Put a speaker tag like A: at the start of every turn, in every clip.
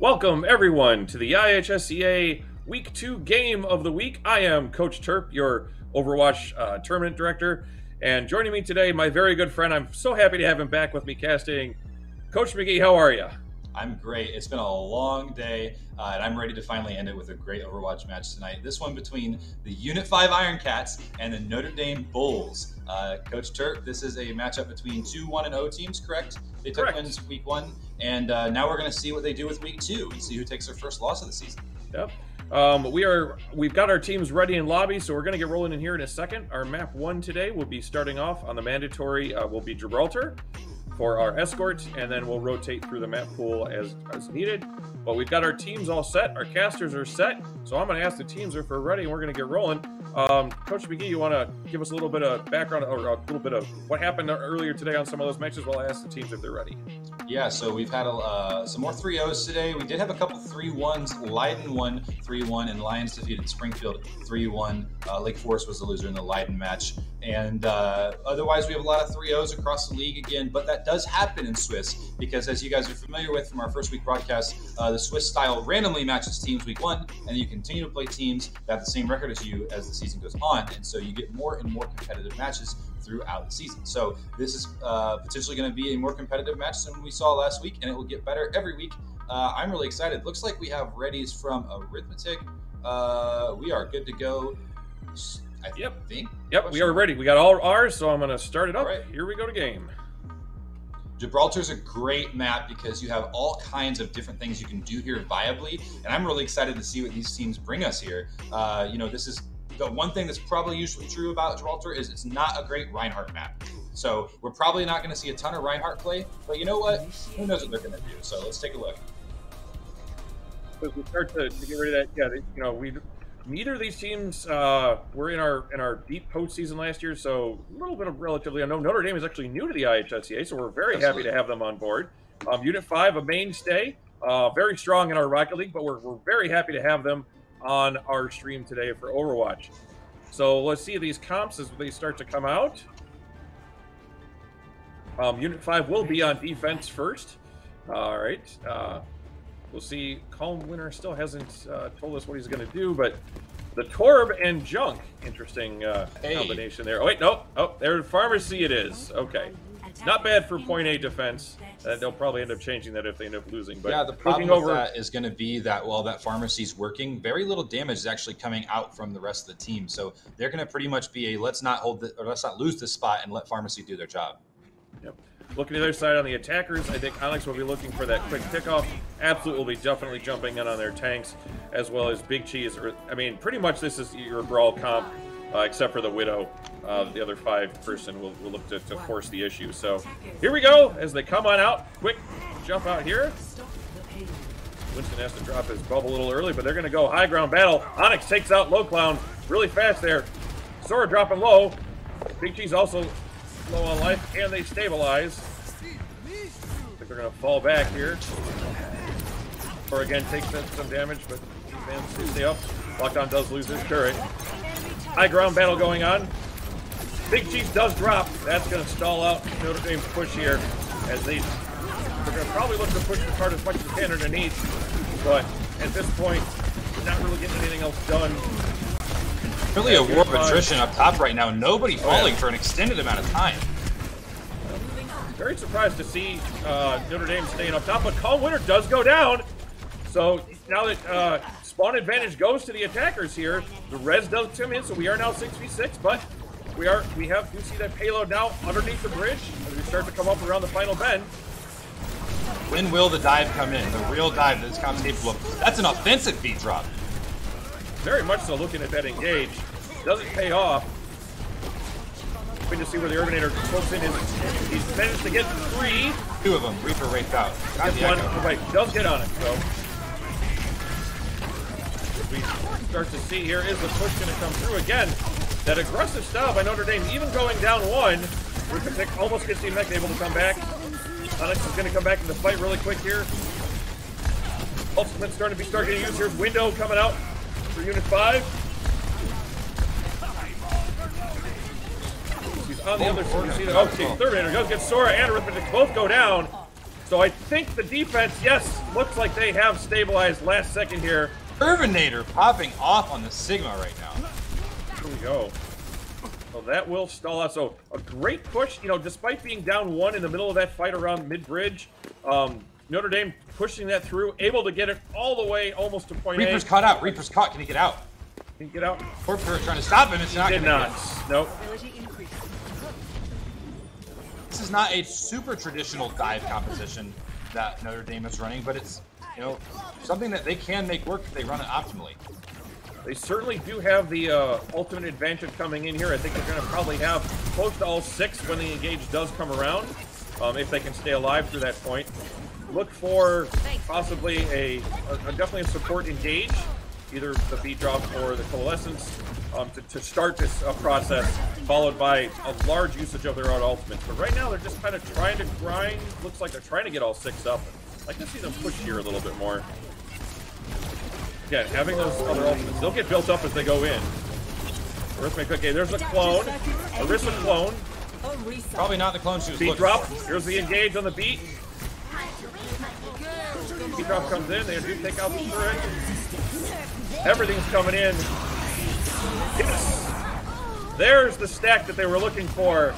A: Welcome, everyone, to the IHSEA Week 2 Game of the Week. I am Coach Terp, your Overwatch Tournament Director, and joining me today, my very good friend. I'm so happy to have him back with me casting. Coach McGee, how are you?
B: I'm great. It's been a long day, and I'm ready to finally end it with a great Overwatch match tonight. This one between the Unit 5 Iron Cats and the Notre Dame Bulls. Coach Terp, this is a matchup between two 1-0 teams, correct? They took wins week 1, and now we're going to see what they do with week 2 and see who takes their first loss of the season.
A: Yep. We've got our teams ready in lobby, so we're going to get rolling in here in a second. Our map 1 today will be starting off on the mandatory will be Gibraltar for our escort, and then we'll rotate through the map pool as needed. But we've got our teams all set, our casters are set, so I'm going to ask the teams if we're ready, and we're going to get rolling. Coach McGee, you want to give us a little bit of background or a little bit of what happened earlier today on some of those matches while I ask the teams if they're ready?
B: Yeah, so we've had some more 3-0s today. We did have a couple 3-1s. Lyons won 3-1, and Lyons defeated Springfield 3-1. Lake Forest was the loser in the Lyons match. And otherwise, we have a lot of 3-0s across the league again, but that does happen in Swiss because, as you guys are familiar with from our first week broadcast, the Swiss style randomly matches teams week 1, and you continue to play teams that have the same record as you as the season goes on, and so you get more and more competitive matches throughout the season. So this is potentially going to be a more competitive match than we saw last week, and it will get better every week. I'm really excited. Looks like we have readies from Arithmetic. We are good to go.
A: Yep, we are ready. We got all ours, so I'm going to start it up.
B: All right.
A: Here we go to game.
B: Gibraltar's a great map because you have all kinds of different things you can do here viably, and I'm really excited to see what these teams bring us here. This is the one thing that's probably usually true about Gibraltar is it's not a great Reinhardt map. So we're probably not going to see a ton of Reinhardt play, but you know what? Who knows what they're going to do? So let's take a look.
A: As we start to get rid of that, neither of these teams were in our deep postseason last year, so a little bit of relatively unknown. Notre Dame is actually new to the IHSEA, so we're very happy to have them on board. Unit 5, a mainstay, very strong in our Rocket League, but we're very happy to have them on our stream today for Overwatch. So let's see these comps as they start to come out. Unit 5 will be on defense first. All right. We'll see. Calm Winter still hasn't told us what he's going to do, but the Torb and Junk, interesting combination there. Oh, wait, no. Oh, there, Pharmacy it is. Okay. Not bad for point A defense. They'll probably end up changing that if they end up losing. But
B: yeah, the problem with that is going to be that while that Pharmacy's working, very little damage is actually coming out from the rest of the team. So they're going to pretty much be a let's not lose this spot and let Pharmacy do their job.
A: Yep. Looking to the other side on the attackers, I think Onyx will be looking for that quick pickoff. Absolutely will be definitely jumping in on their tanks, as well as Big Cheese. I mean, pretty much this is your brawl comp, except for the Widow. The other 5 person will look to force the issue. So here we go as they come on out. Quick jump out here. Winston has to drop his bubble a little early, but they're going to go high ground battle. Onyx takes out Low Clown really fast there. Sora dropping low. Big Cheese also low on life, and they stabilize. I think they're going to fall back here. Or again, takes some damage, but managed to stay up. Lockdown does lose his turret. High ground battle going on. Big Cheese does drop. That's going to stall out Notre Dame's push here, as they're going to probably look to push the card as much as they can underneath. But at this point, not really getting anything else done.
B: Really a war of attrition up top right now. Nobody falling for an extended amount of time.
A: Very surprised to see Notre Dame staying up top, but Calm Winter does go down. So now that spawn advantage goes to the attackers here, the res does come in, so we are now 6v6, but you see that payload now underneath the bridge as we start to come up around the final bend.
B: When will the dive come in? The real dive that this comp's capable of. That's an offensive feed drop.
A: Very much so. Looking at that engage, doesn't pay off. Hoping to see where the Urbanator pokes in. He's managed to get 3.
B: 2 of them. Reaper raped out.
A: Gets one. Right, does get on it. So we start to see here, is the push going to come through again? That aggressive style by Notre Dame, even going down 1. Arithmetic almost gets the mech able to come back. Onyx is going to come back in the fight really quick here. Ultimate's starting to getting used. Here's Window coming out for Unit 5. He's on the other side. Okay, third ender does get Sora and Arithmetic both go down. So I think the defense, yes, looks like they have stabilized last second here.
B: Urvinator popping off on the Sigma right now.
A: Here we go. So that will stall out. So a great push, you know, despite being down 1 in the middle of that fight around mid-bridge. Notre Dame pushing that through, able to get it all the way almost to point
B: Reaper's
A: A.
B: caught out. Reaper's caught. Can he get out?
A: Can you get out?
B: Corpser trying to stop him. It's not going
A: Did
B: to
A: not. Nope.
B: This is not a super traditional dive composition that Notre Dame is running, but it's, you know, something that they can make work if they run it optimally.
A: They certainly do have the ultimate advantage coming in here. I think they're going to probably have close to all 6 when the engage does come around, if they can stay alive through that point. Look for possibly definitely a support engage, either the beat drop or the coalescence, to start this process, followed by a large usage of their own ultimates. But right now they're just kind of trying to grind. Looks like they're trying to get all 6 up. I'd like to see them push here a little bit more. Again, having those other ultimates, they'll get built up as they go in. Okay, there's a clone. Orisa clone.
B: Probably not the clone she was
A: Beat
B: looking
A: drop.
B: for.
A: Here's the engage on the beat. Beat drop comes in. They do take out the turret. Everything's coming in. Yes. There's the stack that they were looking for.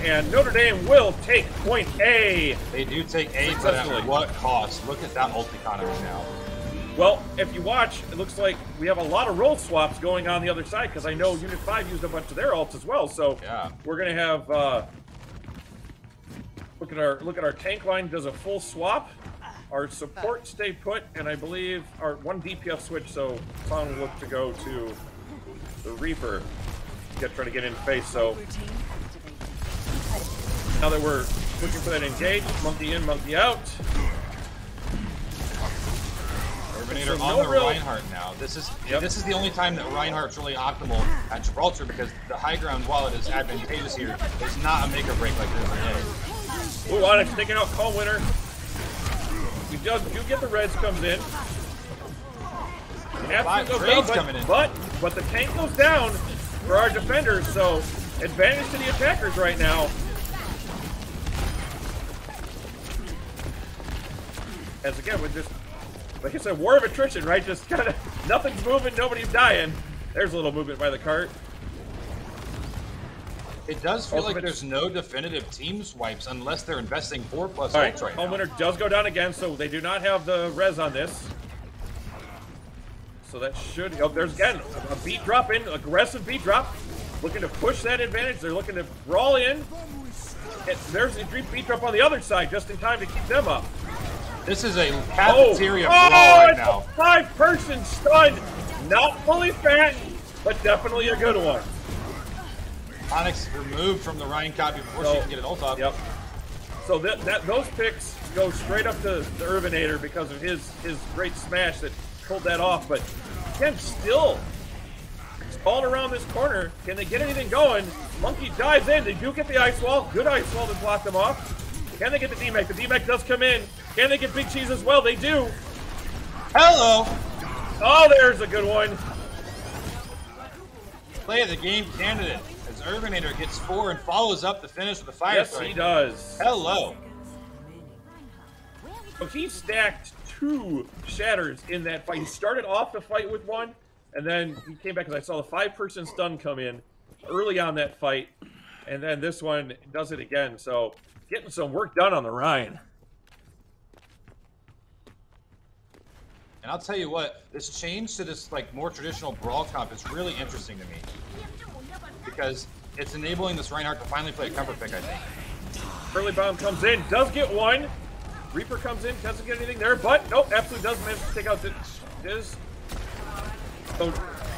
A: And Notre Dame will take point A.
B: They do take A, but at what cost? Look at that ult economy now.
A: Well, if you watch, it looks like we have a lot of role swaps going on the other side, because I know Unit 5 used a bunch of their ults as well. So
B: yeah,
A: we're going to have look at our tank line does a full swap. Our support stay put, and I believe our 1 DPS switch. So Clown will look to go to the Reaper, try to get in face. So now that we're looking for that engage, monkey in, monkey out.
B: Urvinator on the Reinhardt now. This is the only time that Reinhardt's really optimal at Gibraltar, because the high ground, while it is advantageous here, is not a make or break like it is in A.
A: Ooh, Onyx taking out Calm Winner. We do get the reds comes in. Goes down, but the tank goes down for our defenders, so advantage to the attackers right now. As again, with just, like I said, war of attrition, right? Just kind of nothing's moving, nobody's dying. There's a little movement by the cart.
B: It does feel like there's no definitive team swipes unless they're investing 4+ ults right now.
A: Home winner does go down again, so they do not have the res on this. So that should help. There's again a beat drop in, aggressive beat drop, looking to push that advantage. They're looking to brawl in. There's a beat drop on the other side, just in time to keep them up.
B: This is a cafeteria brawl right now.
A: A 5-person stun, not fully fat, but definitely a good one.
B: Onyx removed from the Ryan copy before she can get an ult up.
A: Yep. So those picks go straight up to the Urvinator because of his great smash that pulled that off. But again, still all around this corner. Can they get anything going? Monkey dives in. They do get the ice wall. Good ice wall to block them off. Can they get the DMAC? The DMAC does come in. Can they get Big Cheese as well? They do.
B: Hello.
A: Oh, there's a good one.
B: Play of the game candidate as Urvinator gets 4 and follows up the finish with the fire.
A: Yes, he does.
B: Hello.
A: So he stacked 2 shatters in that fight. He started off the fight with 1, and then he came back because I saw the 5-person stun come in early on that fight, and then this one does it again. So getting some work done on the Rhine.
B: And I'll tell you what, this change to this like more traditional brawl comp is really interesting to me, because it's enabling this Reinhardt to finally play a comfort pick, I think.
A: Early bomb comes in, does get 1. Reaper comes in, doesn't get anything there, but nope, absolutely does manage to take out Diz. So,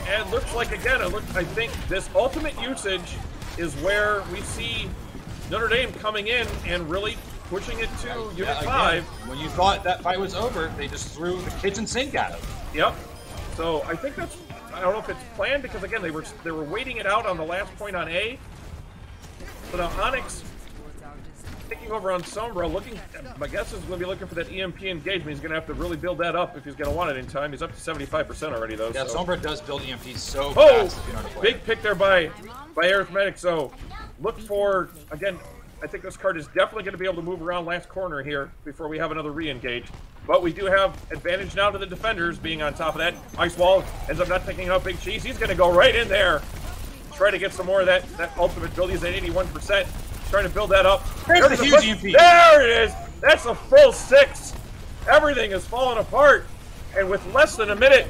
A: and it looks like, again, I think this ultimate usage is where we see Notre Dame coming in and really pushing it to Unit 5.
B: When you thought that fight was over, they just threw the kitchen sink at him.
A: Yep. So I think that's, I don't know if it's planned, because again they were waiting it out on the last point on A. So now Onyx taking over on Sombra, looking, my guess is going to be looking for that EMP engagement. He's going to have to really build that up if he's going to want it in time. He's up to 75% already though.
B: Yeah,
A: so.
B: Sombra does build EMP so fast if you know how to play.
A: Big pick there by Arithmetic. So look for, again, I think this card is definitely going to be able to move around last corner here before we have another re-engage. But we do have advantage now to the defenders being on top of that. Ice Wall ends up not picking up Big Cheese. He's going to go right in there. Try to get some more of that ultimate build. He's at 81%. Trying to build that up.
B: There's the huge EMP.
A: There it is. That's a full 6. Everything is falling apart. And with less than a minute.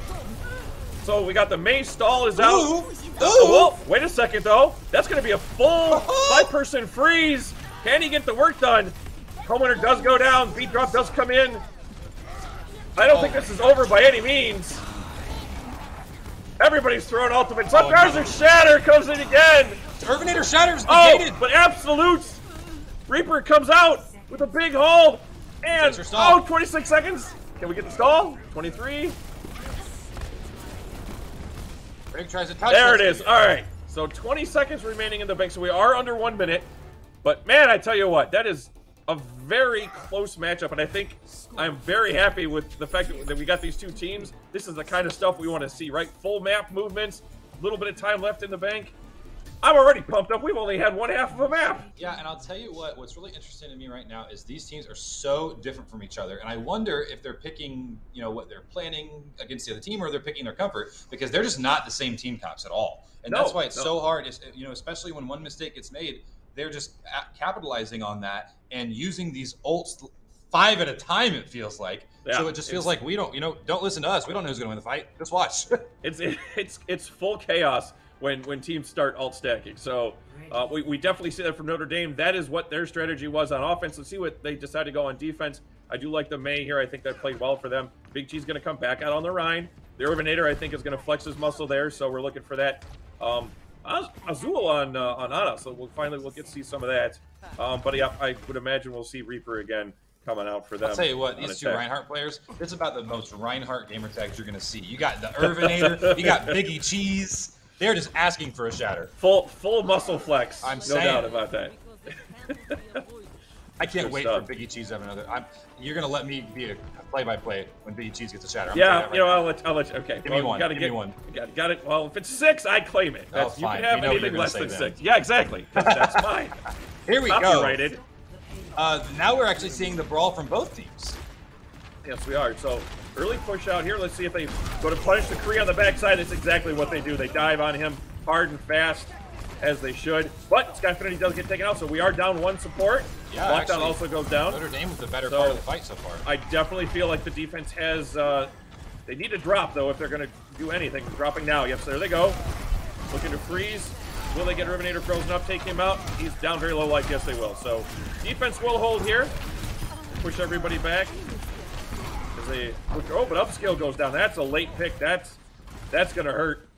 A: So we got the May stall is out.
B: Ooh.
A: Oh, wait a second, though. That's going to be a full 5-person freeze. Can he get the work done? Home winner does go down. Beat drop does come in. I don't think this is over by any means. Everybody's throwing ultimates. Up there's a shatter. Comes in again.
B: Terminator shatters
A: negated. But Absolutes. Reaper comes out with a big hold. And, 26 seconds. Can we get the stall? 23.
B: Greg tries to touch
A: there it is. All right. So 20 seconds remaining in the bank. So we are under 1 minute. But, man, I tell you what. That is a very close matchup. And I think I'm very happy with the fact that we got these two teams. This is the kind of stuff we want to see, right? Full map movements. A little bit of time left in the bank. I'm already pumped up. We've only had one half of a map.
B: Yeah, and I'll tell you what's really interesting to me right now is these teams are so different from each other. And I wonder if they're picking, what they're planning against the other team or they're picking their comfort because they're just not the same team comps at all. And that's why it's so hard, especially when one mistake gets made, they're just capitalizing on that and using these ults 5 at a time, it feels like. Yeah, so it just feels like we don't, don't listen to us. We don't know who's going to win the fight. Just watch.
A: It's full chaos when teams start alt stacking. So we definitely see that from Notre Dame. That is what their strategy was on offense. Let's see what they decide to go on defense. I do like the May here. I think that played well for them. Big G's going to come back out on the Rhine. The Urbanator, I think, is going to flex his muscle there. So we're looking for that. Azul on Ana. So we'll get to see some of that. But yeah, I would imagine we'll see Reaper again coming out for them.
B: I'll tell you what, these two Reinhardt players, it's about the most Reinhardt gamer tags you're going to see. You got the Urbanator, you got Biggie Cheese. They're just asking for a shatter.
A: Full muscle flex.
B: I'm
A: no doubt about that.
B: I can't wait for Biggie Cheese to have another. You're gonna let me be a play-by-play when Biggie Cheese gets a shatter.
A: I'll let you. Okay,
B: give me one.
A: Give me one. Got it. Well, if it's 6, I claim it.
B: That's,
A: you
B: fine.
A: can have anything less than 6. Yeah, exactly. That's fine.
B: Here we go.
A: Copyrighted.
B: Now we're actually seeing the brawl from both teams.
A: Yes, we are. So early push out here. Let's see if they go to punish the Kree on the backside. That's exactly what they do. They dive on him hard and fast, as they should. But Skyfinity does get taken out, so we are down 1 support.
B: Yeah,
A: Lockdown also goes down.
B: Notre Dame was the better part of the fight so far.
A: I definitely feel like the defense has. They need to drop though if they're going to do anything. Dropping now. Yes, there they go. Looking to freeze. Will they get Urbanator frozen up? Take him out. He's down very low. Like yes, they will. So defense will hold here. Push everybody back. But upscale goes down. That's a late pick. That's going to hurt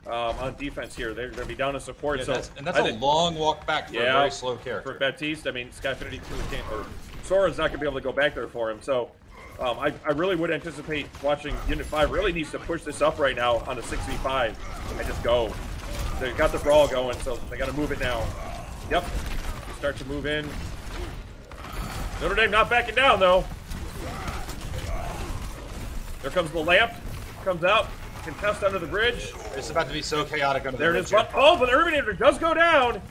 A: on defense here. They're going to be down to support.
B: Yeah, that's a long walk back for a very slow character.
A: For Baptiste, I mean, Skyfinity can't, or Sora's not going to be able to go back there for him. So I really would anticipate watching Unit 5 really needs to push this up right now on the 6v5 and just go. They got the brawl going, so they got to move it now. Yep. Start to move in. Notre Dame not backing down, though. There comes the lamp. Comes out. Contest under the bridge.
B: It's about to be so chaotic under the bridge.
A: There it is. Oh, but the Urbanator does go down.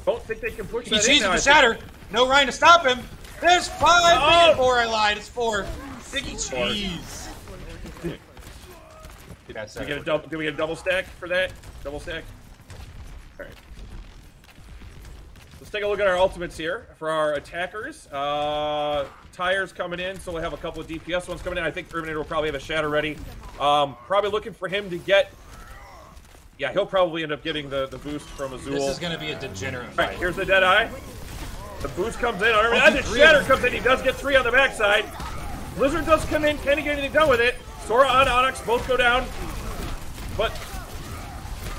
A: Don't think they can push that in now.
B: The shatter. No Ryan to stop him. There's 5. 4, I lied. It's 4. Biggie Cheese.
A: Do we get a double stack for that? Double stack? All right. Let's take a look at our ultimates here for our attackers. Tires coming in, so we'll have a couple of DPS ones coming in. I think Urbanator will probably have a shatter ready. Probably looking for him to get... Yeah, he'll probably end up getting the boost from Azul.
B: This is going to be a degenerate fight.
A: All right, here's the Deadeye. The boost comes in. And the shatter comes in. He does get 3 on the backside. Blizzard does come in. Can he get anything done with it? Sora on Onyx both go down. But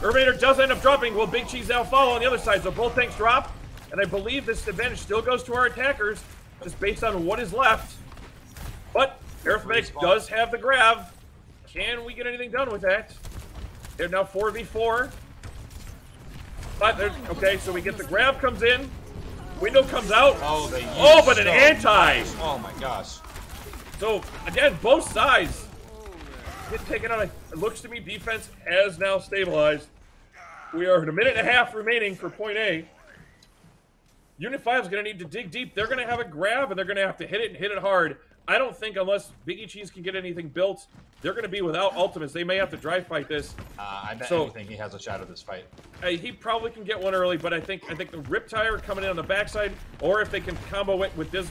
A: Urbanator does end up dropping. Will Big Cheese now follow on the other side? So both tanks drop. And I believe this advantage still goes to our attackers, just based on what is left. But Arithmetic does have the grab. Can we get anything done with that? They're now 4v4. But okay, so we get the grab comes in. Window comes out.
B: Oh,
A: but an anti.
B: Oh my gosh.
A: So again, both sides get taken out. It looks to me defense has now stabilized. We are at a minute and a half remaining for point A. Unit 5 is going to need to dig deep. They're going to have a grab, and they're going to have to hit it and hit it hard. I don't think unless Biggie Cheese can get anything built, they're going to be without ultimates. They may have to dry fight this.
B: I bet anything he has a shot of this fight.
A: He probably can get one early, but I think the Riptire coming in on the backside, or if they can combo it with Diz's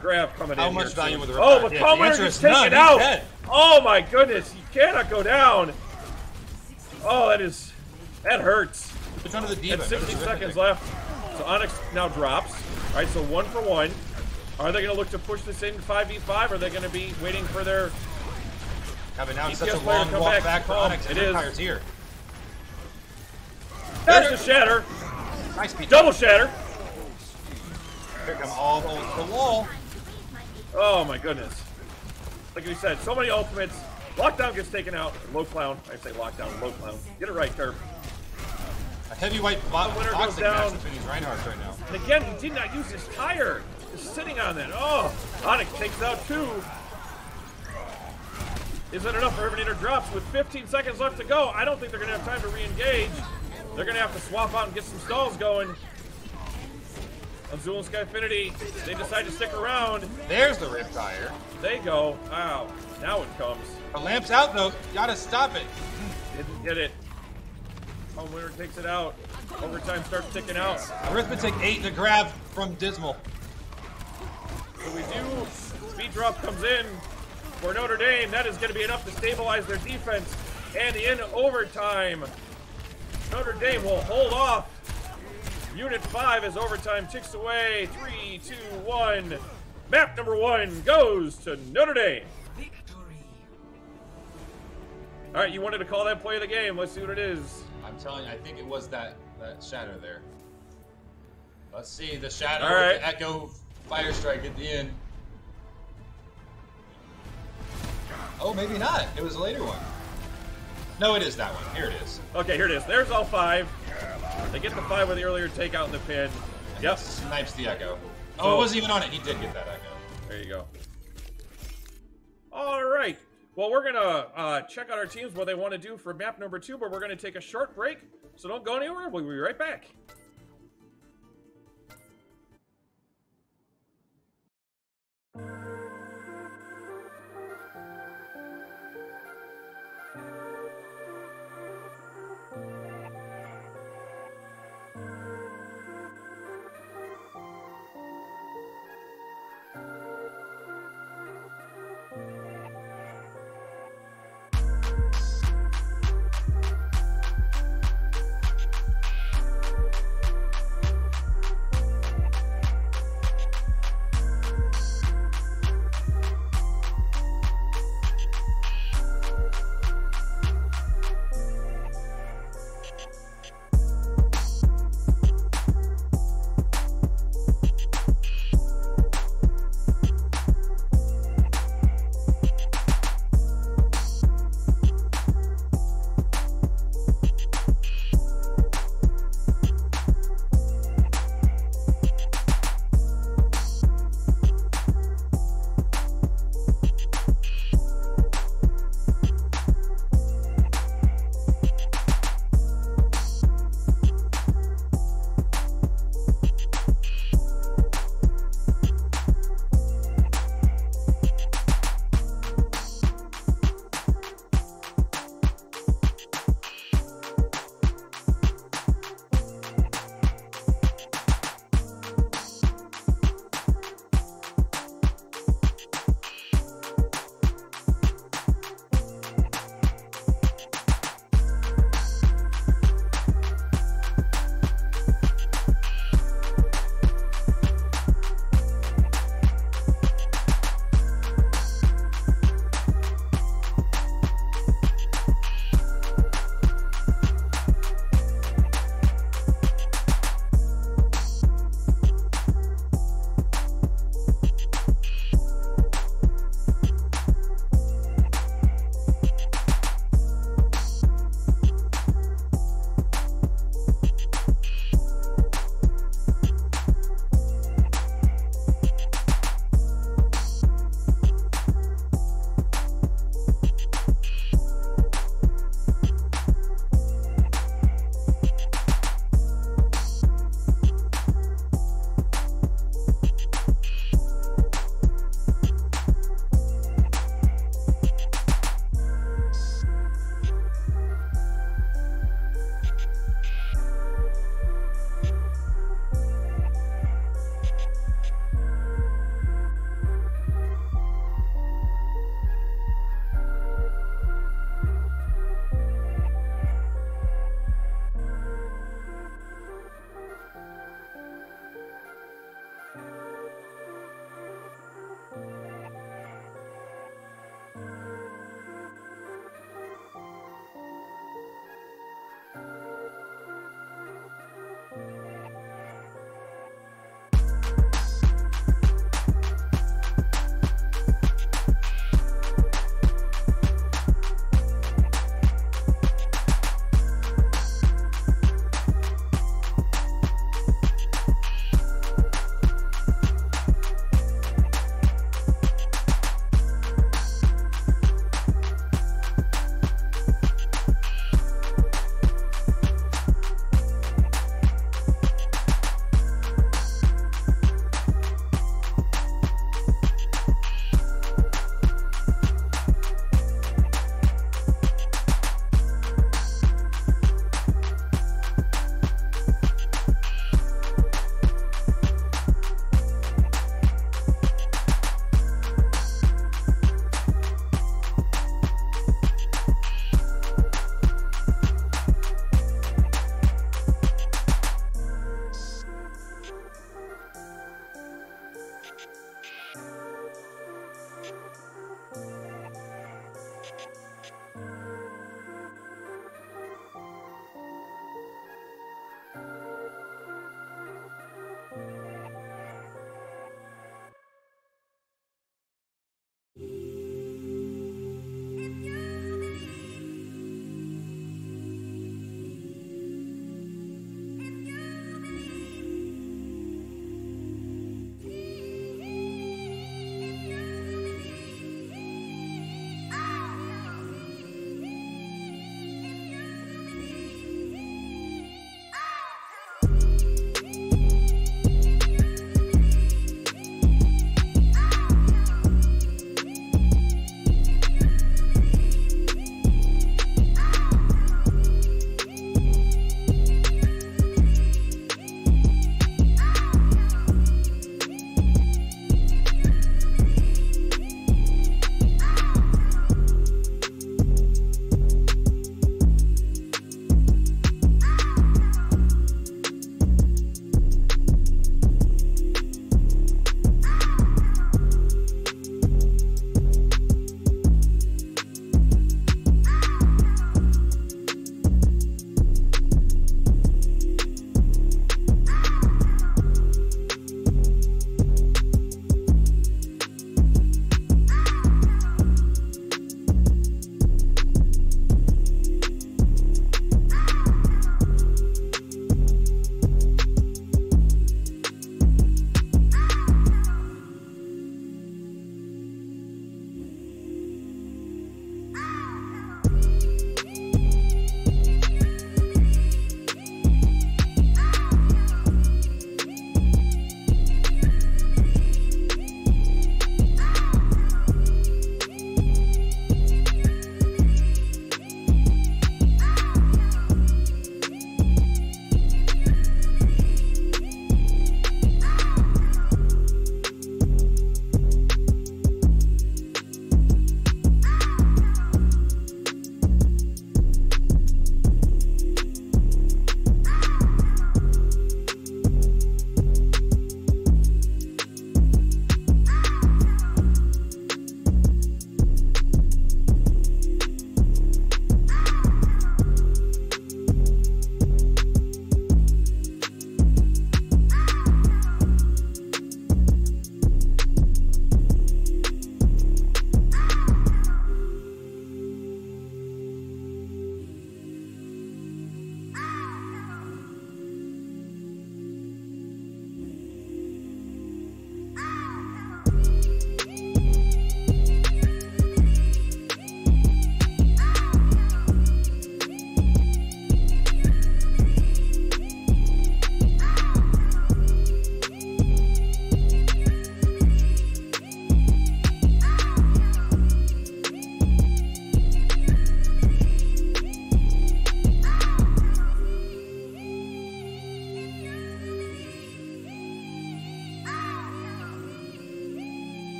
A: grab coming in.
B: How much value with the Riptire?
A: Oh, but Calm Winter just take it out! Dead. Oh my goodness, you cannot go down! Oh, that hurts.
B: It's under the diva.
A: 60 seconds left. So Onyx now drops. All right, so 1 for 1. Are they going to look to push this in 5v5? Or are they going to be waiting for their
B: now such a long walk back for Onyx.
A: It is.
B: Ripire's here.
A: There's the shatter.
B: Nice beat.
A: Double shatter.
B: Here come all the wall.
A: Oh my goodness. Like we said, so many ultimates. Lockdown gets taken out. Low clown. I say lockdown, low clown. Get it right, Turf.
B: A heavyweight boxing match between these Reinhardts right now.
A: And again, he did not use his tire. Just sitting on that. Oh, Onyx takes out 2. Isn't enough for Herminator drops with 15 seconds left to go. I don't think they're going to have time to re-engage. They're going to have to swap out and get some stalls going. Azul and Skyfinity, they decide to stick around.
B: There's the Riptire.
A: They go. Wow. Now it comes.
B: The lamp's out, though. Gotta stop it.
A: Didn't get it. Home winner takes it out. Overtime starts ticking out.
B: Arithmetic 8 to grab from Dismal.
A: So we do. Speed drop comes in for Notre Dame. That is going to be enough to stabilize their defense. And in overtime, Notre Dame will hold off. Unit 5 as overtime ticks away. 3, 2, 1. Map number 1 goes to Notre Dame. All right, you wanted to call that play of the game. Let's see what it is.
B: I'm telling you, I think it was that shadow there. Let's see the shadow
A: All right.
B: with the Echo Fire Strike at the end. Oh, maybe not. It was a later one. No, it is that one. Here it is.
A: Okay, here it is. There's all 5. They get the 5 with the earlier takeout in the pin. Yep.
B: Snipes the Echo. Oh, it wasn't even on it. He did get that Echo.
A: There you go. All right. Well, we're going to check out our teams, what they want to do for map number 2, but we're going to take a short break. So don't go anywhere. We'll be right back.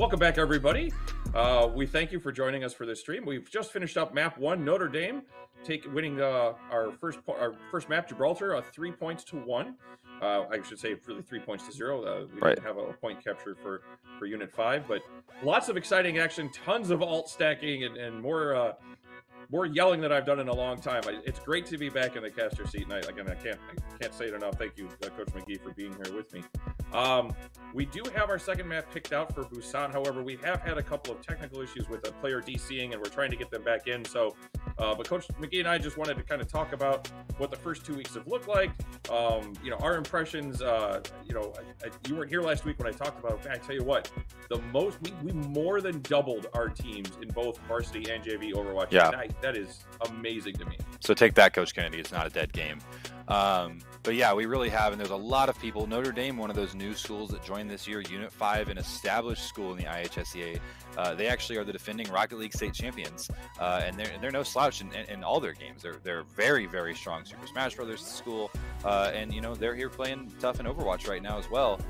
A: welcome back, everybody. We thank you for joining us for this stream. We've just finished up map 1, Notre Dame, winning our first map, Gibraltar, 3 points to 1. I should say really 3 points to 0. We didn't have a point capture for Unit 5, but lots of exciting action, tons of alt stacking, and more yelling than I've done in a long time. It's great to be back in the caster seat, and I can't say it enough. Thank you, Coach McGee, for being here with me. We do have our second map picked out for Busan. However, we have had a couple of technical issues with a player DCing, and we're trying to get them back in. So, but Coach McGee and I just wanted to kind of talk about what the first 2 weeks have looked like. Our impressions. You weren't here last week when I talked about it. I tell you what, we more than doubled our teams in both varsity and JV Overwatch.
C: Yeah.
A: That is amazing to me.
C: So take that, Coach Kennedy. It's not a dead game. But yeah, we really have, and there's a lot of people. Notre Dame, one of those new schools that joined this year, Unit 5, an established school in the IHSEA. They actually are the defending Rocket League state champions, and they're no slouch in all their games. They're very, very strong Super Smash Brothers school, and they're here playing tough in Overwatch right now as well.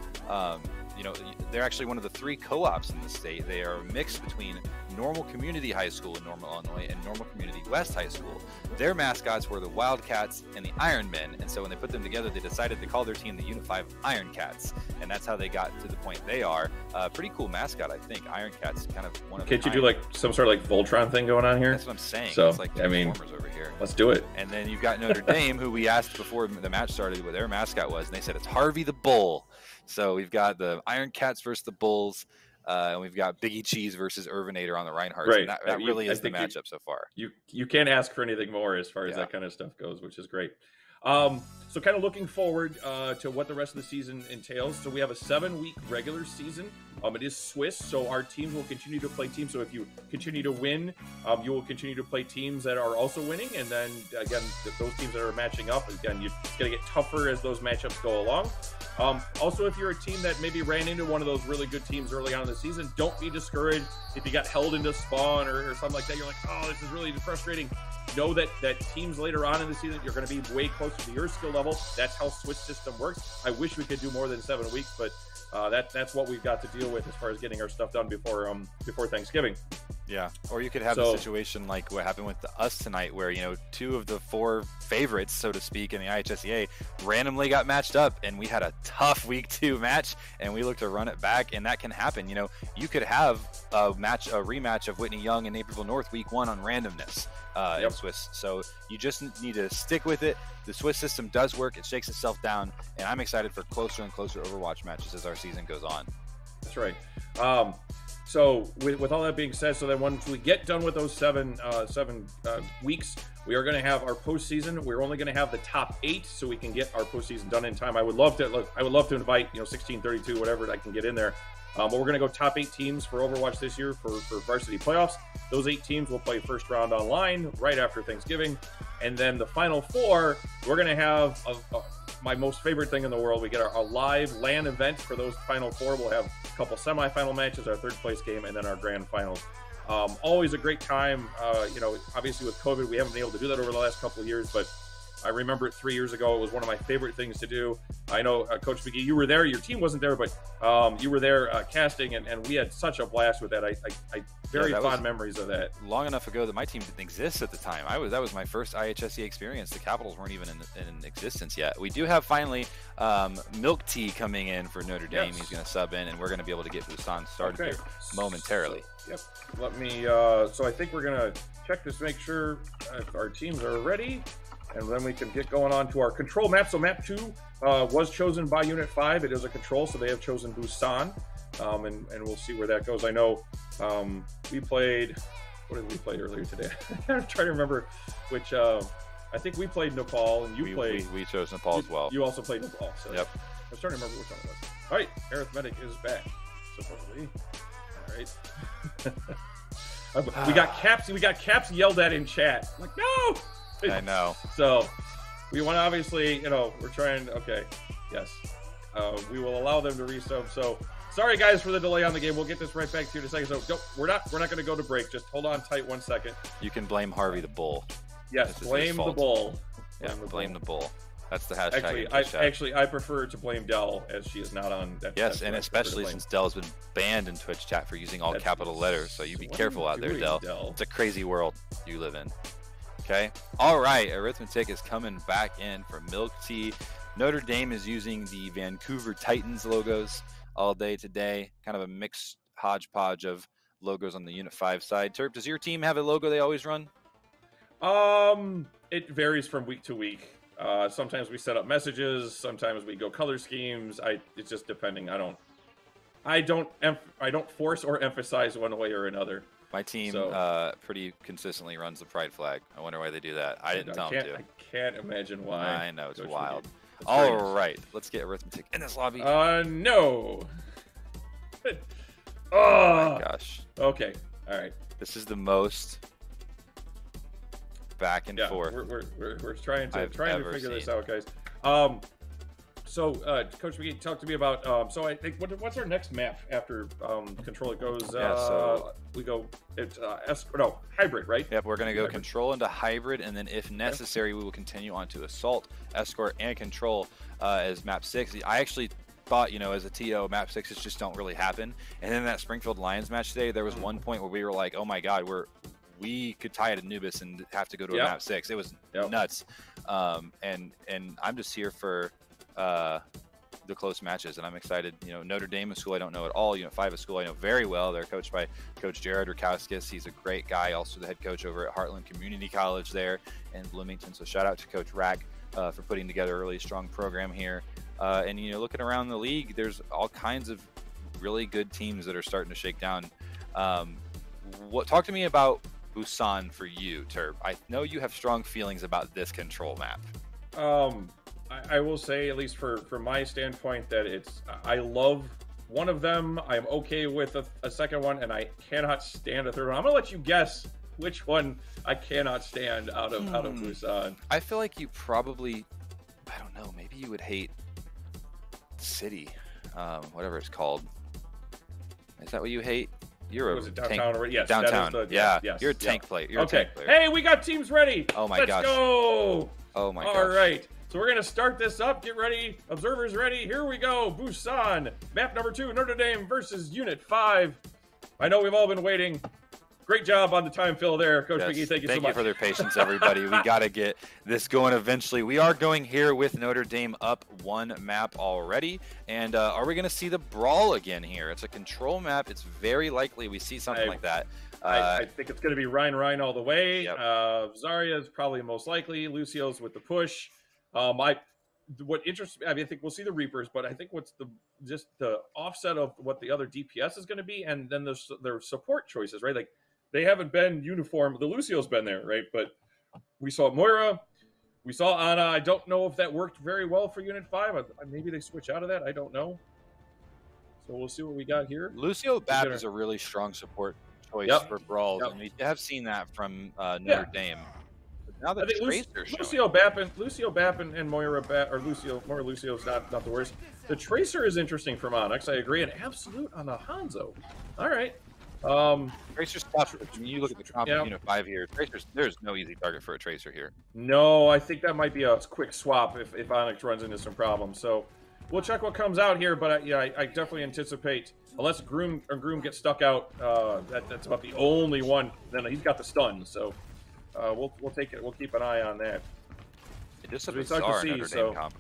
C: They're actually one of the 3 co-ops in the state. They are a mix between Normal Community High School in Normal, Illinois, and Normal Community West High School. Their mascots were the Wildcats and the Iron Men, and so when they put them together, they decided to call their team the Unit 5 Iron Cats, and that's how they got to the point they are. Pretty cool mascot, I think. Iron Cats, kind of one of.
A: Can't you do like some sort of like Voltron thing going on here?
C: That's what I'm saying.
A: So
C: it's like Transformers over here.
A: Let's do it.
C: And then you've got Notre Dame, who we asked before the match started what their mascot was, and they said it's Harvey the Bull. So we've got the Iron Cats versus the Bulls. And we've got Biggie Cheese versus Irvinator on the Reinhardts.
A: Right.
C: And that really is the matchup so far.
A: You can't ask for anything more as far as that kind of stuff goes, which is great. So kind of looking forward to what the rest of the season entails. So we have a 7-week regular season. It is Swiss, so our teams will continue to play teams. So if you continue to win, you will continue to play teams that are also winning. And then, again, those teams that are matching up, again, it's going to get tougher as those matchups go along. Also, if you're a team that maybe ran into one of those really good teams early on in the season, don't be discouraged if you got held into spawn or something like that. You're like, oh, this is really frustrating. Know that teams later on in the season, you're going to be way closer to your skill level. That's how Switch system works. I wish we could do more than 7 weeks, but that's what we've got to deal with as far as getting our stuff done before Thanksgiving.
C: Yeah, or you could have a situation like what happened with us tonight, where 2 of the 4 favorites, so to speak, in the IHSEA randomly got matched up, and we had a tough week 2 match, and we looked to run it back, and that can happen. You could have a rematch of Whitney Young and Naperville North week 1 on randomness in Swiss. So you just need to stick with it. The Swiss system does work; it shakes itself down, and I'm excited for closer and closer Overwatch matches as our season goes on.
A: That's right. So with all that being said, so then once we get done with those 7 weeks, we are going to have our postseason. We're only going to have the top 8, so we can get our postseason done in time. I would love to invite 16, 32, whatever I can get in there. But we're going to go top 8 teams for Overwatch this year for varsity playoffs. Those 8 teams will play first round online right after Thanksgiving, and then the final 4, we're going to have my most favorite thing in the world. We get our live LAN event for those final 4. We'll have a couple semifinal matches, our 3rd place game, and then our grand finals. Always a great time. Obviously with COVID, we haven't been able to do that over the last couple of years, but I remember it 3 years ago. It was one of my favorite things to do. I know, Coach McGee, you were there. Your team wasn't there, but you were there casting, and we had such a blast with that. I very fond memories of that.
C: Long enough ago that my team didn't exist at the time. That was my first IHSEA experience. The Capitals weren't even in existence yet. We do have finally Milk Tea coming in for Notre Dame. Yes. He's going to sub in, and we're going to be able to get Busan started here momentarily.
A: Yep. Let me. So I think we're going to check this to make sure if our teams are ready. And then we can get going on to our control map. So map 2 was chosen by Unit 5. It is a control, so they have chosen Busan. And we'll see where that goes. I know we played, what did we play earlier today? I'm trying to remember which, I think we played Nepal, and
C: we chose Nepal as well.
A: You also played Nepal. So
C: yep.
A: I was trying to remember which one it was. All right, Arithmetic is back, supposedly. All right. We got caps yelled at in chat. I'm like, no!
C: I know.
A: So we want to obviously, we're trying. Okay, yes, we will allow them to resub. So sorry guys for the delay on the game. We'll get this right back to you in a second. So we're not going to go to break. Just hold on tight 1 second.
C: You can blame Harvey the Bull.
A: Yes, blame the bull.
C: Yeah, blame the bull. That's the hashtag.
A: Actually, I prefer to blame Dell, as she is not on that.
C: Yes, and especially since Dell's been banned in Twitch chat for using all capital letters, so you be careful out there, Dell. It's a crazy world you live in. Okay. All right. Arithmetic is coming back in for Milk Tea. Notre Dame is using the Vancouver Titans logos all day today. Kind of a mixed hodgepodge of logos on the Unit 5 side. Terp, does your team have a logo they always run?
A: It varies from week to week. Sometimes we set up messages. Sometimes we go color schemes. It's just depending. I don't force or emphasize one way or another.
C: My team pretty consistently runs the pride flag. I wonder why they do that. I didn't tell them to.
A: I can't imagine why.
C: I know, it's wild. All right, let's get arithmetic in this lobby.
A: No.
C: Oh my gosh.
A: Okay. All right.
C: This is the most back and forth.
A: We're trying to figure this out, guys. So, Coach McGee, talk to me about. So, I think what's our next map after Control? It goes.
C: So
A: we go. It's hybrid, right?
C: Yep, we're gonna go Control into hybrid, and then if necessary, we will continue on to Assault, Escort, and Control as map 6. I actually thought, as a TO, map 6s just don't really happen. And then that Springfield Lyons match today, there was one point where we were like, oh my God, we could tie at Anubis and have to go to a map 6. It was nuts. And I'm just here for the close matches, and I'm excited. Notre Dame, a school I don't know at all. Unit 5, a school I know very well. They're coached by Coach Jared Rukowskis. He's a great guy, also the head coach over at Heartland Community College there in Bloomington. So shout out to Coach Rack for putting together a really strong program here. And looking around the league, there's all kinds of really good teams that are starting to shake down. Talk to me about Busan for you, Terp. I know you have strong feelings about this Control map.
A: I will say, at least from my standpoint, that I love one of them. I'm okay with a second one, and I cannot stand a third one. I'm gonna let you guess which one I cannot stand out of Busan.
C: I feel like you probably, I don't know, maybe you would hate City, whatever it's called. Is that what you hate? You're
A: Was it downtown already? Yes,
C: downtown.
A: Yes,
C: You're a tank player. You're a tank player.
A: Hey, we got teams ready.
C: Oh my
A: Let's
C: gosh.
A: go.
C: Oh my gosh.
A: All right. So we're going to start this up. Get ready. Observers ready. Here we go. Busan. Map number 2, Notre Dame versus Unit 5. I know we've all been waiting. Great job on the time fill there, Coach McGee. Thank you so much.
C: Thank you for their patience, everybody. We got to get this going eventually. We are going here with Notre Dame up one map already. And are we going to see the brawl again here? It's a Control map. It's very likely we see something like that.
A: I think it's going to be Ryan all the way.
C: Yep.
A: Zarya is probably most likely. Lucio's with the push. What interests me, I think we'll see the Reapers, but I think what's just the offset of what the other DPS is going to be, and then their support choices, right? Like, they haven't been uniform. The Lucio's been there, right? But we saw Moira, we saw Ana. I don't know if that worked very well for Unit 5. Maybe they switch out of that. I don't know. So we'll see what we got here.
C: Lucio Bap is a really strong support choice for brawls, and we have seen that from Notre Dame. Now the Tracer's
A: Lucio Bap and Moira Bap, or Moira Lucio's not the worst. The Tracer is interesting from Onyx. I agree. And Absolute on the Hanzo. All right.
C: Tracer's tough. When you look at the comp of Unit 5 here, there's no easy target for a Tracer here.
A: No, I think that might be a quick swap if Onyx runs into some problems. So we'll check what comes out here. But I definitely anticipate, unless Groom gets stuck out, that's about the only one. Then he's got the stun. So we'll take it. We'll keep an eye on that.
C: It is a bizarre Notre Dame comp.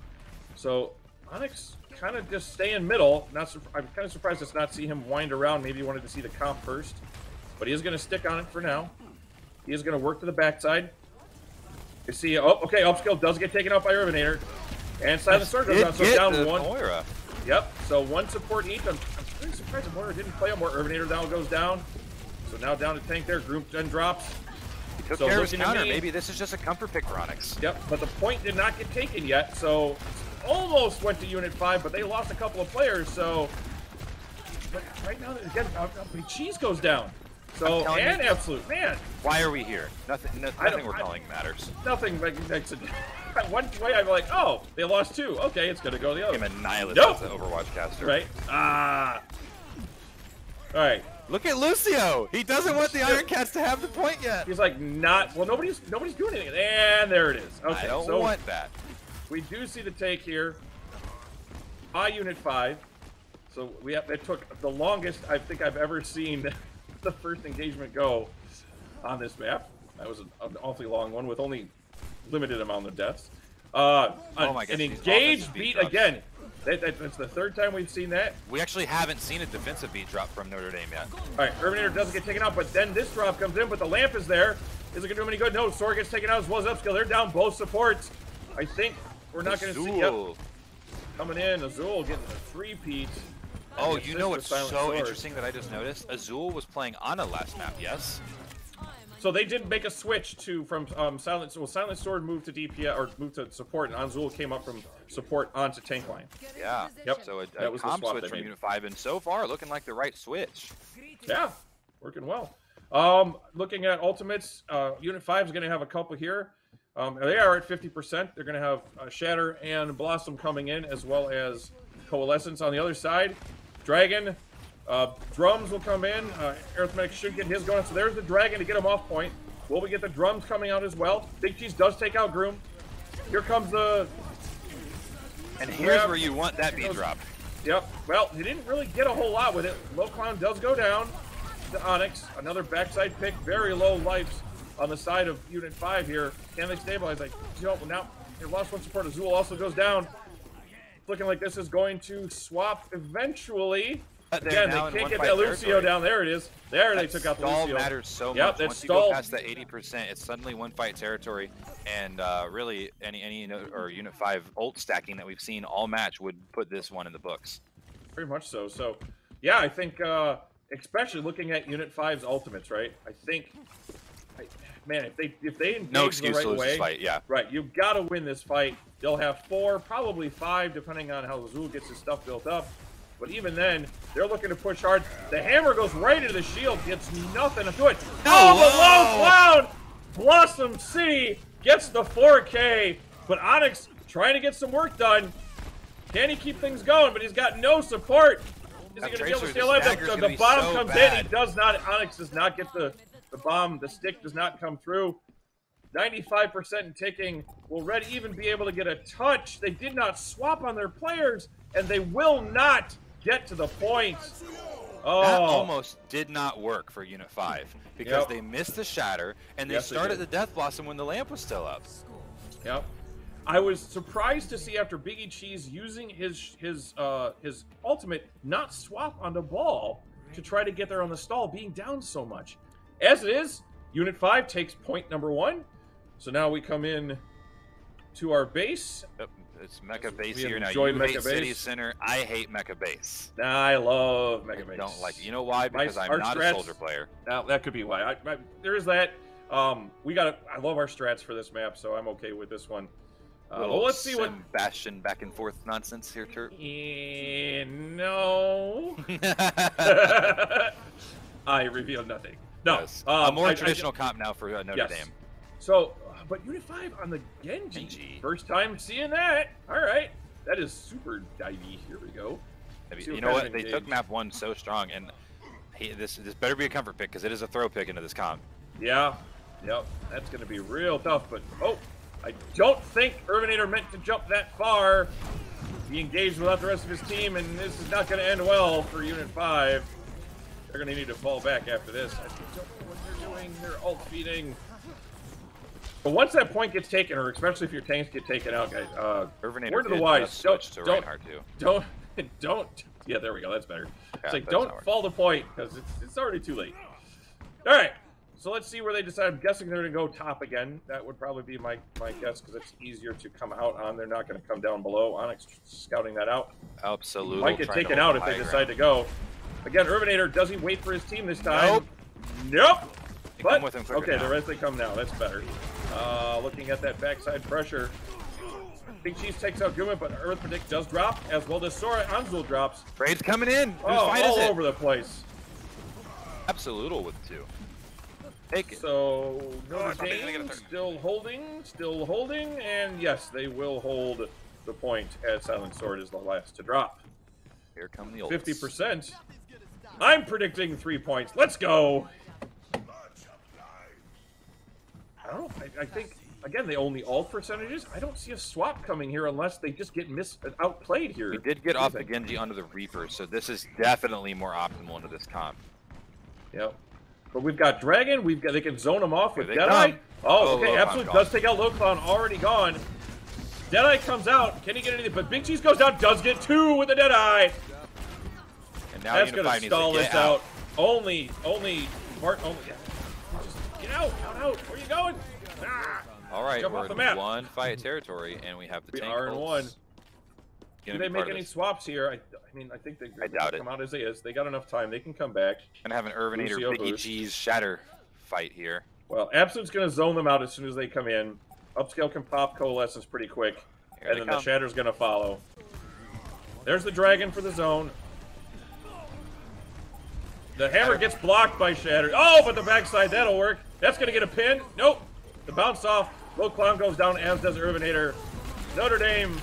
A: So Onyx kind of just stay in middle. I'm kind of surprised to not see him wind around. Maybe he wanted to see the comp first, but he is going to stick on it for now. He is going to work to the backside. You see, upskill does get taken out by Urbanator, and Silent Sword goes down. So down one.
C: Moira.
A: Yep. So one support each. I'm really surprised that Moira didn't play him more. Urbanator now goes down. So now down to tank there. Group then drops.
C: He took care of his counter. Maybe this is just a comfort pick for Onyx.
A: Yep. But the point did not get taken yet. So almost went to Unit 5, but they lost a couple of players. So but right now, again, Cheese goes down. So and Absolute, man.
C: Why are we here? Nothing we're calling matters.
A: Nothing makes it. One way I'm like, oh, they lost 2. Okay, it's gonna go the other.
C: I'm a nihilist as an Overwatch caster.
A: Right? All right.
C: Look at Lucio. He doesn't want the Iron Cats to have the point yet.
A: He's like, nobody's doing anything. And there it is. Okay,
C: I don't want that.
A: we do see the take here by Unit 5. So it took the longest I think I've ever seen the first engagement go on this map. That was an awfully long one with only limited amount of deaths.
C: Oh my gosh,
A: an engaged beat again. That's the third time we've seen that.
C: We actually haven't seen a defensive beat drop from Notre Dame yet.
A: All right, Urbanator doesn't get taken out, but then this drop comes in, but the lamp is there. Is it going to do him any good? No, Sword gets taken out as well as Upskill. They're down both supports. I think we're not going to see... Yep. Coming in, Azul getting a three-peat.
C: Oh, you know what's so interesting that I just noticed? Azul was playing Ana last map, yes?
A: So they did make a switch from Silent. Well, Silent Sword moved to DPS or moved to support, and Azul came up from support onto tank line.
C: Yeah.
A: Yep.
C: So a
A: that was the
C: comp
A: swap
C: switch from Unit 5, and so far looking like the right switch.
A: Yeah, working well. Looking at ultimates, Unit 5 is going to have a couple here. They are at 50%. They're going to have Shatter and Blossom coming in, as well as Coalescence on the other side. Dragon, Drums will come in. Arithmetic should get his going. So there's the Dragon to get him off point. Will we get the Drums coming out as well? Big Cheese does take out Groom. Here comes the...
C: And here's where you want that beat drop.
A: Yep. Well, he didn't really get a whole lot with it. Low Clown does go down to Onyx. Another backside pick. Very low lives on the side of Unit 5 here. Can they stabilize? Like, you know, now they lost one support. Azul also goes down. Looking like this is going to swap eventually. Again, they can't get that Lucio down. There it is. There they took out the Lucio.
C: Stall matters so much.
A: Yep,
C: Once you go past that 80%, it's suddenly one fight territory, and really any Unit 5 ult stacking that we've seen all match would put this one in the books.
A: Very much so. So, yeah, I think especially looking at Unit 5's ultimates, right? I think, man, if they engage
C: no excuse
A: the right
C: to lose
A: way,
C: this fight, yeah.
A: Right, you've got to win this fight. They'll have 4, probably 5, depending on how Azul gets his stuff built up. But even then, they're looking to push hard. The hammer goes right into the shield, gets nothing to it. Oh, the low clown! Blossom City gets the 4K, but Onyx trying to get some work done. Can he keep things going? But he's got no support. Is he going to be able to stay alive? The bomb comes in. He does not. Onyx does not get the bomb. The stick does not come through. 95% ticking. Will Red even be able to get a touch? They did not swap on their players, and they will not get to the point. Oh.
C: That almost did not work for Unit 5 because they missed the Shatter, and they started the Death Blossom when the lamp was still up.
A: Yep. I was surprised to see after Biggie Cheese using his ultimate not swap on the ball to try to get there on the stall, being down so much. As it is, Unit 5 takes point number 1. So now we come in to our base.
C: Yep, it's Mecha Base here now.
A: You
C: hate City Center. I hate Mecha Base.
A: I love Mecha Base.
C: I don't like it. You know why? Because I'm not a soldier player.
A: Now that could be why. There is that. I love our strats for this map, so I'm okay with this one. Well, let's see what
C: Bastion back and forth nonsense here, Turt.
A: No. I reveal nothing. No.
C: Yes. A more traditional comp now for Notre Dame.
A: So, but Unit 5 on the Genji. First time seeing that. All right. That is super divey. Here we go.
C: You know what? They took map 1 so strong, and this better be a comfort pick because it is a throw pick into this comp.
A: Yeah. Yep. That's going to be real tough. But, I don't think Urbanator meant to jump that far. He engaged without the rest of his team, and this is not going to end well for Unit 5. They're going to need to fall back after this. I don't know what they're doing. They're ult feeding. But once that point gets taken, or especially if your tanks get taken out, guys, word to the wise, don't. Yeah, there we go. That's better. It's like, don't fall to point, because it's already too late. All right. So let's see where they decide. I'm guessing they're going to go top again. That would probably be my guess, because it's easier to come out on. They're not going to come down below. Onyx scouting that out.
C: Absolutely.
A: Might get taken out if they decide to go. Again, Urbanator, does he wait for his team this time? Nope. But, okay, the rest they come now. That's better. Looking at that backside pressure. Big Cheese takes out Guman, but Arithmetic does drop, as well as Sora. Anzul drops.
C: Braid's coming in.
A: All over the place.
C: Absolutal with 2. Take it.
A: So, Notre Dame still holding, and yes, they will hold the point as Silent Sword is the last to drop.
C: Here come the
A: 50%. I'm predicting 3 points. Let's go. I don't know. I think again, they own the ult percentages. I don't see a swap coming here unless they just get outplayed here.
C: We did get off the Genji onto the Reaper, so this is definitely more optimal into this comp.
A: Yep. But we've got Dragon. They can zone them off with
C: Here
A: Deadeye. Oh, okay.
C: Low
A: Absolute does take out Low Clown. Already gone. Deadeye comes out. Can he get anything? But Big Cheese goes down. Does get 2 with the Deadeye.
C: And now
A: That's going to stall this out. Only Bart. Yeah. Just get out. Out. Where are you going? Ah.
C: All right,
A: Jump
C: we're
A: off the
C: in
A: map.
C: one fight territory, and we have the
A: We
C: tank
A: are in
C: bolts.
A: one.
C: Gonna
A: Do they
C: be
A: make
C: part of
A: any
C: this.
A: swaps here? I mean, I think they're
C: I
A: going to
C: doubt it.
A: come out as is. They got enough time. They can come back.
C: Gonna have an Irvinator
A: Lucio
C: Biggie
A: boost.
C: G's Shatter fight here.
A: Well, Absolute's going to zone them out as soon as they come in. Upscale can pop Coalescence pretty quick.
C: Here
A: And
C: they
A: then the
C: come.
A: Shatter's going to follow. There's the Dragon for the zone. The hammer gets blocked by Shatter. Oh, but the backside, that'll work. That's going to get a pin. Nope. The bounce off. Low Clown goes down, as does Irvinator. Notre Dame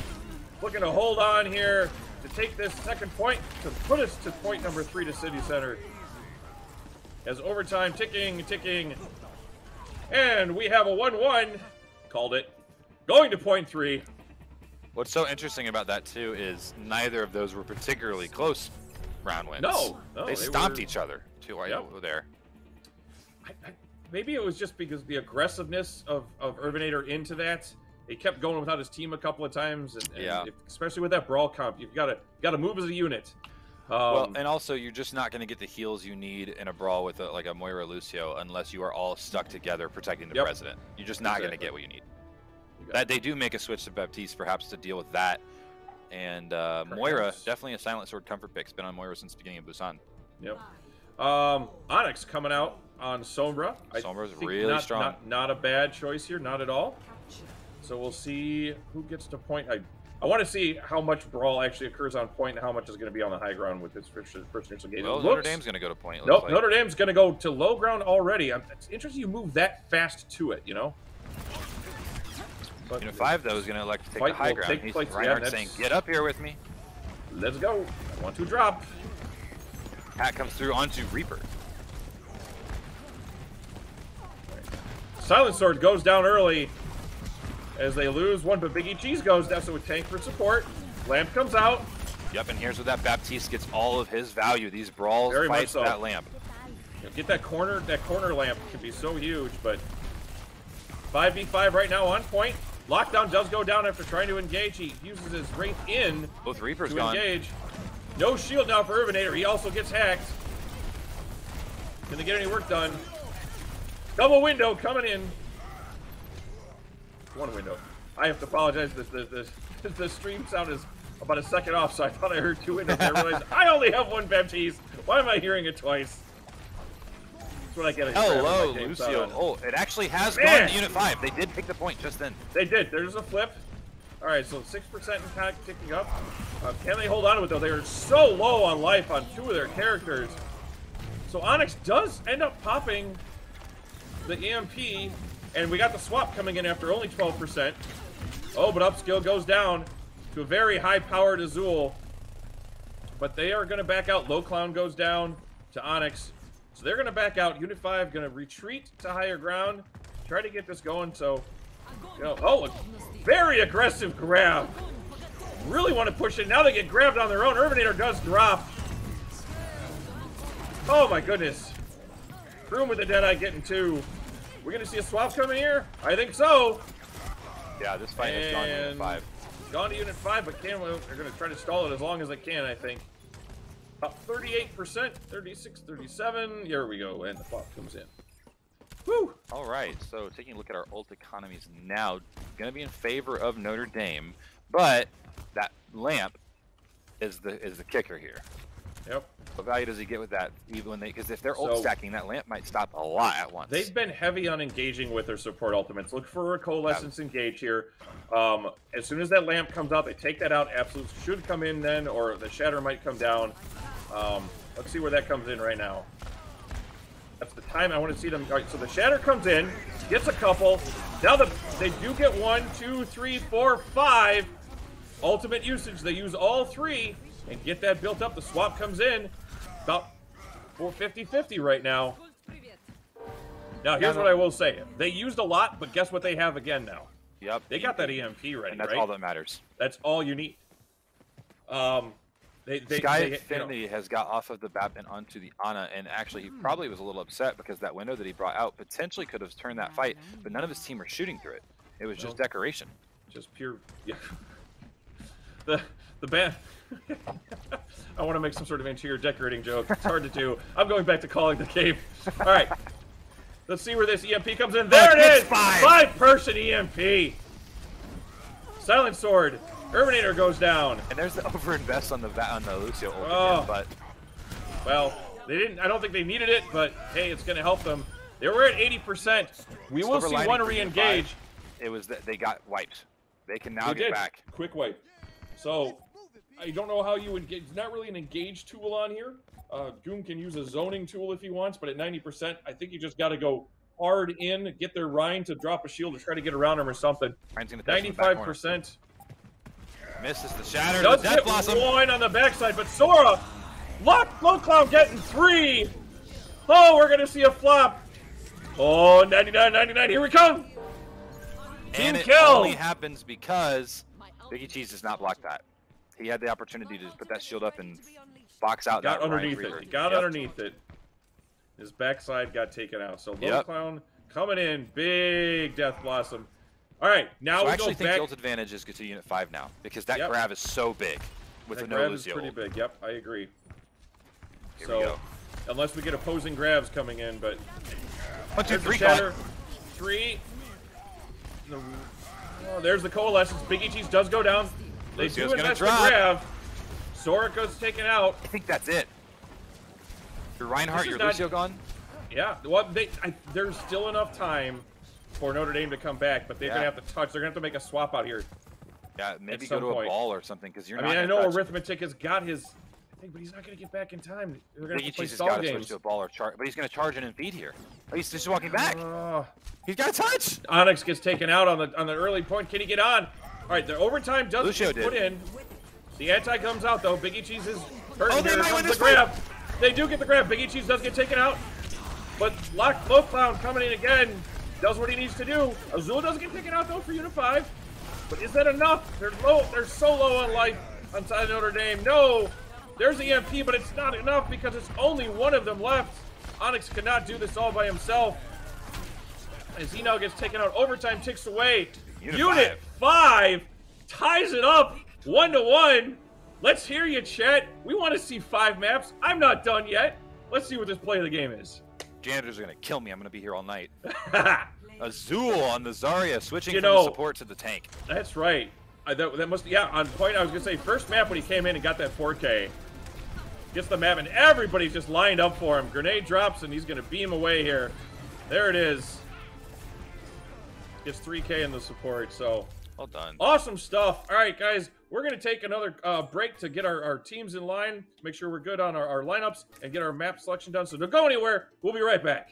A: looking to hold on here to take this second point, to put us to point number 3 to City Center. As overtime ticking. And we have a 1-1. Called it. Going to point 3.
C: What's so interesting about that too is neither of those were particularly close round wins.
A: No,
C: they stomped each other too over there.
A: Maybe it was just because the aggressiveness of Irvinator into that. He kept going without his team a couple of times, and
C: yeah.
A: Especially with that brawl comp, you've got to move as a unit.
C: Well, and also you're just not going to get the heals you need in a brawl with like a Moira Lucio unless you are all stuck together protecting the president. You're just not going to get what you need. That they do make a switch to Baptiste perhaps to deal with that, and Moira definitely a Silent Sword comfort pick. It's been on Moira since the beginning of Busan.
A: Yep. Onyx coming out on Sombra.
C: Sombra's really strong.
A: Not a bad choice here, not at all. So we'll see who gets to point. I want to see how much brawl actually occurs on point and how much is going to be on the high ground with this first initial game.
C: Well, Notre Dame's going to go to point.
A: Nope, Notre Dame's going to go to low ground already. It's interesting you move that fast to it, you know? But
C: Unit 5, though, is going to elect to take the high ground. He's Reinhardt saying, get up here with me.
A: Let's go. 1-2 drop.
C: Hat comes through onto Reaper.
A: Silent Sword goes down early as they lose one, but Biggie Cheese goes down, so a tank for support. Lamp comes out.
C: Yep, and here's where that Baptiste gets all of his value. These brawls,
A: Very
C: fights,
A: much so.
C: that lamp.
A: Get that corner lamp can be so huge, but 5v5 right now on point. Lockdown does go down after trying to engage. He uses his Wraith in
C: Both Reapers
A: to
C: gone.
A: engage. No shield now for Irvinator. He also gets hacked. Can they get any work done? Double window coming in. One window. I have to apologize. The stream sound is about a second off, so I thought I heard 2 windows. I realized I only have 1 Baptiste. Why am I hearing it twice? That's what I get.
C: Hello, Lucio. Oh, it actually has gone to Unit 5. They did take the point just then.
A: They did. There's a flip. All right, so 6% impact ticking up. Can they hold on to it, though? They are so low on life on 2 of their characters. So Onyx does end up popping the EMP, and we got the swap coming in after only 12%. Oh, but upskill goes down to a very high-powered Azul. But they are going to back out. Low Clown goes down to Onyx. So they're going to back out. Unit 5 going to retreat to higher ground. Try to get this going, so... Oh, a very aggressive grab. Really want to push it. Now they get grabbed on their own. Irvinator does drop. Oh, my goodness. Room with the Deadeye getting 2. We're going to see a swap coming here? I think so.
C: Yeah, this fight has gone to Unit 5.
A: Gone to Unit 5, but they're going to try to stall it as long as they can, I think. About 38%, 36, 37. Here we go, and the swap comes in. Woo!
C: All right, so taking a look at our ult economies now, going to be in favor of Notre Dame, but that lamp is the kicker here.
A: Yep.
C: What value does he get with that? Even when because if they're ult stacking, that lamp might stop a lot at once.
A: They've been heavy on engaging with their support ultimates. Look for a Coalescence engage here. As soon as that lamp comes out, they take that out. Absolute should come in then, or the Shatter might come down. Let's see where that comes in right now. That's the time I want to see them. All right, so the Shatter comes in, gets a couple. Now they do get 1, 2, 3, 4, 5 ultimate usage. They use all 3 and get that built up. The swap comes in about 50-50 right now. Now, here's what I will say. They used a lot, but guess what they have again now?
C: Yep.
A: They got that EMP ready,
C: and that's
A: right?
C: all that matters.
A: That's all you need.
C: Sky Infinity has got off of the BAP and onto the Ana, and actually he probably was a little upset because that window that he brought out potentially could have turned that fight, but none of his team were shooting through it. It was just decoration.
A: Just pure, yeah. The band. I want to make some sort of interior decorating joke. It's hard to do. I'm going back to calling the game. All right. Let's see where this EMP comes in. There it is! 5-person EMP. Silent Sword. Terminator goes down.
C: And there's the overinvest on the Lucio ult again, but
A: well, they didn't. I don't think they needed it, but hey, it's going to help them. They were at 80%. We will see one re-engage.
C: It was that they got wiped. They can now
A: They
C: get
A: did.
C: back.
A: Quick wipe. So I don't know how you engage. It's not really an engage tool on here. Goom can use a zoning tool if he wants, but at 90%, I think you just got to go hard in, get their Ryan to drop a shield to try to get around him or something. 95%.
C: Misses the shatter.
A: Does
C: the
A: hit
C: Blossom.
A: one on the backside, but Sora, Low Clown getting 3. Oh, we're going to see a flop. Oh, 99, here we come.
C: And it
A: kill.
C: only happens because Biggie Cheese does not block that. He had the opportunity to put that shield up and box out
A: got
C: that
A: underneath
C: Ryan
A: it.
C: Freezer.
A: He got underneath it. His backside got taken out. So Low Clown coming in, big Death Blossom. All right, now
C: so
A: we
C: I actually
A: go
C: think
A: back.
C: the ult advantage is good to Unit 5 now because that grab is so big with
A: that
C: the no
A: grab is
C: Lucio.
A: pretty big. Yep, I agree.
C: Here
A: so
C: we go.
A: unless we get opposing grabs coming in, but
C: 1, 2, 3,
A: shatter. 3. Oh, there's the coalescence. Big Cheese does go down. They
C: Lucio's
A: do
C: gonna
A: invest the
C: drop.
A: grab. Soraka's taken out.
C: I think that's it. Your Reinhardt, your Lucio gone?
A: Yeah, well, there's still enough time for Notre Dame to come back, but they're going to have to touch. They're going to have to make a swap out here.
C: Yeah, maybe go to a ball or something because you're not.
A: I know Arithmetic has got his thing, but he's not going to get back in time. They're going to play stall games.
C: Switch to a ball or charge, but he's going to charge in and feed here. Oh, he's just walking back. He's got a touch.
A: Onyx gets taken out on the early point. Can he get on? All right, the overtime does get put in. The anti comes out though. Biggie Cheese is hurt.
C: Oh, they might win this
A: grab. They do get the grab. Biggie Cheese does get taken out, but Low Clown coming in again. Does what he needs to do. Azul doesn't get taken out though for Unit 5. But is that enough? They're low. They're so low on life inside Notre Dame. No, there's the EMP, but it's not enough because it's only one of them left. Onyx cannot do this all by himself. As he now gets taken out, overtime ticks away. Unit 5 ties it up 1-1. Let's hear you, chat. We want to see 5 maps. I'm not done yet. Let's see what this play of the game is.
C: Janitors are going to kill me. I'm going to be here all night. Azul on the Zarya, switching from the support to the tank.
A: That's right. That must, on point. I was going to say, first map when he came in and got that 4K. Gets the map, and everybody's just lined up for him. Grenade drops, and he's going to beam away here. There it is. Gets 3K in the support, so.
C: Well done.
A: Awesome stuff. All right, guys, we're going to take another break to get our teams in line, make sure we're good on our lineups, and get our map selection done. So don't go anywhere. We'll be right back.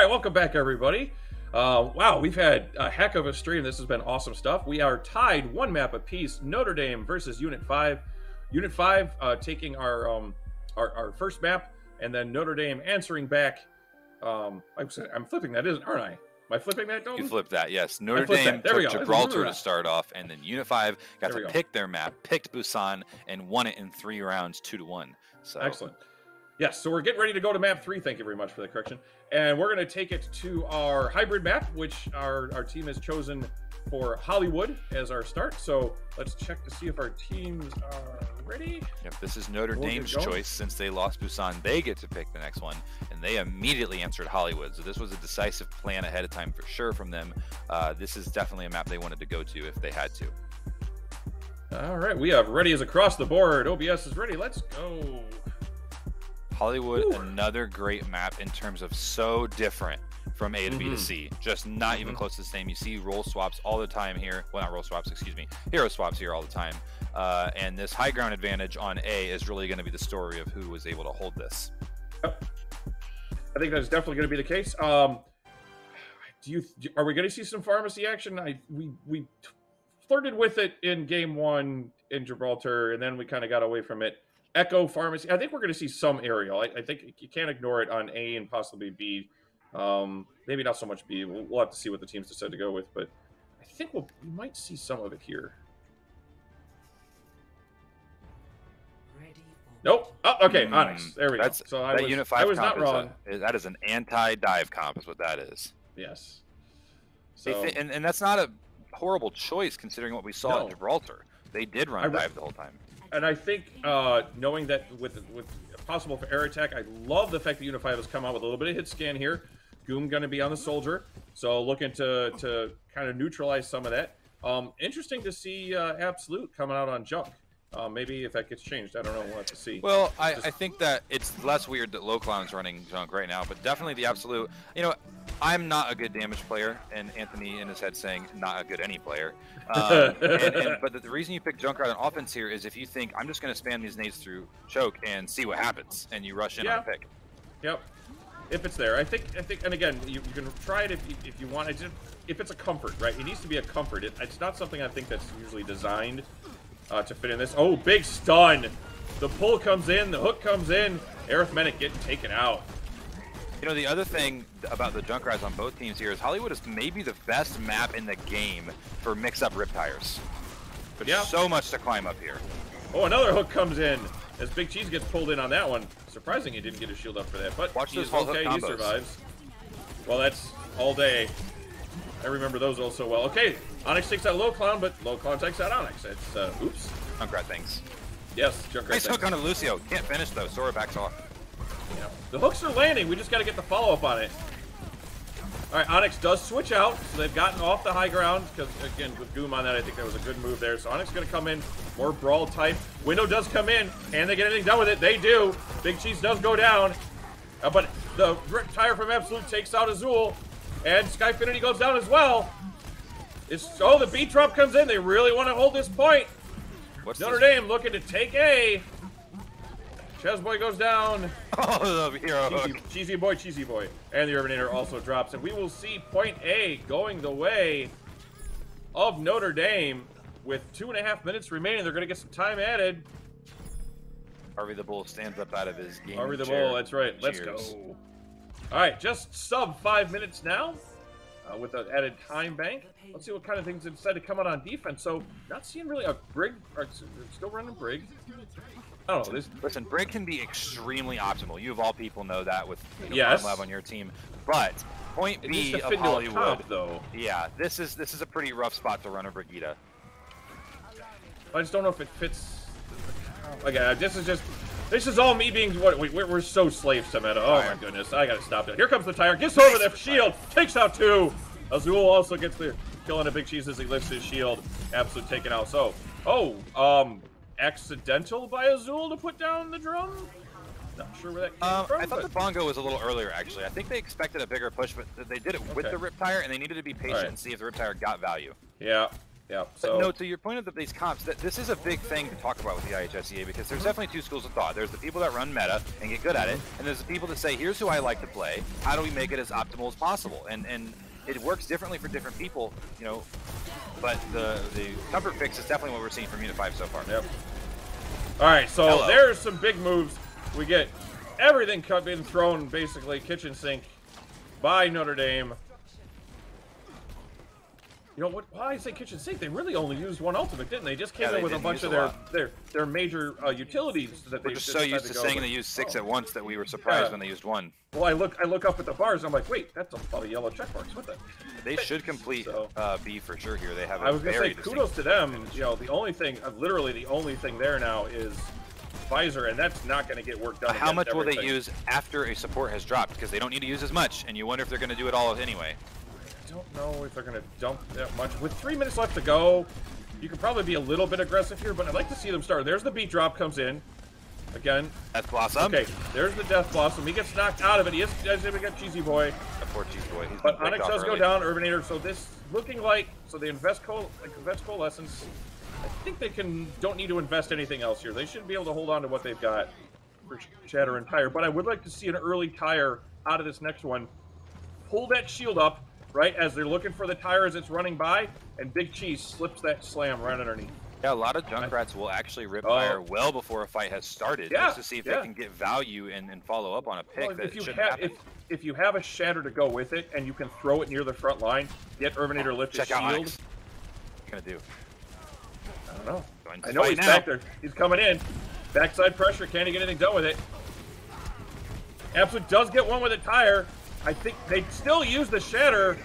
A: right, welcome back, everybody. Wow, we've had a heck of a stream. This has been awesome stuff. We are tied 1 map apiece. Notre Dame versus Unit 5. Unit 5 taking our first map, and then Notre Dame answering back. I'm flipping that, aren't I? Am I flipping that, Dalton?
C: You flipped that, yes. Notre Dame took Gibraltar to start off, and then Unit 5 got to pick their map, picked Busan, and won it in 3 rounds, 2-1. So
A: excellent. Yes, so we're getting ready to go to map 3. Thank you very much for the correction. And we're going to take it to our hybrid map, which our team has chosen for Hollywood as our start. So let's check to see if our teams are ready.
C: Yep, this is Notre Dame's choice. Since they lost Busan, they get to pick the next one, and they immediately answered Hollywood. So this was a decisive plan ahead of time for sure from them. This is definitely a map they wanted to go to if they had to.
A: All right, we have ready as across the board. OBS is ready. Let's go.
C: Hollywood, another great map in terms of so different from A to B to C. Just not even close to the same. You see role swaps all the time here. Well, not role swaps, excuse me. Hero swaps here all the time. And this high ground advantage on A is really going to be the story of who was able to hold this.
A: Yep. I think that's definitely going to be the case. Are we going to see some pharmacy action? We flirted with it in game 1 in Gibraltar, and then we kind of got away from it. Echo Pharmacy. I think we're going to see some aerial. I think you can't ignore it on A and possibly B. Maybe not so much B. We'll have to see what the teams decide to go with, but I think we might see some of it here. Nope. Oh, okay. Onyx. There we go. So I was not wrong.
C: That is an anti-dive comp is what that is.
A: Yes.
C: So, and that's not a horrible choice considering what we saw at Gibraltar. They did run dive the whole time.
A: And I think knowing that with possible for air attack, I love the fact that Unit 5 has come out with a little bit of hit scan here. Goom going to be on the soldier, so looking to kind of neutralize some of that. Interesting to see Absolute coming out on Junk. Maybe if that gets changed, I don't know. We'll have to see.
C: Well, I think that it's less weird that Low Clown's running Junk right now, but definitely the Absolute. You know, I'm not a good damage player, and Anthony in his head saying not a good any player. But the reason you pick Junkrat on offense here is if you think I'm just going to spam these nades through choke and see what happens, and you rush in on a pick.
A: Yep. If it's there, I think, and again, you can try it if you want. If it's a comfort, right? It needs to be a comfort. It's not something I think that's usually designed to fit in this. Oh, big stun! The pull comes in, the hook comes in. Arithmetic getting taken out.
C: You know, the other thing about the Junkrats on both teams here is Hollywood is maybe the best map in the game for mix-up rip tires. But so much to climb up here.
A: Oh, another hook comes in as Big Cheese gets pulled in on that one. Surprising he didn't get his shield up for that, but he's okay, he survives. Well, that's all day. I remember those all so well. Okay, Onyx takes out Low Clown, but Low Clown takes out Onyx. It's, oops.
C: Junkrat things.
A: Yes, Junkrat
C: nice hook onto Lucio. Can't finish, though. Sora backs off.
A: Yeah. The hooks are landing. We just got to get the follow-up on it. All right, Onyx does switch out, so they've gotten off the high ground, because, again, with Goom on that, I think that was a good move there. So Onyx is going to come in, more brawl type. Window does come in. Can they get anything done with it? They do. Big Cheese does go down, but the rip tire from Absolute takes out Azul, and Skyfinity goes down as well. The beat drop comes in. They really want to hold this point. Notre Dame looking to take A. Chessboy goes down.
C: Oh, the hero hook.
A: Cheesy boy. And the Urbanator also drops. And we will see point A going the way of Notre Dame with 2.5 minutes remaining. They're going to get some time added.
C: Harvey the Bull stands up out of his game.
A: Harvey the Bull, that's right. Let's go. All right, just sub 5 minutes now with the added time bank. Let's see what kind of things they decide to come out on defense. So, not seeing really a Brig. Still running Brig. I don't know.
C: Listen, Brig can be extremely optimal. You of all people know that with Lab on your team. But point B of Hollywood,
A: though.
C: Yeah, this is a pretty rough spot to run a Brigida.
A: I just don't know if it fits. Again, this is all me being we're so slaves to meta. Oh my goodness, I gotta stop that. Here comes the tire. Gets over the shield. Takes out 2. Azul also gets the kill on a Big Cheese as he lifts his shield. Absolute taken out. So, accidental by Azul to put down the drum? Not sure where that came from.
C: I thought the bongo was a little earlier, actually. I think they expected a bigger push, but they did it with the rip tire, and they needed to be patient and see if the rip tire got value.
A: Yeah. Yeah.
C: But
A: So
C: no, to your point of these comps, that this is a big thing to talk about with the IHSEA because there's definitely two schools of thought. There's the people that run meta and get good at it, and there's the people that say, here's who I like to play. How do we make it as optimal as possible? And it works differently for different people, you know. But the comfort fix is definitely what we're seeing from Unit 5 so far.
A: Yep. All right, so there's some big moves. We get everything being thrown basically kitchen sink by Notre Dame. You know what? Why I say kitchen sink? They really only used one ultimate, didn't they? Just came in with a bunch of their major utilities that they
C: We're just so used to saying they used 6 at once that we were surprised when they used 1.
A: Well, I look up at the bars. And I'm like, wait, that's a lot of yellow check marks with it.
C: They should complete B for sure here. They have.
A: I was gonna say kudos to them. You know, the only thing, literally the only thing there now is visor, and that's not going to get work done.
C: How much will they use after a support has dropped? Because they don't need to use as much, and you wonder if they're going to do it all anyway.
A: I don't know if they're going to dump that much. With 3 minutes left to go, you could probably be a little bit aggressive here, but I'd like to see them start. There's the beat drop comes in. Again.
C: Death Blossom.
A: Okay, there's the Death Blossom. He gets knocked out of it. He is going to get Cheesy Boy.
C: The poor Cheesy Boy.
A: But Onyx does go down, Urbanator. So this looking like, so they invest Coalescence. I think they don't need to invest anything else here. They should be able to hold on to what they've got for Shatter and Tire. But I would like to see an early Tire out of this next one. Pull that shield up, right, as they're looking for the Tire as it's running by, and Big Cheese slips that slam right underneath.
C: Yeah, a lot of Junkrats will actually rip fire well before a fight has started, just to see if they can get value and follow up on a pick that shouldn't happen.
A: If you have a Shatter to go with it, and you can throw it near the front line, get Urbanator lift his shield.
C: What you gonna do?
A: I don't know. I know he's back there. He's coming in. Backside pressure. Can't he get anything done with it? Absolute does get one with a Tire. I think they still use the Shatter.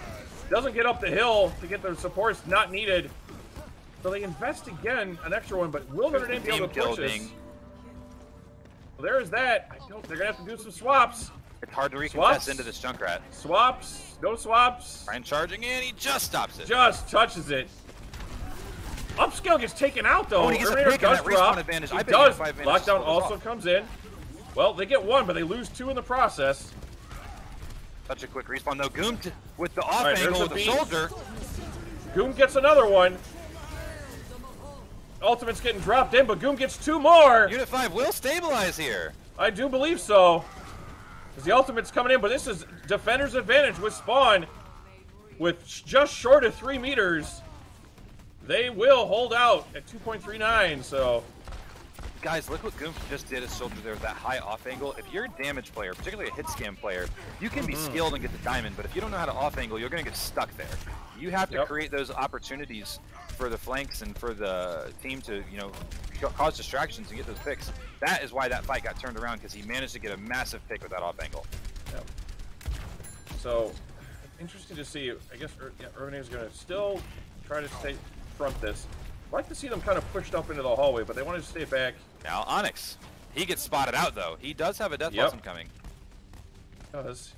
A: Doesn't get up the hill to get the supports not needed. So they invest again, an extra one, but will Notre Dame be able to push this? Well, there's that. They're going to have to do some swaps.
C: It's hard to recontest into this Junkrat.
A: Swaps. No swaps.
C: Ryan charging in. He just stops it.
A: Just touches it. Upscale gets taken out, though.
C: Oh, he gets a pick and that respawn advantage.
A: He does. Lockdown also comes in. Well, they get one, but they lose 2 in the process.
C: Such a quick respawn, though. Goom with the off angle with the shoulder.
A: Goom gets another one. Ultimate's getting dropped in, but Goom gets 2 more.
C: Unit 5 will stabilize here.
A: I do believe so. Because the Ultimate's coming in, but this is Defender's advantage with Spawn. With just short of 3 meters. They will hold out at 2.39, so...
C: Guys, look what Goom just did as Soldier there with that high off angle. If you're a damage player, particularly a hit scan player, you can be skilled and get the diamond, but if you don't know how to off angle, you're going to get stuck there. You have to create those opportunities for the flanks and for the team to, you know, cause distractions and get those picks. That is why that fight got turned around, because he managed to get a massive pick with that off angle.
A: Yep. So, interesting to see. I guess Urbanator's going to still try to front this. I'd like to see them kind of pushed up into the hallway, but they want to stay back.
C: Now Onyx, he gets spotted out though. He does have a Death Blossom coming.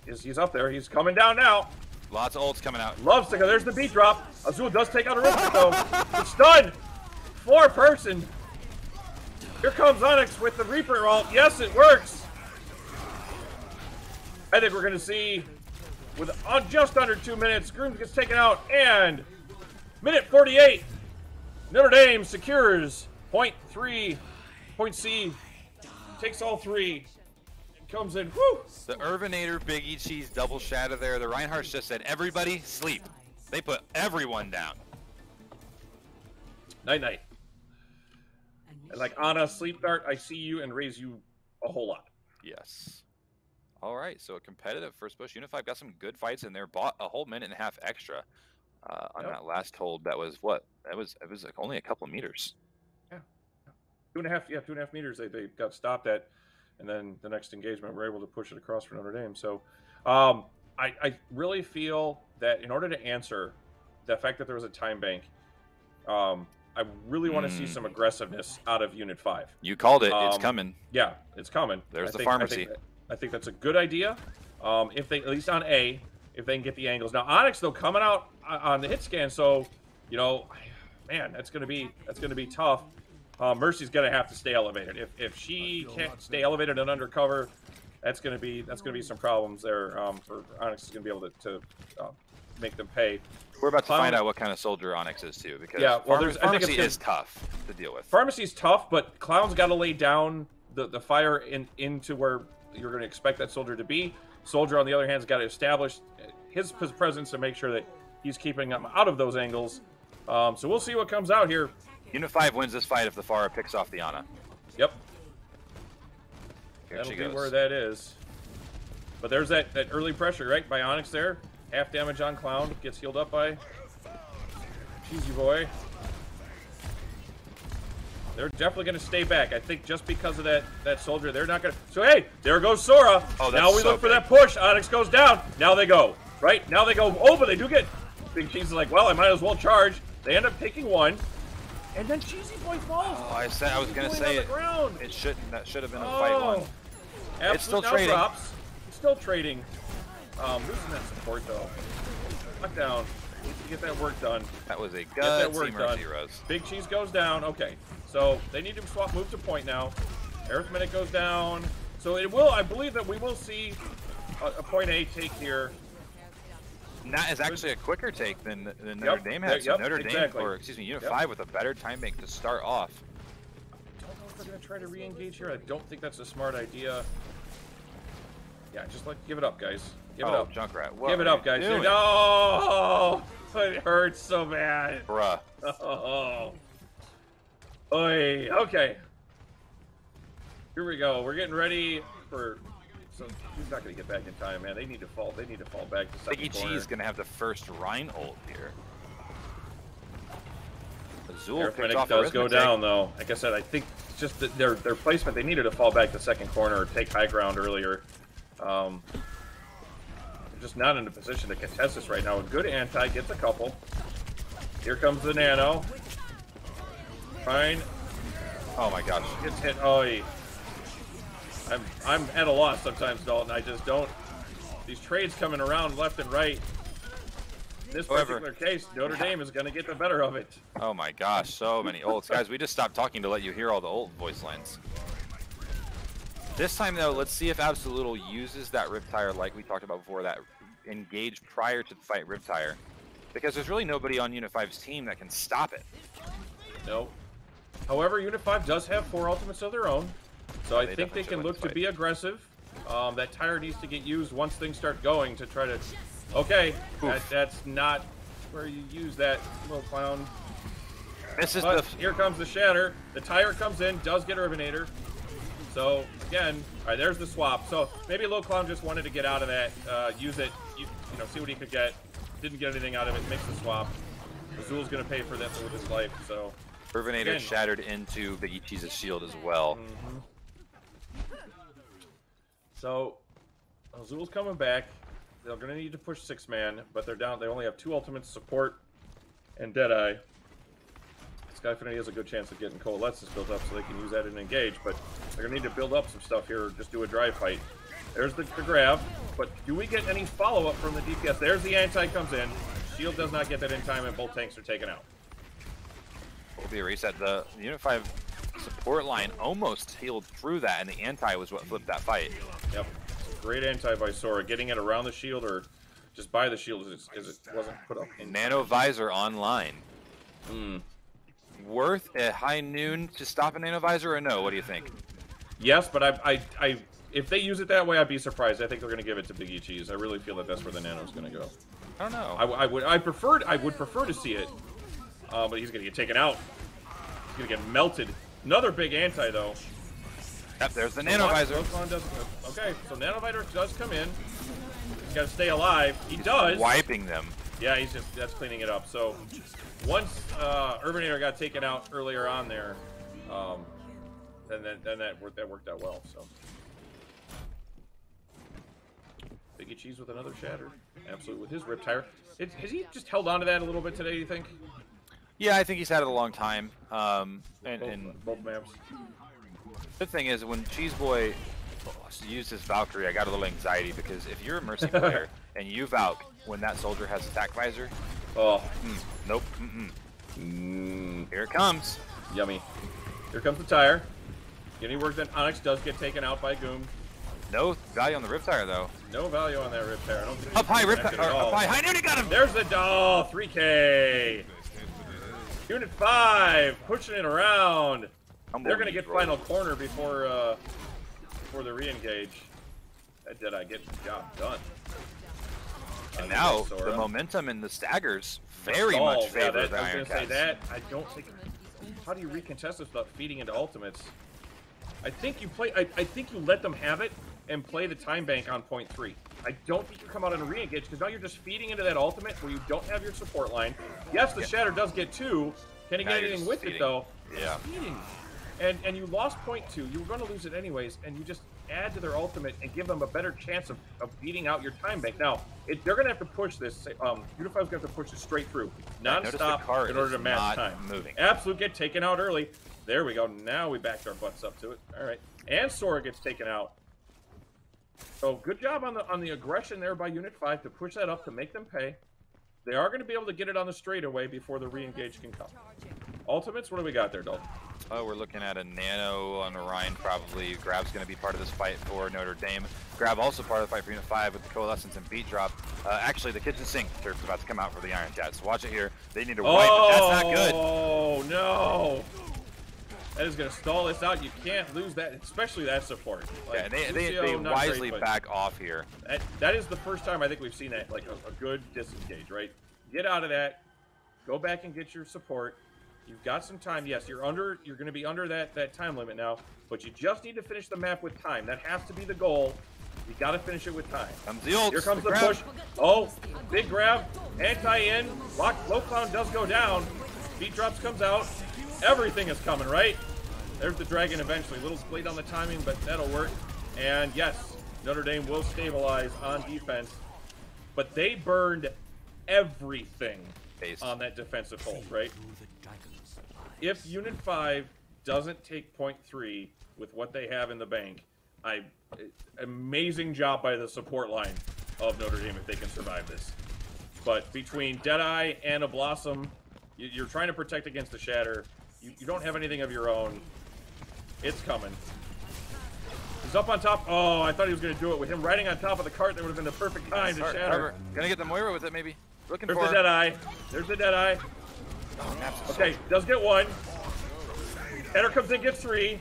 A: He's up there. He's coming down now.
C: Lots of ults coming out.
A: Loves to go. There's the beat drop. Azul does take out a risk though. It's done. 4-person. Here comes Onyx with the Reaper ult. Yes, it works. I think we're going to see, with just under 2 minutes, Groom gets taken out, and minute 48. Notre Dame secures point C, takes all 3, comes in, whoo!
C: The Urbanator Big E Cheese double shadow there. The Reinhardts just said, everybody sleep. They put everyone down.
A: Night-night. And like Anna, sleep dart, I see you and raise you a whole lot.
C: Yes. All right, so a competitive first push. Unit 5 got some good fights in there, bought a whole minute and a half extra. On that last hold, that was what? It was like only a couple of meters.
A: Yeah. 2.5 meters they got stopped at, and then the next engagement we're able to push it across for Notre Dame. So I really feel that in order to answer the fact that there was a time bank, I really want to see some aggressiveness out of Unit 5.
C: You called it. It's coming.
A: Yeah, it's coming.
C: There's the pharmacy.
A: I think that's a good idea. If they, at least on A, if they can get the angles. Now Onyx though coming out on the hit scan, so you know, man, that's gonna be tough. Mercy's gonna have to stay elevated. If she can't stay elevated and undercover, that's gonna be some problems there. For Onyx is gonna be able to make them pay.
C: We're about to
A: Clown,
C: find out what kind of soldier Onyx is too, because
A: yeah, well, I think
C: Pharmacy is tough to deal with.
A: Pharmacy's tough, but Clown's got to lay down the fire into where you're going to expect that soldier to be. Soldier, on the other hand, has got to establish his presence to make sure that he's keeping them out of those angles. So we'll see what comes out here.
C: Unit 5 wins this fight if the Pharah picks off the Ana.
A: Yep.
C: Here
A: That'll
C: she
A: be
C: goes.
A: where that is. But there's that early pressure, right, by Onyx there. Half damage on Clown. Gets healed up by Cheesy Boy. They're definitely going to stay back. I think just because of that soldier, they're not going to... So, hey, there goes Sora.
C: Oh, that's
A: now we
C: so
A: look for
C: big.
A: that push. Onyx goes down. Now they go. Right? Now they go. Oh, but they do get... Big Cheese is like, well, I might as well charge. They end up taking one. And then Cheesy Boy falls.
C: Oh, I was going to say it. That should have been a fight one. It's still trading.
A: Drops. It's still trading. Losing that support, though. Lock down. Needs to get that work done.
C: That was a
A: Get that
C: good
A: work
C: team
A: done.
C: Rose.
A: Big Cheese goes down. Okay. So they need to swap move to point now. Arithmetic goes down. So it will, I believe that we will see a point A take here.
C: And that is actually a quicker take than Notre Dame had. So Notre Dame, or excuse me, Unit 5 with a better time bank to start off.
A: I don't know if they're going to try to re-engage here. I don't think that's a smart idea. Yeah, just give it up, guys. Give it up.
C: Junkrat. What
A: Give it
C: are
A: up,
C: you
A: guys.
C: doing?
A: Oh, it hurts so bad.
C: Bruh.
A: Oh. Oy. Okay. Here we go. We're getting ready for... So he's not going to get back in time, man. They need to fall. They need to fall back to second
C: Biggie
A: corner.
C: G is going to have the first Rhine ult here. Azul picked
A: Arithmetic
C: off
A: does go
C: Arithmetic.
A: down, though. Like I said, I think it's just that their placement. They needed to fall back to second corner or take high ground earlier. They're just not in a position to contest this right now. A good anti gets a couple. Here comes the nano. Fine.
C: Oh my gosh.
A: Gets hit. Oh, I'm at a loss sometimes, Dalton. I just don't. These trades coming around left and right. In this particular case, Notre Dame is going to get the better of it.
C: Oh my gosh, so many ults. Guys, we just stopped talking to let you hear all the ult voice lines. This time, though, let's see if Absolutal uses that Riptire like we talked about before, that engage prior to the fight Riptire. Because there's really nobody on Unit 5's team that can stop it.
A: No. However, Unit 5 does have 4 ultimates of their own. So I think they can look to be aggressive. That tire needs to get used once things start going to try to... Okay, that's not where you use that, little clown.
C: This is
A: Here comes the shatter. The tire comes in, does get Urbanator. So, again, all right, there's the swap. So maybe Little Clown just wanted to get out of that, use it, you know, see what he could get. Didn't get anything out of it, makes the swap. Azul's going to pay for that with his life, so...
C: Urbanator shattered into Biggie Cheese's shield as well.
A: So, Azul's coming back. They're going to need to push 6-man, but they're down. They only have 2 ultimates, support and Deadeye. Skyfinity has a good chance of getting Coalescence built up so they can use that and engage, but they're going to need to build up some stuff here or just do a dry fight. There's the grab, but do we get any follow-up from the DPS? There's the anti comes in. Shield does not get that in time, and both tanks are taken out.
C: Will be a reset. The Unit 5 support line almost healed through that, and the anti was what flipped that fight.
A: Yep. Great anti by Sora. Getting it around the shield or just by the shield as it wasn't put up.
C: Nano Visor online.
A: Hmm.
C: Worth a high noon to stop a Nano Visor or no? What do you think?
A: Yes, but I if they use it that way, I'd be surprised. I think they're going to give it to Biggie Cheese. I really feel that that's where the Nano's going to go.
C: I don't know.
A: I would prefer to see it, but he's going to get taken out. He's going to get melted. Another big anti though.
C: Yep, there's the Nano Visor.
A: Okay, so Nano Visor does come in. He's got to stay alive. He does.
C: Wiping them.
A: Yeah, that's cleaning it up. So once Urbanator got taken out earlier on there, then that worked out well. So Biggie Cheese with another shatter, absolute with his Riptire. Has he just held on to that a little bit today? Do you think?
C: Yeah, I think he's had it a long time.
A: Both maps.
C: The thing is, when Cheeseboy used his Valkyrie, I got a little anxiety because if you're a Mercy player and you Valk when that soldier has attack visor, nope, here it comes.
A: Yummy. Here comes the tire. Getting work done. Onyx does get taken out by Goom.
C: No value on the Riptire, though.
A: No value on that Riptire. I don't think
C: Up high,
A: Riptire.
C: Up high, high noon, he got him!
A: There's the doll, 3K. Unit 5, pushing it around. They're going to get final corner before the re-engage. That Deadeye gets the job done.
C: And now, the momentum in the staggers very much favor the Iron Cats.
A: I was going to say that. I don't think... How do you recontest this without feeding into ultimates? I think you play... I think you let them have it and play the time bank on point 3. I don't think you come out on a re-engage, because now you're just feeding into that ultimate where you don't have your support line. Yes, the Shatter does get 2. Can he get anything with it, though?
C: Yeah.
A: Feeding. And you lost point 2. You were going to lose it anyways, and you just add to their ultimate and give them a better chance of beating out your time bank. Now, they're going to have to push this. Unified's going to have to push it straight through, non-stop, in order to match time.
C: Moving.
A: Absolute get taken out early. There we go. Now we backed our butts up to it. All right. And Sora gets taken out. So good job on the aggression there by Unit 5 to push that up to make them pay. They are going to be able to get it on the straightaway before the re-engage can come. Ultimates, what do we got there, Dalton?
C: Oh, we're looking at a Nano on Orion probably. Grab's going to be part of this fight for Notre Dame. Grab also part of the fight for Unit 5 with the Coalescence and Beat Drop. Actually, the kitchen sink turf is about to come out for the Iron Cats. Watch it here. They need to wipe it. That's not good.
A: Oh, no. That is going to stall this out. You can't lose that, especially that support.
C: Like, yeah, they wisely back off here.
A: That is the first time I think we've seen that, like a good disengage, right? Get out of that. Go back and get your support. You've got some time. Yes, you're going to be under that time limit now, but you just need to finish the map with time. That has to be the goal. You got to finish it with time.
C: Comes the ult.
A: Here comes the push. Oh, big grab. Anti-in. Low clown does go down. Beat drops comes out. Everything is coming, right? There's the dragon eventually. A little late on the timing, but that'll work. And yes, Notre Dame will stabilize on defense, but they burned everything on that defensive hold, right? If Unit 5 doesn't take point 3 with what they have in the bank, amazing job by the support line of Notre Dame if they can survive this. But between Deadeye and a Blossom, you're trying to protect against the Shatter. You don't have anything of your own. It's coming. He's up on top. Oh, I thought he was going to do it. With him riding on top of the cart, that would have been the perfect time to Shatter.
C: Gonna get the Moira with it, maybe. Looking
A: There's
C: for
A: the Deadeye. There's the Deadeye.
C: Oh,
A: okay, does get 1. Shatter comes in, gets 3.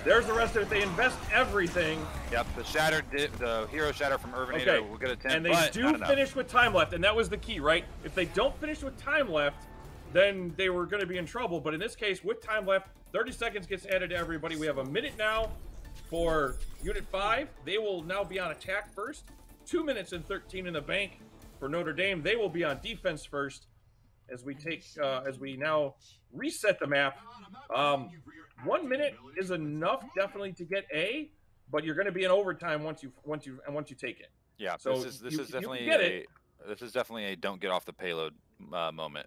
A: There's the rest of it. They invest everything.
C: Yep, the hero Shatter from Irvinator will get a 10.
A: And they do finish with time left, and that was the key, right? If they don't finish with time left, then they were going to be in trouble. But in this case, with time left, 30 seconds gets added to everybody. We have a minute now for Unit 5. They will now be on attack first. 2 minutes and 13 in the bank for Notre Dame. They will be on defense first as we now reset the map. 1 minute is enough, definitely, to get A, but you're going to be in overtime once you take it.
C: Yeah,
A: so
C: this is definitely a don't get off the payload moment.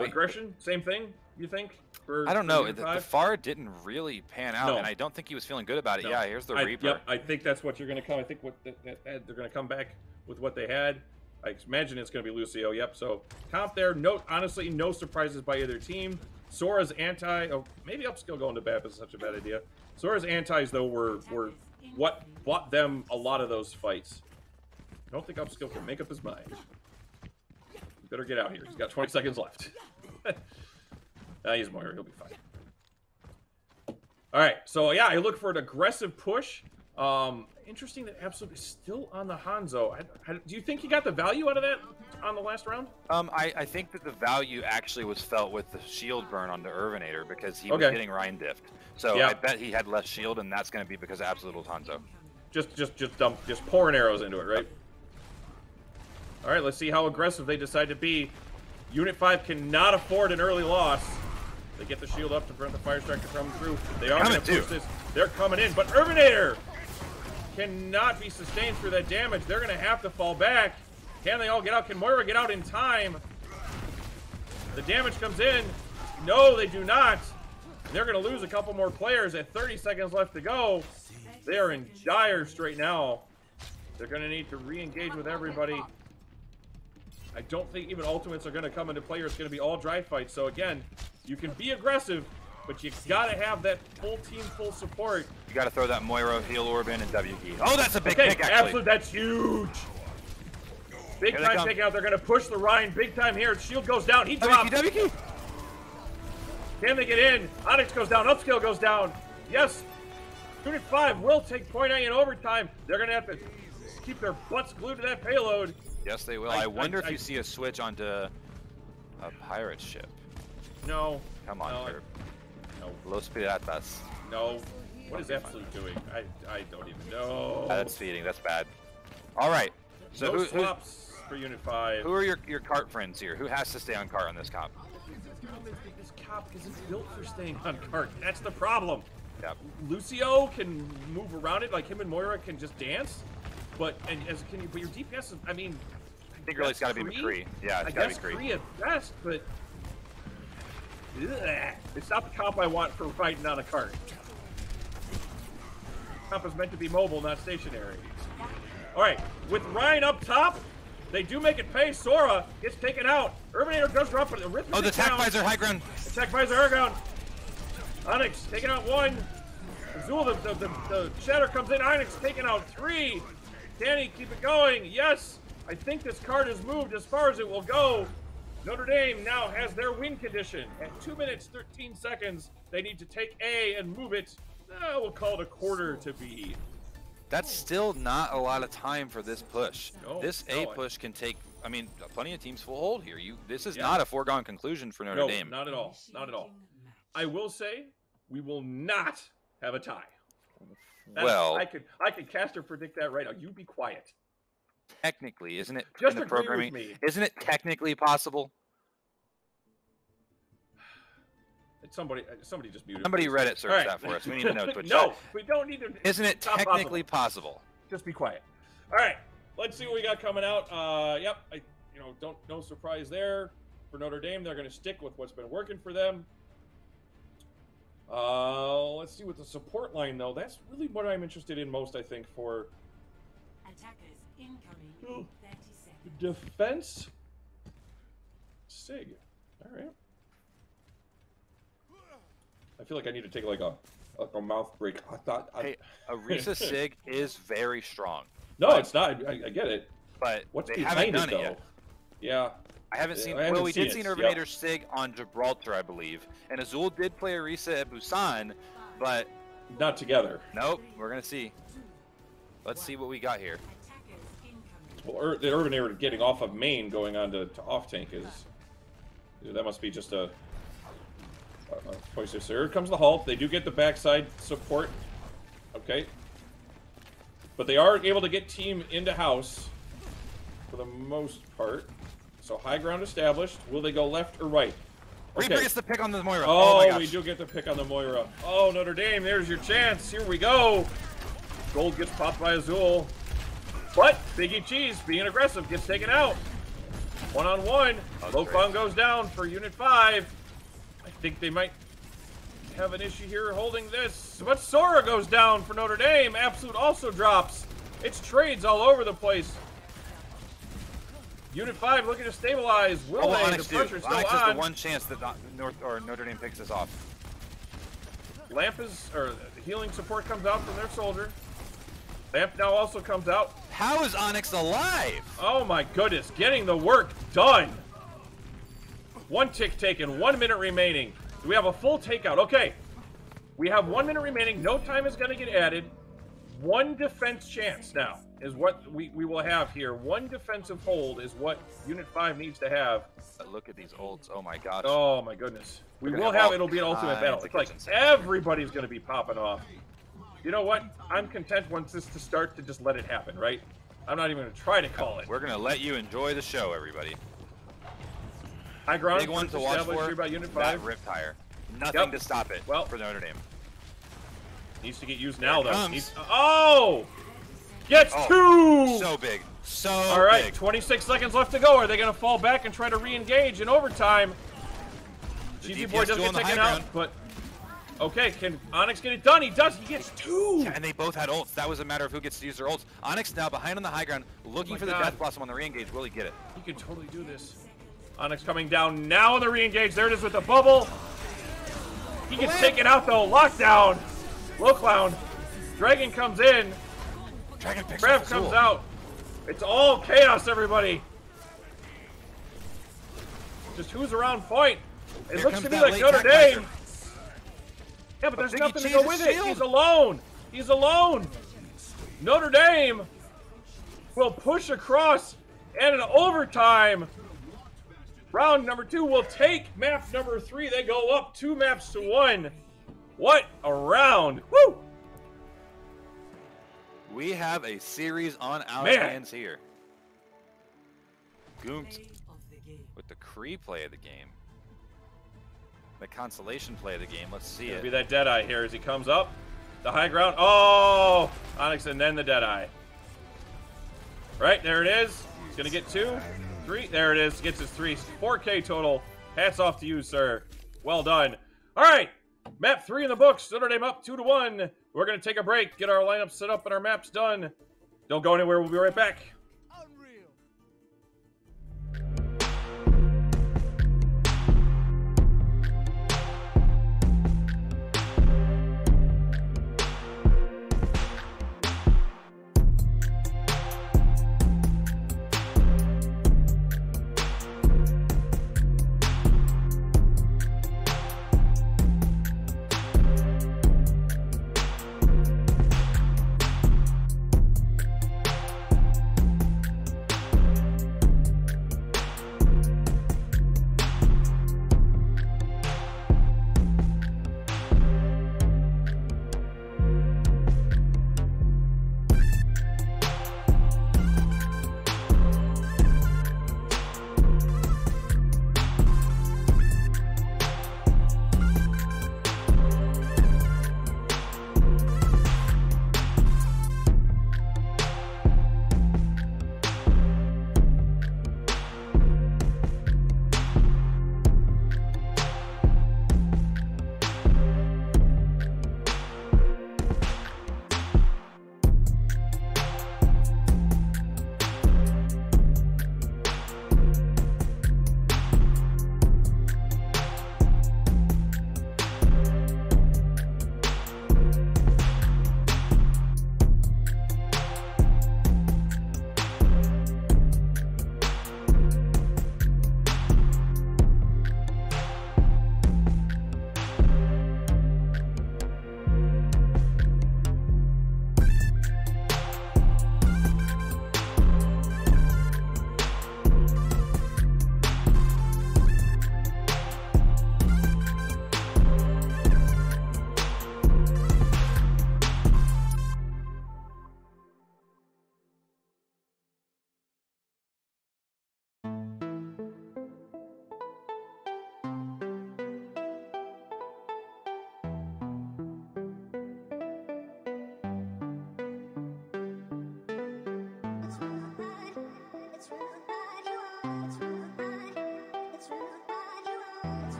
A: Aggression, same thing, you think?
C: I don't know. The FAR didn't really pan out, and I don't think he was feeling good about it. No. Yeah, here's the Reaper.
A: Yep, I think that's what you're going to come. I think they're going to come back with what they had. I imagine it's going to be Lucio. Yep, so comp there. Honestly, no surprises by either team. Sora's anti... Oh, maybe upskill going to BAP is such a bad idea. Sora's antis, though, were what bought them a lot of those fights. I don't think upskill can make up his mind. Better get out here. He's got 20 seconds left. He's Moira. He'll be fine. All right. So, yeah, I look for an aggressive push. Interesting that Absolute is still on the Hanzo. Do you think he got the value out of that on the last round?
C: I think that the value actually was felt with the shield burn onto Irvinator because he was getting Ryan diffed. So I bet he had less shield, and that's going to be because of Absolute Hanzo.
A: Just pouring arrows into it, right? All right, let's see how aggressive they decide to be. Unit 5 cannot afford an early loss. They get the shield up to prevent the Fire Strike from coming through. They are going to push this. They're coming in, but Irvinator cannot be sustained through that damage. They're going to have to fall back. Can they all get out? Can Moira get out in time? The damage comes in. No, they do not. They're going to lose a couple more players at 30 seconds left to go. They are in dire strait now. They're going to need to re-engage with everybody. I don't think even ultimates are going to come into play, or it's going to be all dry fights. So again, you can be aggressive, but you gotta have that full team, full support.
C: You got to throw that Moira, heal orb in, and W key. Oh, that's a big
A: Okay,
C: pick, actually.
A: absolutely, that's huge. Big
C: Here
A: time takeout. They're gonna push the Ryan big time here. Shield goes down. He drops.
C: W key.
A: Can they get in? Onyx goes down. Upscale goes down. Yes. Unit 5 will take point A in overtime. They're gonna have to keep their butts glued to that payload.
C: Yes, they will. I wonder if you see a switch onto a pirate ship.
A: No.
C: Come on,
A: no,
C: Herb.
A: No.
C: Los Piratas.
A: No. What is Absolute doing? I don't even know.
C: That's feeding. That's bad. All right. So
A: no swaps for Unit 5.
C: Who are your cart friends here? Who has to stay on cart on this comp?
A: This cop isn't built for staying on cart. That's the problem.
C: Yep.
A: Lucio can move around it, like him and Moira can just dance. But but your DPS is, I mean,
C: I think really it's got to be McCree. Yeah, it's got to be
A: Cree at best, but ugh, it's not the comp I want for riding on a cart. Comp is meant to be mobile, not stationary. All right, with Ryan up top, they do make it pay. Sora gets taken out. Urbanator does drop it.
C: Oh, the attack visor high ground.
A: Attack visor high ground. Onyx taking out 1. Azul, the shatter comes in. Onyx taking out 3. Danny, keep it going. Yes, I think this card has moved as far as it will go. Notre Dame now has their win condition. At 2 minutes, 13 seconds, they need to take A and move it. We'll call it a quarter to B.
C: That's still not a lot of time for this push.
A: No,
C: this A push can take, I mean, plenty of teams full hold here. This is not a foregone conclusion for Notre Dame.
A: Not at all. Not at all. I will say, we will not have a tie.
C: Well,
A: I could cast or predict that right now. You be quiet.
C: Technically, isn't it?
A: Just
C: in the
A: agree
C: programming,
A: with me.
C: Isn't it technically possible?
A: Somebody just muted.
C: Somebody
A: please.
C: Reddit search that for us. We need to know Twitch.
A: No, we don't need to.
C: Isn't it technically possible?
A: Just be quiet. All right, let's see what we got coming out. Yep, no surprise there for Notre Dame. They're going to stick with what's been working for them. Let's see with the support line though. That's really what I'm interested in most. I think for
D: attackers incoming. 30 seconds.
A: Defense. Sig. All right. I feel like I need to take like a mouth break.
C: Hey, Arisa Sig is very strong.
A: No, it's not. I get it.
C: But
A: what's
C: they
A: behind
C: haven't done
A: it though?
C: it yet.
A: Yeah.
C: I haven't seen.
A: I
C: We did see
A: it.
C: Urbanator Sig on Gibraltar, I believe, and Azul did play Arisa at Busan, but
A: not together.
C: Nope. We're gonna see. Let's see what we got here.
A: Well, the Urbanator getting off of main, going on to off tank is that must be just a choice. Here comes the halt. They do get the backside support. Okay. But they are able to get team into house for the most part. So high ground established. Will they go left or right?
C: Okay. Reaper gets the pick on the Moira.
A: Oh, we do get the pick on the Moira. Oh, Notre Dame, there's your chance. Here we go. Gold gets popped by Azul. But Biggie Cheese, being aggressive, gets taken out. One-on-one. Lofong goes down for Unit 5. I think they might have an issue here holding this. But Sora goes down for Notre Dame. Absolute also drops. It's trades all over the place. Unit 5 looking to stabilize. Will they? The pressure's still
C: Onyx
A: on.
C: is the one chance that Notre Dame picks this off.
A: Lamp is, or the healing support comes out from their soldier. Lamp now also comes out.
C: How is Onyx alive?
A: Oh my goodness, getting the work done. 1 tick taken, 1 minute remaining. Do we have a full takeout? Okay. We have 1 minute remaining. No time is going to get added. 1 defense chance now is what we will have here. 1 defensive hold is what Unit 5 needs to have.
C: Look at these ults. Oh my gosh.
A: Oh my goodness. We will have, it'll be an ultimate battle. It's like everybody's going to be popping off. You know what? I'm content once this to start to just let it happen, right? I'm not even going to try to call it.
C: We're going to let you enjoy the show, everybody.
A: High ground.
C: Big one to watch for.
A: By Unit 5.
C: That rip tire. Nothing to stop it for Notre Dame.
A: Needs to get used now, though. Oh! Gets 2!
C: So big. So
A: all right,
C: big.
A: 26 seconds left to go. Are they going to fall back and try to re-engage in overtime? Cheesy Boy does get taken out, but... Okay, can Onyx get it done? He does. He gets 2.
C: Yeah, and they both had ults. That was a matter of who gets to use their ults. Onyx now behind on the high ground, looking for the Death Blossom on the re-engage. Will he get it?
A: He can totally do this. Onyx coming down now on the re-engage. There it is with the bubble. He gets taken out though. Lockdown. Low clown. Dragon comes in.
C: Dragon picks
A: Crab
C: up the
A: comes
C: Zool.
A: out. It's all chaos, everybody. Just who's around point. It
C: Here
A: looks
C: comes
A: to me
C: that
A: like
C: late
A: Notre
C: Tactizer.
A: Dame. Yeah, but there's
C: Biggie
A: nothing to
C: Cheese
A: go
C: is
A: with it.
C: shield.
A: He's alone. He's alone. Notre Dame will push across, and in overtime, round number 2 will take map number 3. They go up 2 maps to 1. What a round. Woo!
C: We have a series on our
A: Man.
C: hands here. Goomt
D: Play of the game.
C: with the Kree play of the game. The consolation play of the game. Let's see
A: It'll
C: it.
A: be that Deadeye here as he comes up. The high ground. Oh! Onyx and then the Deadeye. Right, there it is. He's going to get 2, 3. There it is. Gets his 3. 4K total. Hats off to you, sir. Well done. All right. Map 3 in the books. Notre Dame up 2-1. We're going to take a break, get our lineup set up, and our maps done. Don't go anywhere. We'll be right back.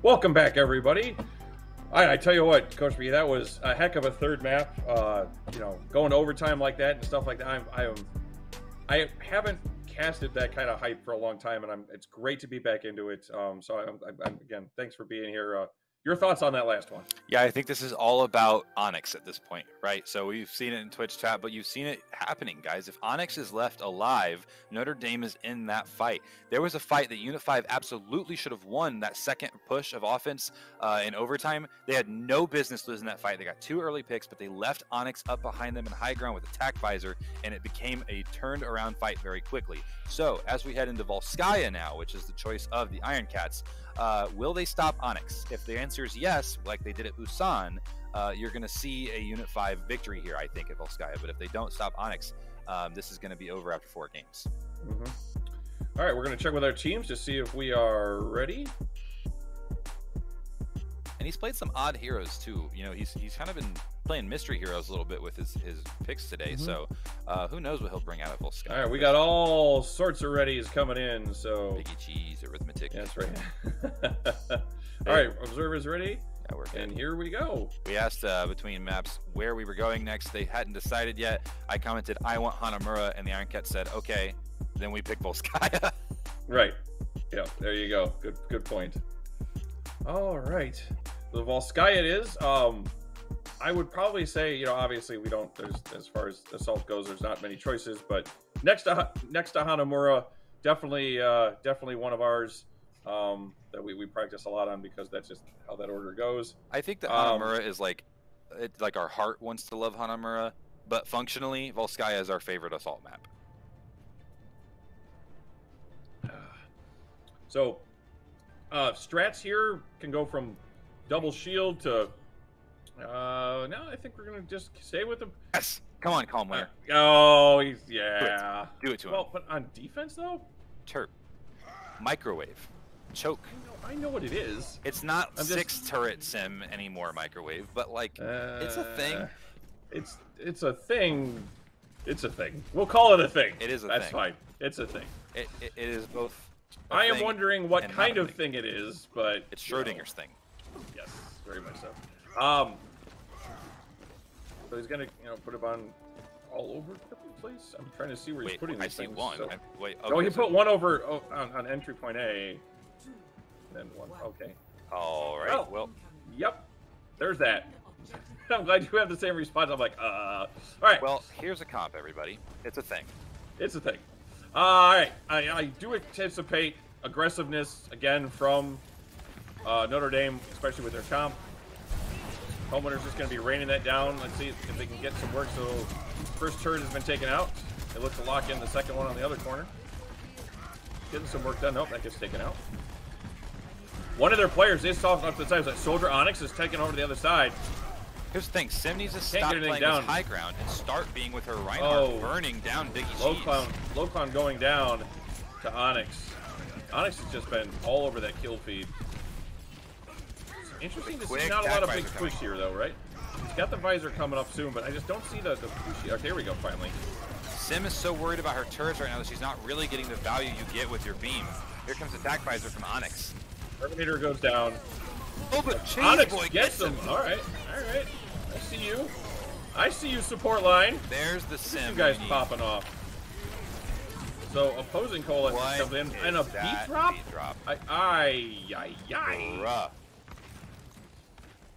A: Welcome back, everybody. I tell you what, Coach B, that was a heck of a third map. You know, going to overtime like that and stuff like that. I haven't casted that kind of hype for a long time, and it's great to be back into it. So I'm again, thanks for being here. Your thoughts on that last one?
C: Yeah, I think this is all about Onyx at this point, right? So we've seen it in Twitch chat, but you've seen it happening, guys. If Onyx is left alive, Notre Dame is in that fight. There was a fight that Unit 5 absolutely should have won, that second push of offense in overtime. They had no business losing that fight. They got 2 early picks, but they left Onyx up behind them in high ground with attack visor, and it became a turned around fight very quickly. So as we head into Volskaya now, which is the choice of the Iron Cats, will they stop Onyx? If the answer is yes, like they did at Busan, you're going to see a Unit 5 victory here, I think, at Volskaya. But if they don't stop Onyx, this is going to be over after 4 games.
A: All right, we're going to check with our teams to see if we are ready.
C: And he's played some odd heroes too. You know, he's kind of been playing mystery heroes a little bit with his picks today. So who knows what he'll bring out of Volskaya.
A: All right, we got all sorts of readies coming in. So
C: Biggie Cheese, Arithmetic.
A: Yeah, that's right. All right, observers ready?
C: Yeah, we're good.
A: And here we go.
C: We asked between maps where we were going next. They hadn't decided yet. I commented, I want Hanamura, and the Iron Cat said, okay. Then we picked Volskaya.
A: Right. Yeah, there you go. Good point. All right. The Volskaya it is. I would probably say, you know, obviously we don't, as far as assault goes, there's not many choices, but next to Hanamura, definitely one of ours that we practice a lot on because that's just how that order goes.
C: I think that Hanamura is like our heart wants to love Hanamura, but functionally, Volskaya is our favorite assault map.
A: So, strats here can go from double shield to. No, I think we're gonna just stay with him.
C: Yes, come on, calm winner.
A: Yeah.
C: Do it to him.
A: Well, but on defense though.
C: Turp, microwave, choke.
A: I know what it is.
C: It's not 6 turret sim anymore, microwave, but like it's a thing.
A: It's a thing. It's a thing. We'll call it a thing.
C: It is a
A: That's
C: thing.
A: fine. It's a thing.
C: It is both.
A: I am wondering what kind of thing it is, but
C: it's Schrodinger's thing.
A: Yes, very much so. So he's gonna, put it on all over the place. I'm trying to see where he's putting these things.
C: I see one.
A: So.
C: Wait.
A: Okay, he put one over on entry point A. Then one. Okay.
C: All right. Well.
A: Yep. There's that. I'm glad you have the same response. I'm like, all right.
C: Well, here's a comp, everybody. It's a thing.
A: It's a thing. All right. I do anticipate aggressiveness again from Notre Dame, especially with their comp. Homewinner's just going to be raining that down. Let's see if they can get some work. So first turret has been taken out. It looks to lock in the second one on the other corner. Getting some work done. Nope, that gets taken out. One of their players is soft up to the side. So Soldier Onyx is taking over to the other side.
C: Here's the thing. Sim needs to stop playing this high ground and start being with her Reinhardt, burning down Biggie Cheese.
A: Low clown going down to Onyx. Onyx has just been all over that kill feed. Interesting to see not a lot of big push here, though, right? He's got the visor coming up soon, but I just don't see the push here. Okay, here we go, finally.
C: Sim is so worried about her turrets right now that she's not really getting the value you get with your beam. Here comes attack visor from Onyx.
A: Terminator goes down.
C: Oh, but
A: Onyx
C: Boy
A: gets him. All right. I see you. I see you, support line.
C: There's the Sim.
A: You guys popping off. So opposing coalition comes in and a beat drop.
C: Bruh.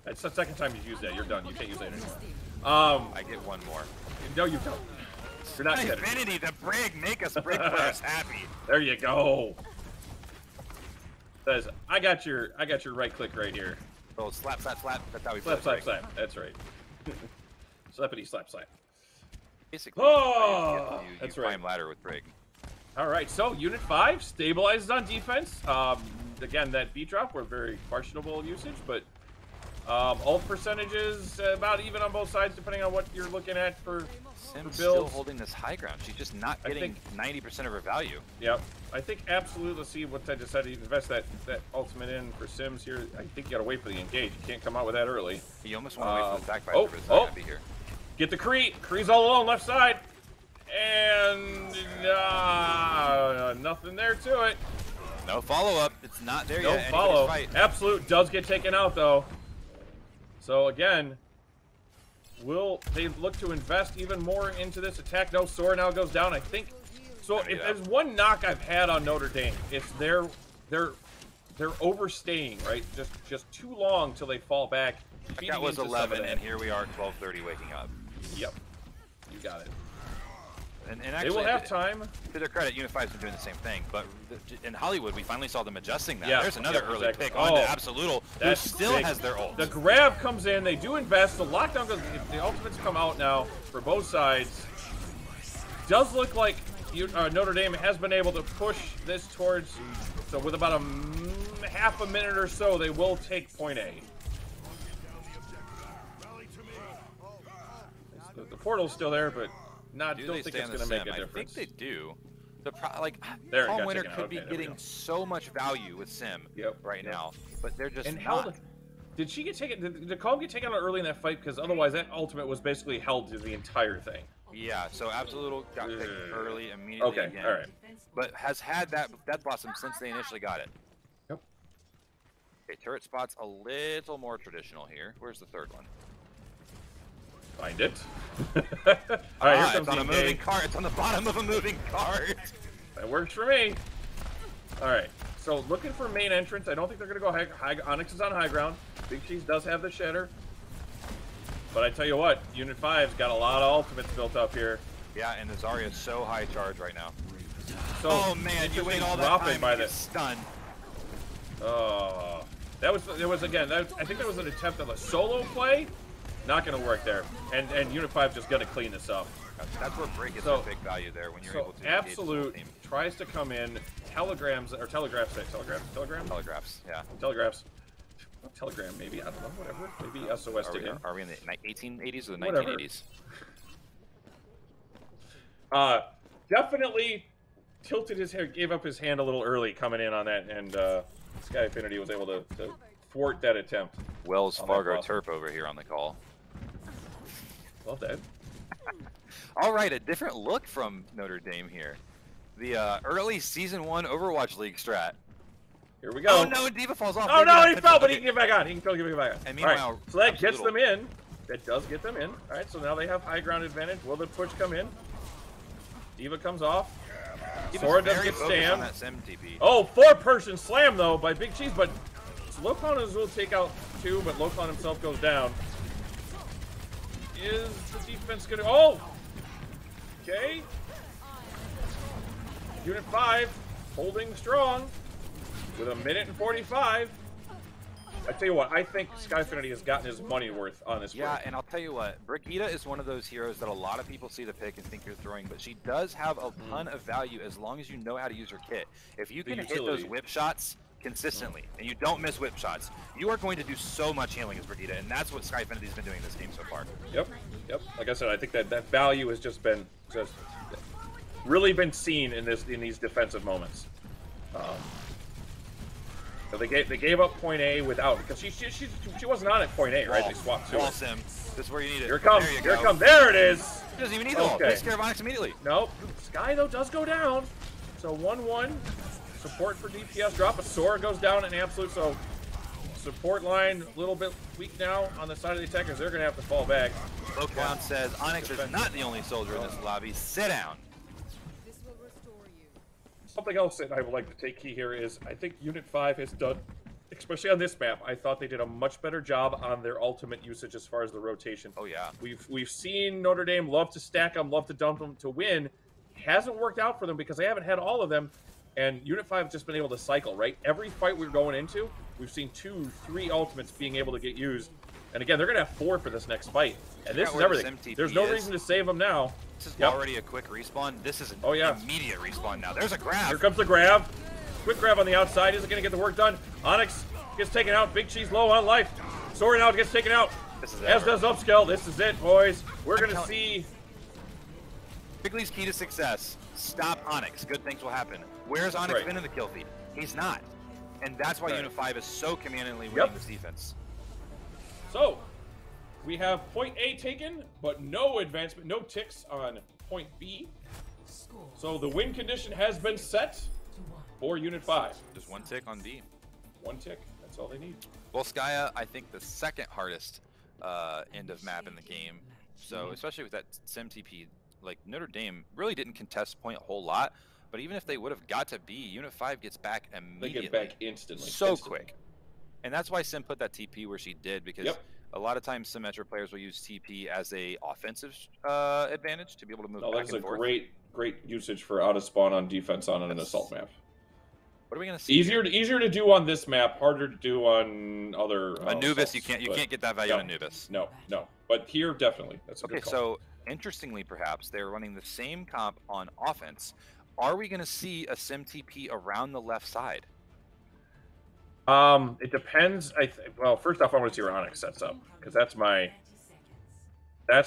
A: That's the second time you've used that. You're done. You can't use that anymore.
C: I get one more.
A: No, you don't. You're not getting it.
C: Infinity, the brig, make us brig players happy.
A: There you go. Says, I got your right click right here.
C: Oh, slap. That's how we
A: slap. That's right. Slappity slap.
C: Basically,
A: that's
C: right. Climb ladder with brig.
A: All right, so Unit 5 stabilizes on defense. Again, that beat drop were very questionable usage, but ult percentages about even on both sides, depending on what you're looking at for
C: Sim's
A: builds.
C: Still holding this high ground. She's just not getting 90% of her value.
A: Yep. I think absolutely. Let's see what I decided to invest that ultimate in for Sims here. I think you got to wait for the engage. You can't come out with that early.
C: You almost want to wait for the attack visor for this guy to be here.
A: Get the Kree. Kree's all alone, left side. And nothing there to it.
C: No follow-up. It's not there
A: No
C: yet.
A: follow.
C: Anybody's fight.
A: Absolute does get taken out, though. So, again, will they look to invest even more into this attack? No, Sora now goes down, I think. So, if there's one knock I've had on Notre Dame, it's they're overstaying, right? Just too long till they fall back.
C: That was 11, and here we are, 12:30, waking up.
A: Yep. You got it.
C: And
A: They
C: actually,
A: will have time.
C: To their credit, Unified's been doing the same thing, but in Hollywood, we finally saw them adjusting that.
A: Yeah,
C: There's another early
A: exactly.
C: pick on the Absolutal, who
A: That's
C: still
A: big.
C: has their ult.
A: The grab comes in. They do invest. The lockdown goes. The ultimates come out now for both sides. Does look like Notre Dame has been able to push this towards. So with about half a minute or so, they will take point A. The portal's still there, but don't think it's going to make a difference.
C: I think they do.
A: There,
C: Calm
A: got
C: Winter
A: taken
C: could
A: out.
C: be
A: Okay, there we
C: getting
A: go.
C: so much value with Sim now, but they're just
A: And
C: not.
A: Did she get taken? Did Calm get taken out early in that fight? Because otherwise, that ultimate was basically held to the entire thing.
C: Yeah, so Absolute got picked early immediately
A: Okay,
C: again.
A: all right.
C: But has had that Death Blossom since they initially got it.
A: Yep.
C: Okay, turret spot's a little more traditional here. Where's the third one?
A: Find it. All right, here comes
C: it's on a moving cart. It's on the bottom of a moving cart.
A: That works for me. All right, so looking for main entrance. I don't think they're going to go high. Onyx is on high ground. Big Cheese does have the Shatter. But I tell you what, Unit 5's got a lot of ultimates built up here.
C: Yeah, and the Zarya is so high charge right now.
A: So
C: oh man, you wait all that time
A: by
C: to get stunned.
A: Oh, I think that was an attempt at a solo play. Not going to work there. And Unit 5 just going to clean this up.
C: That's where break is a big value there when you're able to.
A: Absolute tries to come in. Telegraphs, yeah. Telegram, maybe. I don't know, whatever. Maybe SOS again.
C: Are we in the 1880s or the
A: Whatever.
C: 1980s?
A: Definitely tilted his hair, gave up his hand a little early coming in on that, and Sky Affinity was able to thwart that attempt.
C: Wells Fargo Terp over here on the call.
A: Love that.
C: All right, a different look from Notre Dame here. The early Season 1 Overwatch League strat.
A: Here we go.
C: Oh no, Diva falls off.
A: Oh no, he fell, but he can get back on. He can totally get back on.
C: And meanwhile,
A: all right, so that gets them in. That does get them in. All right, so now they have high ground advantage. Will the push come in? Diva comes off. Sora does get slammed. Oh, 4-person slam though by Big Cheese, but Lokon will take out 2, but Lokon himself goes down. Is the defense gonna? Oh, okay. Unit 5 holding strong with 1:45. I tell you what, I think Sky Affinity has gotten his money worth on this.
C: Yeah, and I'll tell you what, Brigitte is one of those heroes that a lot of people see the pick and think you're throwing, but she does have a ton of value as long as you know how to use her kit. If you can hit those whip shots consistently, and you don't miss whip shots, you are going to do so much healing as Brigitte, and that's what Sky Affinity's been doing this game so far. Yep.
A: Like I said, I think that value has just really been seen in these defensive moments. So they gave up point A without, because she wasn't on at point A, right? They swapped to it.
C: Sim. This is where you need it.
A: Here it comes. Here it comes. There it is.
C: He doesn't even need the ult. Takes care of Onyx immediately.
A: Nope. Sky though does go down. So 1-1. Support for DPS drop. A Sora goes down in absolute. So support line a little bit weak now on the side of the attackers. They're gonna have to fall back.
C: Lockdown says Onyx is not the only soldier in this lobby. Sit down.
A: Something else that I would like to take key here is I think Unit 5 has done, especially on this map, I thought they did a much better job on their ultimate usage as far as the rotation.
C: Oh yeah.
A: We've seen Notre Dame love to stack them, love to dump them to win. Hasn't worked out for them because they haven't had all of them, and Unit 5 has just been able to cycle, right? Every fight we're going into, we've seen 2, 3 ultimates being able to get used. And again, they're going to have 4 for this next fight. And this is everything. There's no reason to save them now.
C: This is already a quick respawn. This is an immediate respawn now. There's a grab.
A: Here comes the grab. Quick grab on the outside. Isn't going to get the work done. Onyx gets taken out. Big Cheese low on life. Sora now gets taken out. As does Upscale. This is it, boys. We're going to see...
C: Wrigley's key to success. Stop Onyx. Good things will happen. Where's Onyx been in the kill feed? He's not. And that's why Unit 5 is so commandingly winning this defense.
A: So, we have point A taken, but no advancement, no ticks on point B. So the win condition has been set. for Unit 5.
C: Just one tick on B.
A: One tick. That's all they need.
C: Well, Skya, I think the second hardest end of map in the game. So especially with that SimTP, like Notre Dame really didn't contest point a whole lot. But even if they would have got to B, Unit 5 gets back immediately.
A: They get back instantly.
C: So quick. And that's why Sim put that TP where she did, because a lot of times Symmetra players will use TP as a offensive advantage to be able to move back and forth.
A: That's a great usage for out of spawn on defense on an assault map.
C: What are we gonna see?
A: Easier to do on this map, harder to do on other.
C: Anubis, you can't get that value on Anubis.
A: No. But here definitely, that's a good call.
C: So interestingly, perhaps they're running the same comp on offense. Are we gonna see a Sim TP around the left side?
A: It depends. Well, first off, I want to see where Onyx sets up, because that's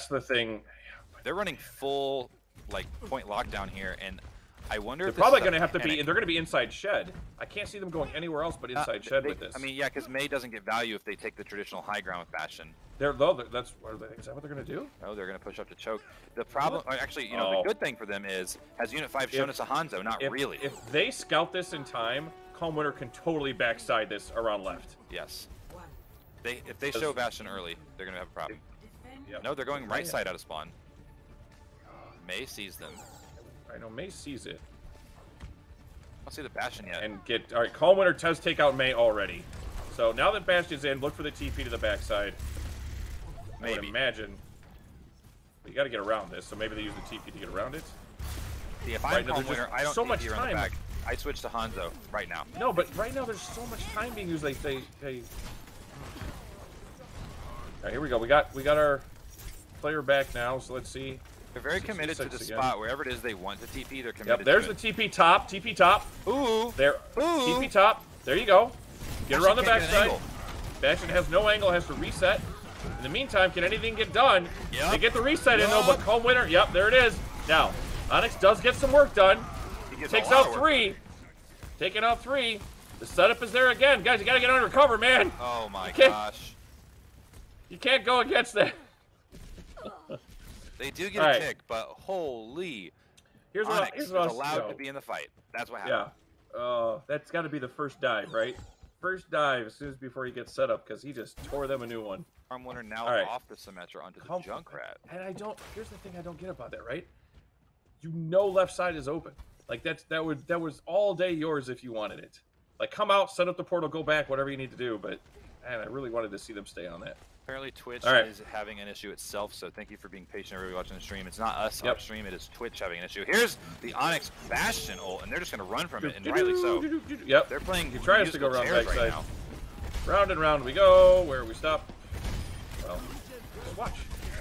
A: the thing.
C: They're running full like point lockdown here, and I wonder
A: they're
C: if
A: probably going to have to be. They're going to be inside shed. I can't see them going anywhere else but inside shed with this.
C: I mean, yeah, because May doesn't get value if they take the traditional high ground with Bastion.
A: Is that what they're going to do?
C: No, they're going to push up to choke. The problem, actually, the good thing for them is, has Unit 5 shown us a Hanzo? Not really.
A: If they scout this in time, Calm Winter can totally backside this around left.
C: Yes. If they show Bastion early, they're going to have a problem. No, they're going right side out of spawn. May sees them.
A: I know May sees it.
C: I don't see the Bastion yet.
A: And all right, Calm Winter does take out May already. So now that Bastion's in, look for the TP to the backside.
C: Maybe.
A: I would imagine. But you got to get around this, so maybe they use the TP to get around it.
C: See, if I'm Calm Winter, I don't
A: so
C: TP
A: much
C: around the
A: time.
C: back. I switch to Hanzo right now.
A: No, but right now there's so much time being used. All right, here we go. We got our player back now, so let's see.
C: They're very committed to the spot wherever it is they want to TP. They're committed.
A: Yep, there's the TP top. TP top.
C: Ooh.
A: There.
C: Ooh.
A: TP top. There you go. Get around the backside.
C: An
A: Bastion has no angle. Has to reset. In the meantime, can anything get done?
C: Yep.
A: They get the reset in though, but Calm Winter. Yep, there it is. Now, Onyx does get some work done. Takes out 3. Taking out 3. The setup is there again. Guys, you got to get under cover, man.
C: Oh my gosh.
A: You can't go against that.
C: They do get a tick, but holy. Onyx is allowed to be in the fight. That's what happened.
A: Yeah. That's got to be the first dive, right? First dive as soon as before he gets set up, because he just tore them a new one.
C: Calm Winter now off the Symmetra onto the Junkrat.
A: And here's the thing I don't get about that, right? You know left side is open. Like that was all day yours if you wanted it. Like come out, set up the portal, go back, whatever you need to do. But man, I really wanted to see them stay on that.
C: Apparently Twitch is having an issue itself, so thank you for being patient, everybody watching the stream. It's not us upstream, it is Twitch having an issue. Here's the Onyx Bastion ult, and they're just going to run from it, and rightly so.
A: Yep.
C: They're playing.
A: He tries to go around
C: right
A: backside.
C: now.
A: Round and round we go. Where we stop? Well, just watch.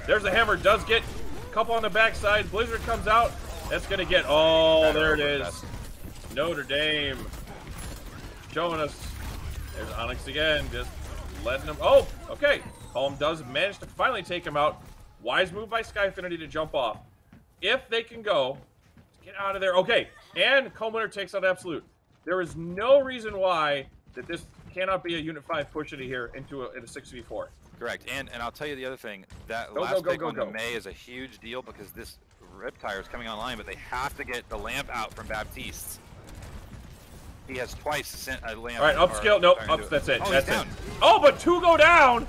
A: There's the hammer. Does get a couple on the backside. Blizzard comes out. That's going to get. Oh, there it is. Notre Dame showing us. There's Onyx again. Just letting him. Oh, okay. Calm does manage to finally take him out. Wise move by Skyfinity to jump off. If they can go, get out of there. Okay, and Calm Winter takes out Absolute. There is no reason why that this cannot be a Unit 5 push into here into a 6v4.
C: Correct, and I'll tell you the other thing. That last pick on the May is a huge deal because this Riptire is coming online, but they have to get the lamp out from Baptiste. He has twice sent a lamp.
A: All right, upskill. Nope, that's it.
C: Oh,
A: that's
C: down.
A: it. Oh, but 2 go down.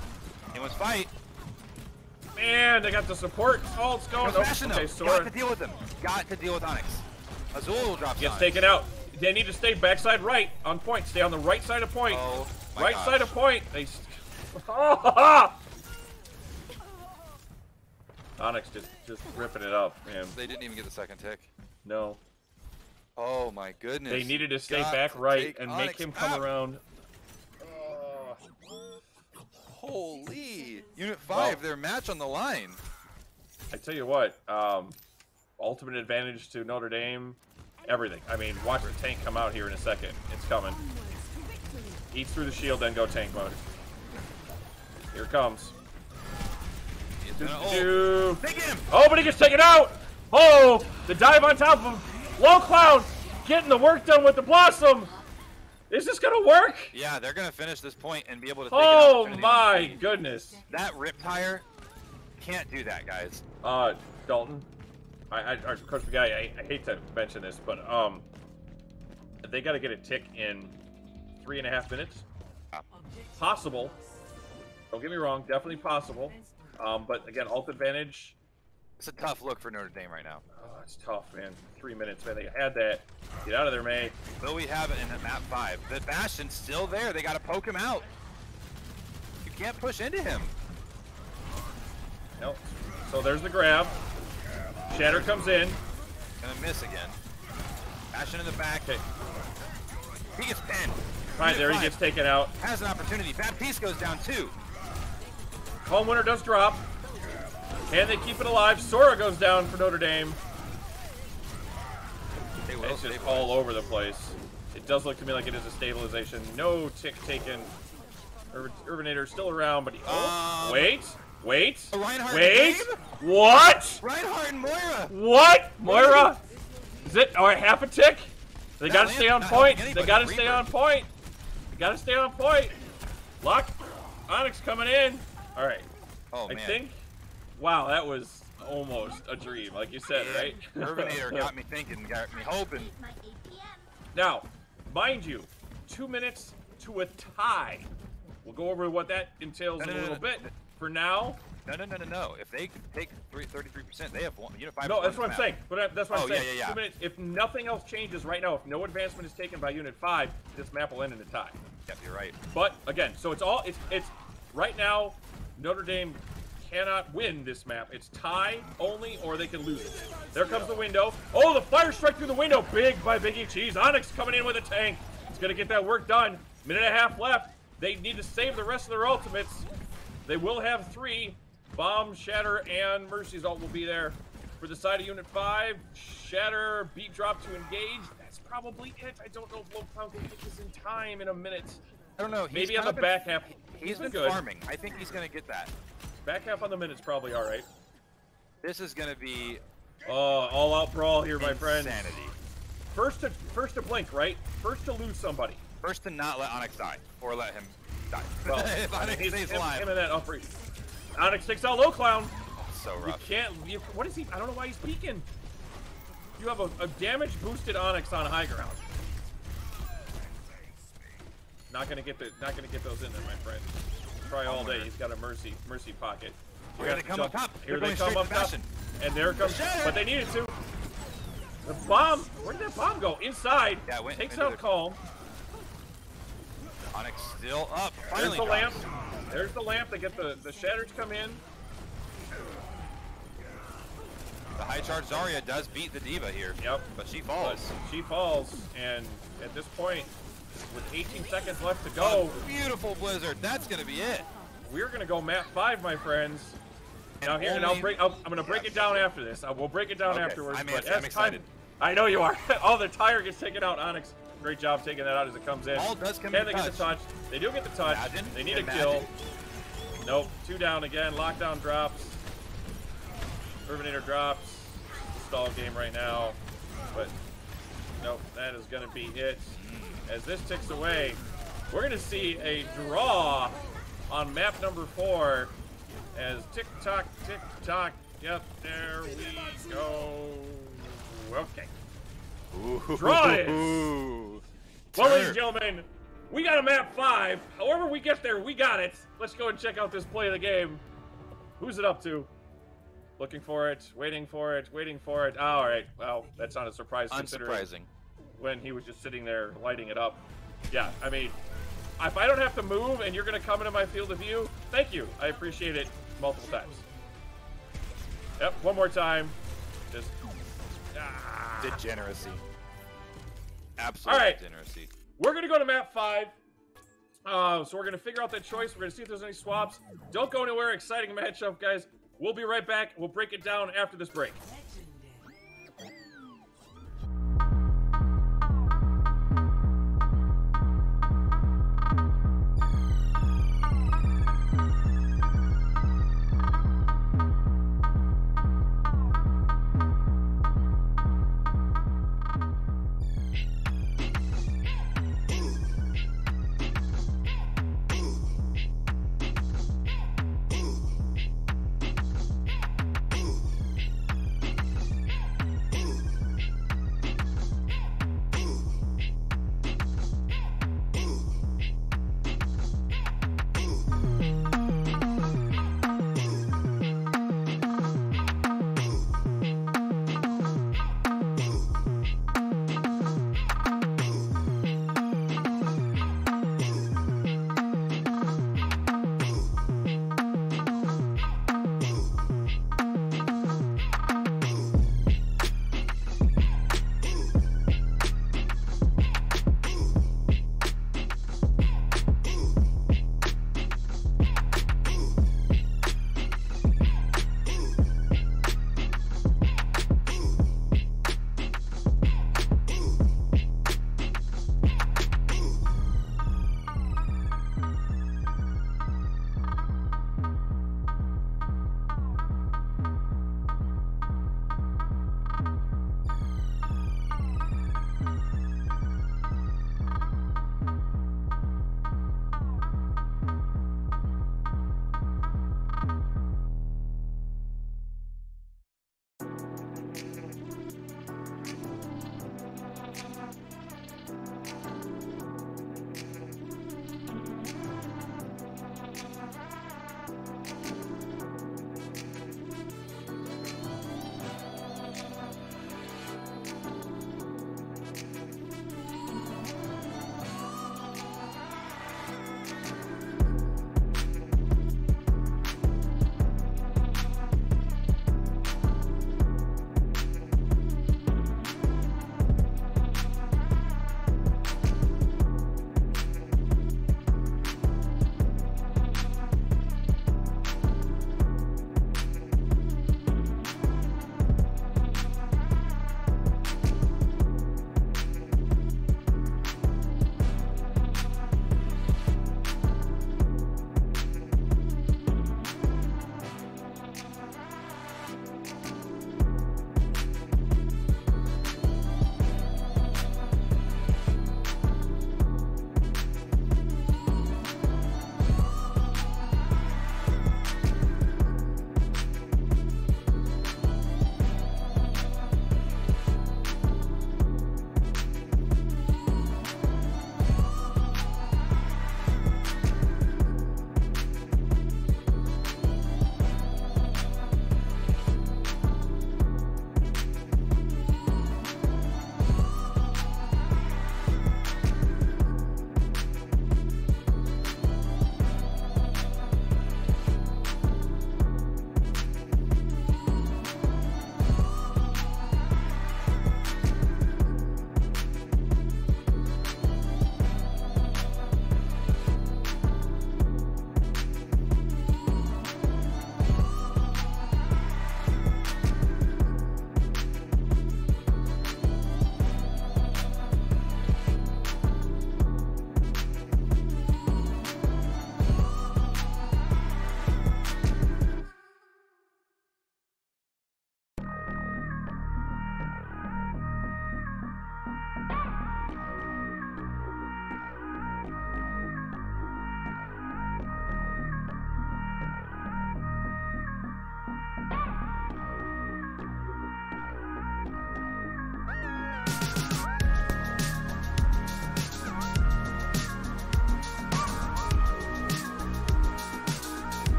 C: He must fight.
A: Man, they got the support. Oh, it's going.
C: Okay, got to deal with him. Got to deal with Onyx. Azul will drop.
A: Gets taken out. They need to stay backside right on point. Stay on the right side of point.
C: Oh,
A: right side of point. They. Onyx just ripping it up, man.
C: They didn't even get the second tick.
A: No.
C: Oh my goodness.
A: They needed to stay back right and make him come around.
C: Holy! Unit 5, their match on the line.
A: I tell you what, ultimate advantage to Notre Dame, everything. I mean, watch the tank come out here in a second. It's coming. Eats through the shield, then go tank mode. Here it comes.
C: Oh,
A: but he gets taken out! Oh, the dive on top of him. Low Cloud getting the work done with the Blossom. Is this gonna work?
C: Yeah, they're gonna finish this point and be able to take it.
A: Oh my goodness.
C: That Riptire can't do that, guys.
A: Dalton, Coach the guy, I hate to mention this, but they got to get a tick in 3.5 minutes. Possible. Don't get me wrong, definitely possible. But again, ult advantage.
C: It's a tough look for Notre Dame right now.
A: Oh, it's tough, man. 3 minutes, man. They had that. Get out of there, May.
C: Will we have it in at map 5? The Bastion's still there. They got to poke him out. You can't push into him.
A: Nope. So there's the grab. Shatter comes in.
C: Gonna miss again. Bastion in the back.
A: Okay.
C: He gets pinned.
A: Right there, he
C: Unit
A: gets
C: 5
A: taken out.
C: has an opportunity. Baptiste goes down too.
A: Home winner does drop. Can they keep it alive? Sora goes down for Notre Dame.
C: They will
A: It's just
C: stabilize.
A: all over the place. It does look to me like it is a stabilization. No tick taken. Urbanator's still around, but he... Oh, wait.
C: Reinhardt
A: Wait.
C: game?
A: What?
C: Reinhardt and Moira.
A: What? Moira? Is it half a tick? They
C: Not
A: gotta
C: land-
A: stay on
C: not
A: point.
C: helping
A: They
C: anybody.
A: gotta stay
C: Reaper.
A: on point. They gotta stay on point. Lock. Onyx coming in. All right.
C: Oh
A: I
C: man.
A: think. Wow, that was almost a dream, like you said, right?
C: Urbanator got me thinking, got me hoping.
A: Now, mind you, 2 minutes to a tie. We'll go over what that entails in a little bit. For now,
C: No. If they take 33%, they have one. Unit 5.
A: no, that's what I'm saying. But that's what I'm
C: Oh,
A: saying.
C: yeah.
A: 2 minutes. If nothing else changes right now, if no advancement is taken by Unit 5, this map will end in a tie.
C: Yep, you're right.
A: But again, so it's right now. Notre Dame cannot win this map. It's tie only, or they can lose it. There comes the window. Oh, the fire strike through the window. Big by Biggie Cheese. Onyx coming in with a tank. It's gonna get that work done. Minute and a half left. They need to save the rest of their ultimates. They will have 3. Bomb, Shatter, and Mercy's ult will be there. For the side of Unit 5, Shatter, beat drop to engage. That's probably it. I don't know if Low Clown can get this in time in a minute.
C: I don't know.
A: Maybe on the back half.
C: He's been
A: good.
C: farming. I think he's going to get that.
A: Back half on the minute's probably all right.
C: This is going to be
A: All out brawl here, my friend.
C: insanity.
A: First to blink, right? First to lose somebody.
C: First to not let Onyx die, or let him die.
A: Well,
C: if Onyx stays alive.
A: him and that upper. Onyx takes out Low Clown.
C: So
A: You
C: rough.
A: can't. What is he? I don't know why he's peeking. You have a damage boosted Onyx on high ground. Not gonna get those in there, my friend. Try all day. He's got a mercy pocket.
C: Here they come up top.
A: Here
C: They're
A: they
C: going
A: come
C: straight
A: up
C: to
A: top.
C: Bastion.
A: And there comes.
C: Shatter.
A: But they needed to. The bomb. Where did that bomb go? Inside.
C: Yeah, it went
A: Takes
C: into
A: out
C: the-
A: Calm.
C: Onyx still up.
A: There's
C: Finally
A: the lamp.
C: drops.
A: There's the lamp. They get the shatters come in.
C: The high charge Zarya does beat the Diva here.
A: Yep.
C: But she
A: But
C: falls.
A: she falls, and at this point, with 18 seconds left to go,
C: Beautiful Blizzard. That's going to be it.
A: we're gonna go map 5, my friends. Now
C: And
A: here, and
C: only-
A: I'm gonna break it down after this. We'll break it down
C: Okay,
A: afterwards.
C: I'm
A: but
C: in- I'm
A: as
C: excited.
A: I know you are. Oh, the tire gets taken out. Onyx, great job taking that out as it comes in.
C: Ball does come
A: Can
C: in
A: they get the touch? They do get the touch.
C: Imagine.
A: They need a
C: Imagine.
A: kill. Nope. 2 down again. Lockdown drops. Urbanator drops. Stall game right now. But nope, that is gonna be it. As this ticks away, we're gonna see a draw on map number 4. As tick tock, yep, there we go. Okay. Draw it.
C: Ooh.
A: Well, ladies and gentlemen, we got a map 5. However we get there, we got it. Let's go and check out this play of the game. Who's it up to? Looking for it, waiting for it. Oh, all right. Well, that's not a surprise considering
C: Unsurprising.
A: when he was just sitting there lighting it up. Yeah, I mean, if I don't have to move and you're going to come into my field of view, thank you. I appreciate it multiple times. Yep, one more time. Just...
C: Degeneracy. Absolute
A: All right.
C: degeneracy.
A: We're going to go to map 5. So we're going to figure out that choice. We're going to see if there's any swaps. Don't go anywhere. Exciting matchup, guys. We'll be right back. We'll break it down after this break.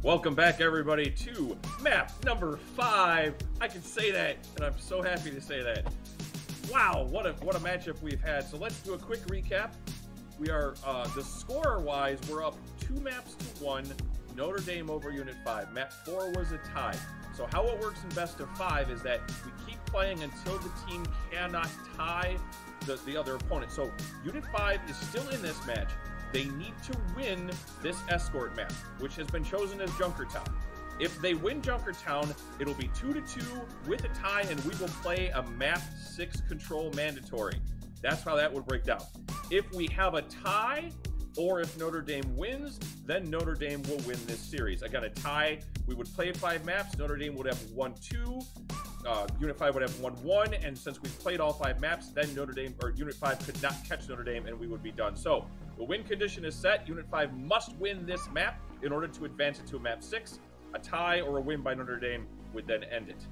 A: Welcome back, everybody, to map number 5. I can say that, and I'm so happy to say that. Wow, what a matchup we've had. So let's do a quick recap. We are, the score-wise, we're up 2 maps to 1. Notre Dame over Unit 5. Map 4 was a tie. So how it works in best of 5 is that we keep playing until the team cannot tie the other opponent. So Unit 5 is still in this match. They need to win this escort map, which has been chosen as Junkertown. If they win Junkertown, it'll be 2-2 with a tie, and we will play a map 6 control mandatory. That's how that would break down. If we have a tie, or if Notre Dame wins, then Notre Dame will win this series. Again, a tie, we would play 5 maps. Notre Dame would have 1-2. Unit 5 would have 1-1, and since we played all 5 maps, then Notre Dame, or Unit 5 could not catch Notre Dame, and we would be done. So, the win condition is set. Unit 5 must win this map in order to advance it to a map 6. A tie or a win by Notre Dame would then end it.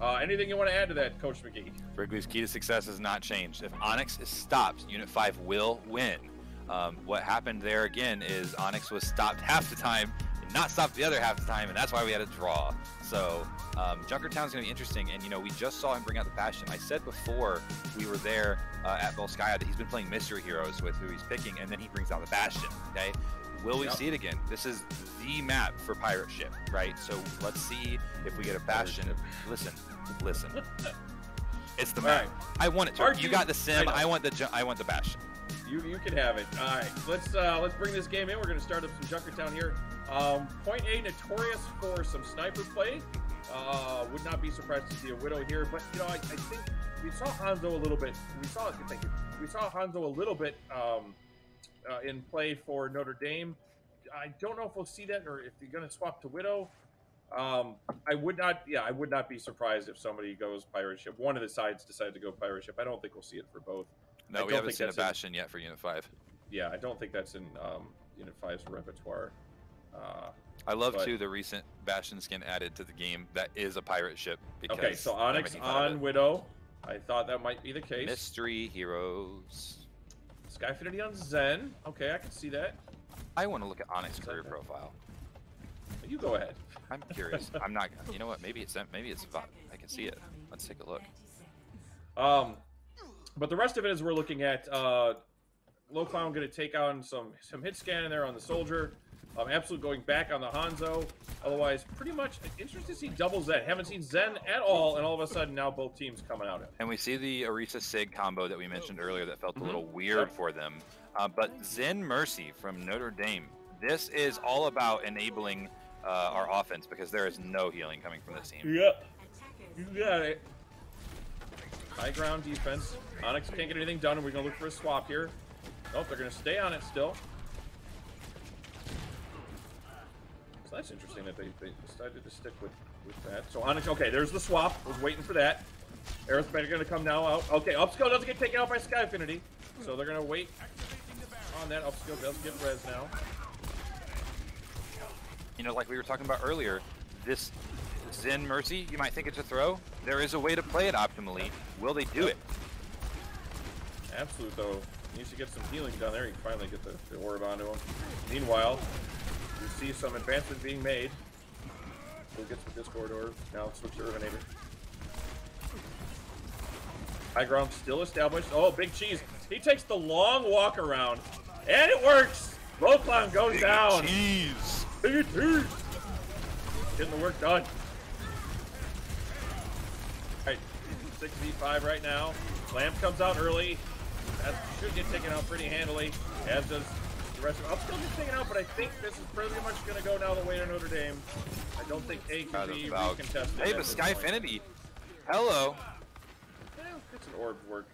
A: Anything you want to add to that, Coach McGee?
C: Wrigley's key to success has not changed. If Onyx is stopped, Unit 5 will win. What happened there again is Onyx was stopped half the time and not stopped the other half the time, and that's why we had a draw. So Junkertown's going to be interesting, and you know, we just saw him bring out the Bastion. I said before we were there at Volskaya that he's been playing Mystery Heroes with who he's picking, and then he brings out the Bastion. Okay, will we see it again? This is the map for Pirate Ship, right? So let's see if we get a Bastion. Listen. It's the map. Right. I want it to. You got the Sim. I want the Bastion.
A: You can have it. All right, let's bring this game in. We're going to start up some Junkertown here. Point A, notorious for some sniper play. Would not be surprised to see a Widow here, but you know, I think we saw Hanzo a little bit. We saw Hanzo a little bit in play for Notre Dame. I don't know if we'll see that or if they're going to swap to Widow. I would not be surprised if somebody goes Pirate Ship. One of the sides decided to go Pirate Ship. I don't think we'll see it for both.
C: No, we haven't seen a Bastion yet for Unit 5.
A: Yeah, I don't think that's in Unit 5's repertoire.
C: I love, too, the recent Bastion skin added to the game that is a pirate ship.
A: Okay, so Onyx on Widow. I thought that might be the case.
C: Mystery Heroes.
A: Skyfinity on Zen. Okay, I can see that.
C: I want to look at Onyx's career profile.
A: You go ahead.
C: I'm curious. I'm not. You know what? Maybe it's I can see it. Let's take a look.
A: But the rest of it is we're looking at Low Clown going to take on some hit scan in there on the Soldier. Absolute going back on the Hanzo. Otherwise, pretty much interested to see double Zen. Haven't seen Zen at all, and all of a sudden now both teams coming out.
C: And we see the Orisa Sig combo that we mentioned earlier that felt a little weird for them. But Zen Mercy from Notre Dame. This is all about enabling our offense because there is no healing coming from this team.
A: Yep. You got it. High ground defense. Onyx can't get anything done, and we're going to look for a swap here. Nope, they're going to stay on it still. So that's interesting that they decided to stick with that. So Onyx, okay, there's the swap. I was waiting for that. Arithmetic going to come now out. Okay, Upskill doesn't get taken out by Skyfinity. So they're going to wait on that. Upskill does get res now.
C: You know, like we were talking about earlier, this Zen Mercy, you might think it's a throw. There is a way to play it optimally. Will they do it?
A: Absolute, though, needs to get some healing done there. You can finally get the orb onto him. Meanwhile, you see some advancement being made. We'll get some Discord orb. Now switch to Urbanator. High ground still established. Oh, Big Cheese. He takes the long walk around, and it works. Low Clown goes down.
C: Cheese.
A: Big Cheese. Getting the work done. All right, 6v5 right now. Lamp comes out early. That should get taken out pretty handily, as does the rest of it. I'll still get taken out, but I think this is pretty much going to go now the way to Notre Dame. I don't think A can be recontested.
C: Hey, but Skyfinity. Hello.
A: Yeah, it's an orb work.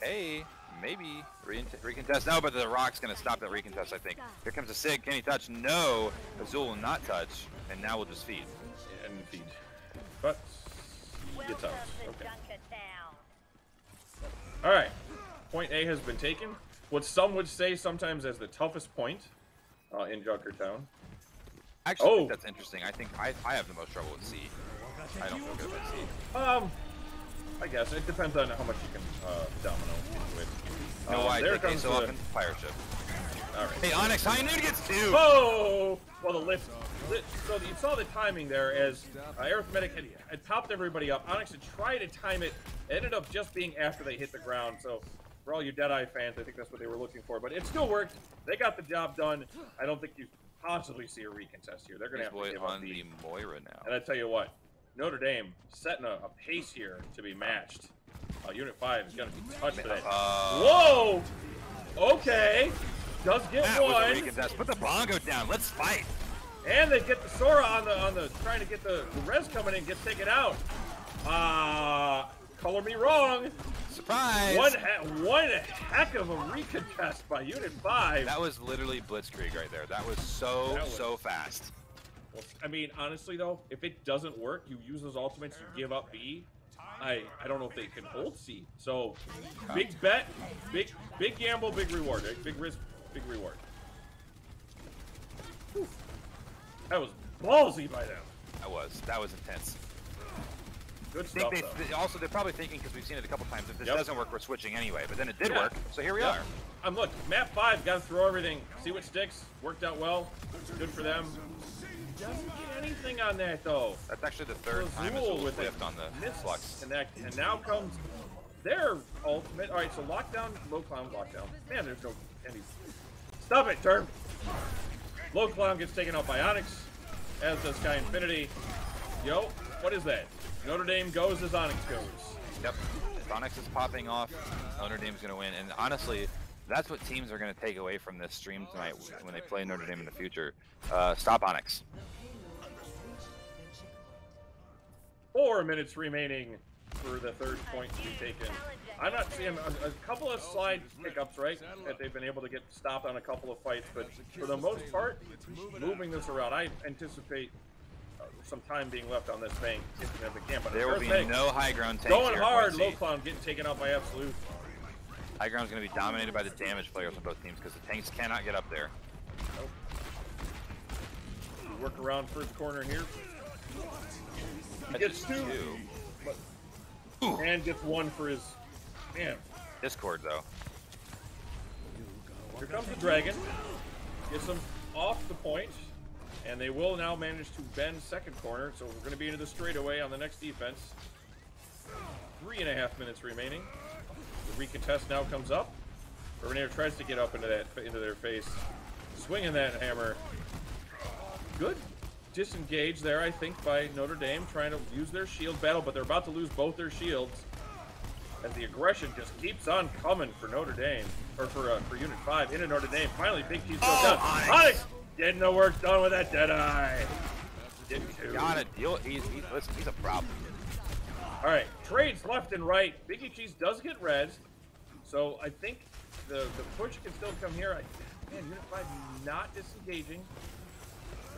C: Hey, maybe recontest. No, but the Rock's going to stop that recontest, I think. Here comes a Sig. Can he touch? No. Azul will not touch, and now we'll just feed.
A: And feed. But he gets out. Okay. All right. Point A has been taken. What some would say sometimes as the toughest point in Junkertown.
C: Actually, I think that's interesting. I think I have the most trouble with C. I don't feel good about C.
A: I guess it depends on how much you can domino into it.
C: No, why there comes so often? Pirate Ship.
A: All right.
C: Hey, Onyx, high noon gets 2.
A: Oh! Well, the lift. So you saw the timing there as Arithmetic had popped everybody up. Onyx had tried to time it. It ended up just being after they hit the ground. So for all you Deadeye fans, I think that's what they were looking for. But it still worked. They got the job done. I don't think you possibly see a recontest here. They're going to have to give up
C: the Moira now.
A: And I tell you what, Notre Dame setting a pace here to be matched. Unit 5 is going to be touched for that. Whoa! Okay. Does get
C: that
A: one.
C: Was a recontest. Put the bongo down. Let's fight.
A: And they get the Sora on the trying to get the res coming in, gets taken out. Color me wrong.
C: Surprise.
A: One heck of a recontest by Unit 5.
C: That was literally blitzkrieg right there. That was so fast.
A: Well, I mean, honestly though, if it doesn't work, you use those ultimates, you give up B. I don't know if they can hold C. So big bet, big gamble, big reward. Right? Big risk, big reward. Whew. That was ballsy by them.
C: That was intense.
A: Good stuff,
C: they're probably thinking, because we've seen it a couple times, if this doesn't work, we're switching anyway. But then it did work, so here we are.
A: Look, map 5, got to throw everything, see what sticks. Worked out well. Good for them. Doesn't get anything on that though.
C: That's actually the third time Azul with lift on the flux.
A: Connect, and now comes their ultimate. All right, so lockdown, low clown, lockdown. Man, there's no any. Stop it, turn. Low clown gets taken out by Onyx, as does Sky Infinity. Yo, what is that? Notre Dame goes as Onyx goes.
C: Yep, Onyx is popping off. Notre Dame's gonna win, and honestly, that's what teams are going to take away from this stream tonight when they play Notre Dame in the future. Stop Onyx.
A: 4 minutes remaining for the third point to be taken. I'm not seeing a couple of slide pickups, right? That they've been able to get stopped on a couple of fights, but for the most part, moving this around. I anticipate some time being left on this bank if they can. But
C: there will be no high ground tanks
A: going
C: here.
A: Hard, Low Clown getting taken out by Absolute.
C: High ground is going to be dominated by the damage players on both teams because the tanks cannot get up there.
A: Nope. Work around first corner here. He gets 2. And gets 1 for his man.
C: Discord though.
A: Here comes the dragon. Gets him off the point. And they will now manage to bend second corner. So we're going to be into the straightaway on the next defense. 3.5 minutes remaining. The recontest now comes up. Terminator tries to get up into their face. Swinging that hammer. Good disengage there, I think, by Notre Dame, trying to use their shield battle, but they're about to lose both their shields. As the aggression just keeps on coming for Notre Dame, or for Unit 5 into Notre Dame. Finally, Big T's goes down. Onyx getting the work done with that Deadeye.
C: Gotta deal. Listen, he's a problem.
A: All right, trades left and right. Big Cheese does get rezzed, so I think the push can still come here. Man, Unit 5 not disengaging.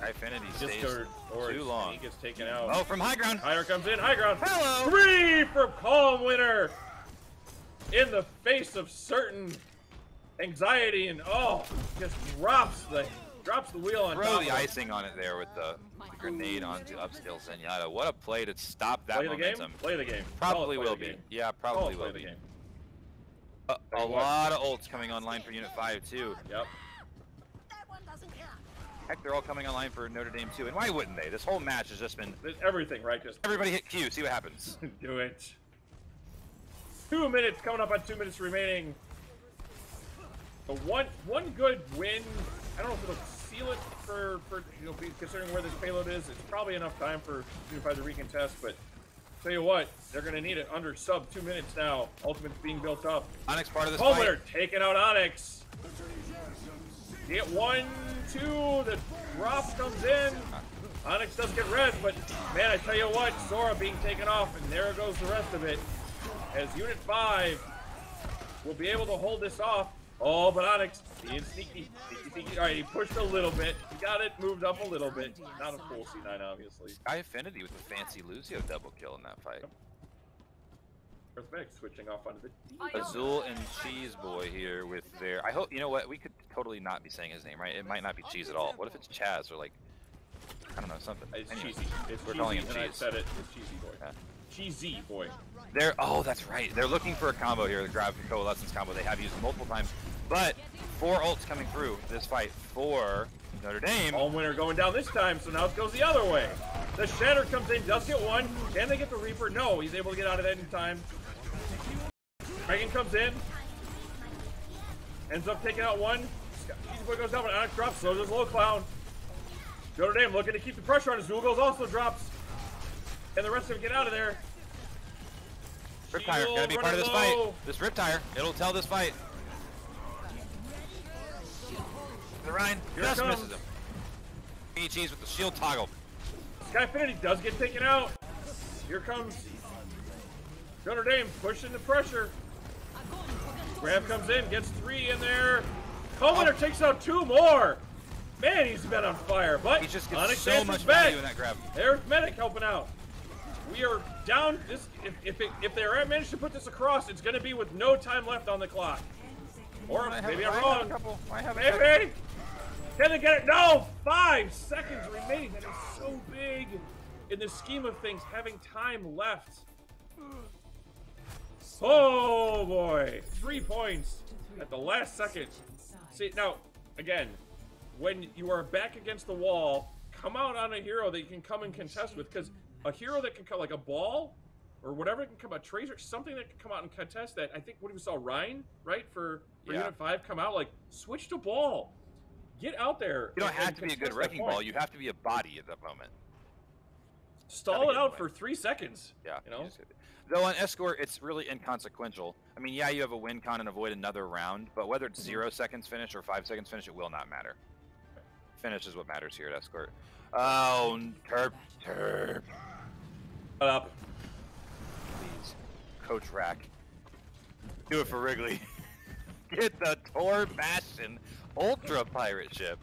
C: Infinity stays too long.
A: He gets taken out.
C: Oh, from high ground.
A: Hyder comes in. High ground.
C: Hello.
A: 3 from Calm Winner. In the face of certain anxiety and just drops the wheel on top.
C: Throw the icing on it there with the grenade onto upscale Zenyatta. What a play to stop that momentum.
A: Play the game.
C: Probably will be. Yeah, probably will be. A lot of ults coming online for Unit 5 too.
A: Yep.
C: Heck, they're all coming online for Notre Dame too, and why wouldn't they? This whole match has just been
A: everything, right? Just
C: everybody hit Q, see what happens.
A: Do it. 2 minutes coming up on 2 minutes remaining. So one good win. I don't know if it'll seal it for considering where this payload is. It's probably enough time for Unify the recontest, but tell you what, they're gonna need it under sub 2 minutes now. Ultimate's being built up.
C: Onyx part of this
A: fight.
C: fight.
A: Taking out Onyx. Get 1, 2, the drop comes in. Onyx does get red, but man, I tell you what, Sora being taken off, and there goes the rest of it. As Unit 5 will be able to hold this off. Oh, but Onyx being sneaky. All right, he pushed a little bit. He got it moved up a little bit. Not a full C9, obviously.
C: Sky Infinity with the fancy Lucio double kill in that fight.
A: Earthmedic switching off onto the
C: Azul and Cheese Boy here with their. I hope, you know what, we could totally not be saying his name, right? It might not be Cheese at all. What if it's Chaz or like, I don't know, something.
A: It's
C: Anyways,
A: cheesy.
C: we're calling him Cheese.
A: I said it. It's Cheesy Boy.
C: Yeah.
A: Cheesy Boy.
C: Oh, that's right. They're looking for a combo here, the Grab Coalescence combo. They have used multiple times, but 4 ults coming through this fight for Notre Dame.
A: Home winner going down this time, so now it goes the other way. The Shatter comes in, does get one. Can they get the Reaper? No, he's able to get out of that in time. Dragon comes in. Ends up taking out one. Cheesy Boy goes down, but Onyx drops, so does Low Clown. Notre Dame looking to keep the pressure on his Zool goes also drops. And the rest of them get out of there.
C: Riptire, gotta be part of this fight. This Riptire, it'll tell this fight. The Ryan just misses him. Cheese with the shield toggle.
A: Skyfinity does get taken out. Here comes Notre Dame pushing the pressure. Grab comes in, gets 3 in there. Winner takes out 2 more. Man, he's been on fire. But
C: he just gets
A: Onyx
C: so much value in that grab.
A: There's Medic helping out. We are down. This if they manage to put this across, it's going to be with no time left on the clock. Or maybe I'm wrong. Maybe. Can they get it? No! 5 seconds remaining. That is so big in the scheme of things, having time left. Oh boy, 3 points at the last second. See, now, again, when you are back against the wall, come out on a hero that you can come and contest with, because a hero that can come, like a ball, or whatever, can come, a Tracer, something that can come out and contest that. I think what we saw Ryan, right, for Unit 5 come out, like, switch to ball. Get out there.
C: You don't have to be a good wrecking ball, you have to be a body at that moment.
A: Stall it out for 3 seconds.
C: Yeah.
A: You know?
C: Though on Escort, it's really inconsequential. I mean, yeah, you have a win con and avoid another round, but whether it's 0 seconds finish or 5 seconds finish, it will not matter. Finish is what matters here at Escort. Oh, Terp.
A: Shut up.
C: Please. Coach Rack. Do it for Wrigley. Get the Tor Bastion Ultra Pirate Ship.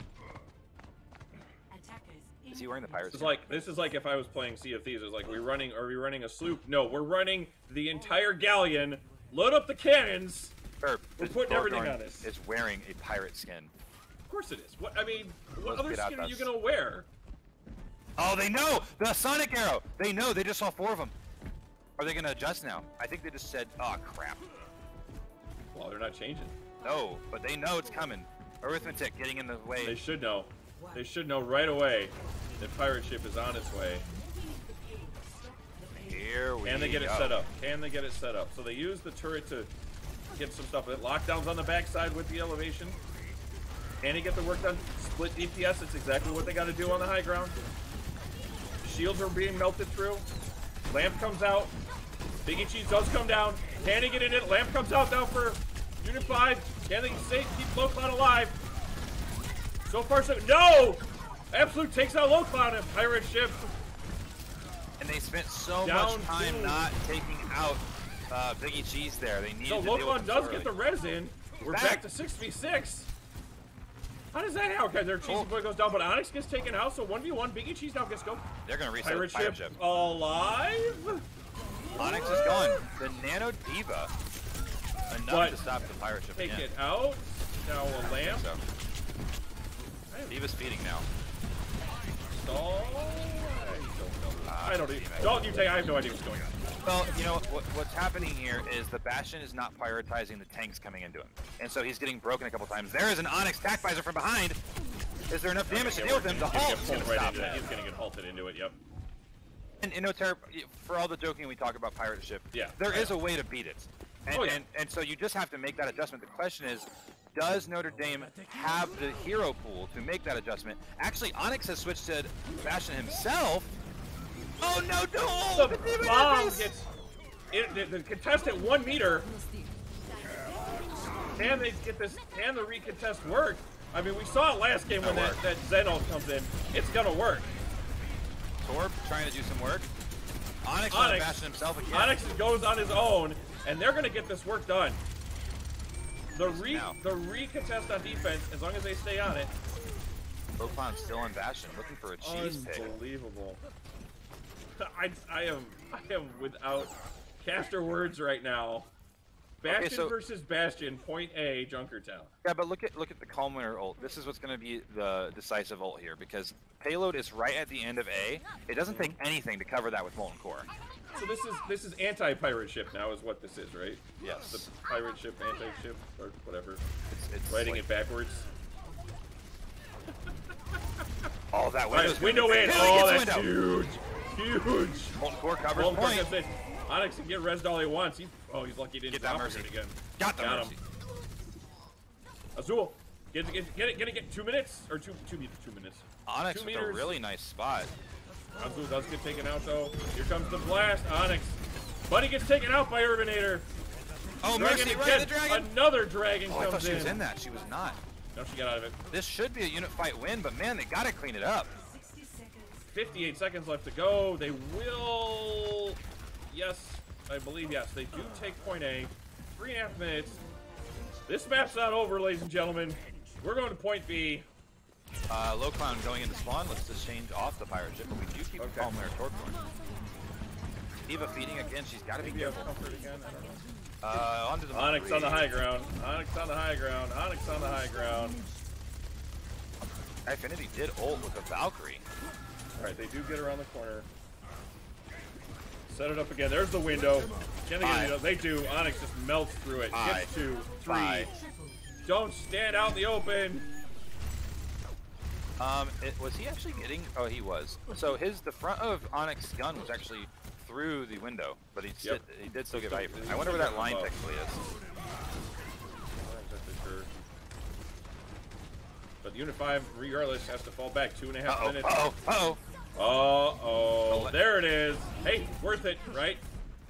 C: Is he wearing the pirate ship?
A: This is like if I was playing Sea of Thieves. It's like, are we running a sloop? No, we're running the entire galleon. Load up the cannons. We're putting everything on this.
C: Is wearing a pirate skin.
A: Of course it is. What other skin are you gonna wear?
C: Oh, they know the Sonic Arrow. They know. They just saw 4 of them. Are they gonna adjust now? I think they just said, "Oh crap."
A: Well, they're not changing.
C: No, but they know it's coming. Arithmetic getting in the way.
A: They should know. They should know right away that pirate ship is on its way.
C: Here we go.
A: Can they get it set up? Can they get it set up? So they use the turret to get some stuff. Lockdowns on the backside with the elevation. Can he get the work done? Split DPS. It's exactly what they got to do on the high ground. Shields are being melted through. Lamp comes out. Biggie Cheese does come down. Can he get it in? Lamp comes out now for Unit 5. Can they keep Low Cloud alive? So far, so no! Absolute takes out Low Cloud and pirate ship.
C: And they spent so much time not taking out Biggie Cheese there. They needed to
A: Low
C: deal with
A: Cloud does get the res in. We're back to 6v6. How does that happen? Their Cheesy Boy goes down, but Onyx gets taken out, so 1v1. Biggie Cheese now gets go.
C: They're going to reset
A: pirate
C: the pirate ship.
A: Alive?
C: Onyx is gone. The Nano Diva. Enough to stop the pirate ship
A: Take
C: again.
A: it out. Now a lamp.
C: So. Diva's feeding now.
A: Stall. I don't even. Don't you take? I have no idea what's going on.
C: Well, you know what's happening here is the Bastion is not prioritizing the tanks coming into him, and so he's getting broken a couple times. There is an Onyx Tac Visor from behind. Is there enough damage to deal with him? The Hulk's going to stop that.
A: He's going to get halted into it. Yep.
C: And you know, for all the joking we talk about pirate ship, there is a way to beat it, and so you just have to make that adjustment. The question is, does Notre Dame have the hero pool to make that adjustment? Actually, Onyx has switched to Bastion himself. Oh no, no!
A: The bomb gets the contestant 1 meter. Can they get this? Can the recontest work? I mean, we saw it last game when that Xenos comes in. It's gonna work.
C: Torb trying to do some work. Onyx on Bastion himself again.
A: Onyx goes on his own, and they're gonna get this work done. The recontest on defense, as long as they stay on it.
C: Boklon's still on Bastion, looking for a cheese pick.
A: Unbelievable. I am without caster words right now. Bastion versus Bastion, point A, Junkertown.
C: Yeah, but look at the Calm Winter ult. This is what's going to be the decisive ult here, because payload is right at the end of A. It doesn't take anything to cover that with Molten Core.
A: So this is anti-pirate ship now, is what this is, right?
C: Yes.
A: The pirate ship, anti-ship, or whatever.
C: It's
A: writing
C: like,
A: it backwards.
C: Oh, that window's
A: Right, window in. Oh, that's huge, huge.
C: Molten Core covers
A: Molten Core
C: point.
A: comes in. Onyx can get rezzed all he wants. He's lucky he didn't
C: Get that
A: drop
C: mercy
A: it again.
C: Got the mercy.
A: him. Azul, gonna get 2 minutes or two minutes.
C: Onyx
A: 2
C: with
A: meters.
C: a really nice spot.
A: Azul does get taken out though. Here comes the blast. Onyx, but he gets taken out by Urbanator.
C: Oh,
A: Dragon
C: mercy!
A: again.
C: Right, the dragon.
A: Another dragon
C: Oh, I
A: comes
C: thought she was
A: in.
C: in that. She was not.
A: No, she got out of it.
C: This should be a unit fight win, but man, they gotta clean it up.
D: 60 seconds.
A: 58 seconds left to go. They will. Yes, I believe yes. They do take point A. 3.5 minutes. This map's not over, ladies and gentlemen. We're going to point B.
C: Low Clown going into spawn. Let's just change off the pirate ship, but we do keep the Calm Winter Torque going. Eva feeding again. She's got to be
A: Maybe have
C: careful.
A: comfort again. I don't know.
C: Onto the
A: Onyx on the high ground. Onyx on the high ground. Onyx on the high ground.
C: Infinity did ult with a Valkyrie.
A: All right, they do get around the corner. Set it up again. There's the window. Can they get it up? They do. Onyx just melts through it. Gets 2, 3. Don't stand out in the open.
C: Was he actually getting? Oh, he was. So the front of Onyx's gun was actually through the window, but he did still get value. I wonder where that line technically is.
A: But Unit 5, regardless, has to fall back 2.5 minutes.
C: Uh-oh.
A: There it is. Hey, worth it, right?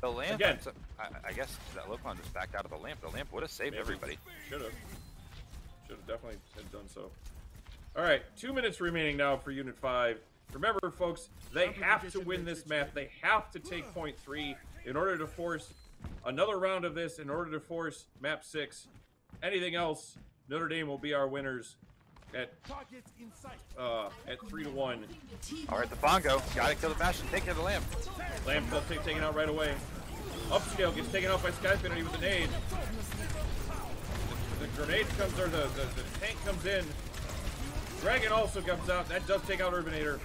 C: The lamp.
A: Again.
C: I guess that Locon just backed out of the lamp. The lamp would have saved everybody.
A: Should have definitely done so. All right, 2 minutes remaining now for Unit 5. Remember, folks, they have to win this map. They have to take point 3 in order to force another round of this, in order to force map 6. Anything else, Notre Dame will be our winners at 3-1.
C: All right, the Bongo. Gotta kill the Bastion. Take care of the lamp.
A: Lamp will take taken out right away. Upscale gets taken out by Skyfinity with a nade. The grenade comes, or the tank comes in. Dragon also comes out. That does take out Urbanator.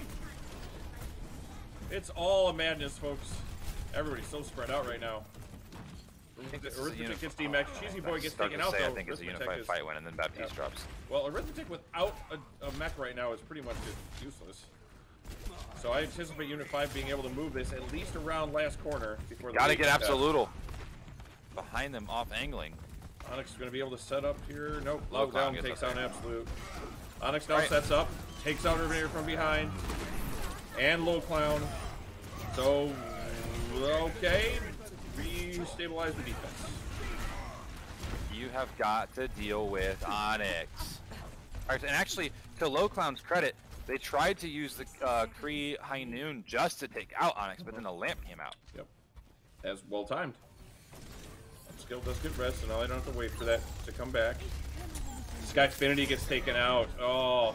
A: It's all a madness, folks. Everybody's so spread out right now. Arithmetic gets DMAX. Cheesy Boy gets taken out, though.
C: I think it's a unified fight win, and then Baptiste drops.
A: Well, Arithmetic without a mech right now is pretty much just useless. So I anticipate Unit 5 being able to move this at least around last corner before the
C: Gotta get Absolutal behind them, off angling.
A: Onyx is going to be able to set up here. Nope. Lockdown takes out Absolute. Onyx now
C: right.
A: sets up, takes out Urbanator from behind, and Low Clown. So, okay, restabilize the defense.
C: You have got to deal with Onyx. All right, and actually, to Low Clown's credit, they tried to use the Kree High Noon just to take out Onyx, but then the lamp came out.
A: Yep. As well timed. Skill does get rest, so now I don't have to wait for that to come back. Skyfinity gets taken out. Oh,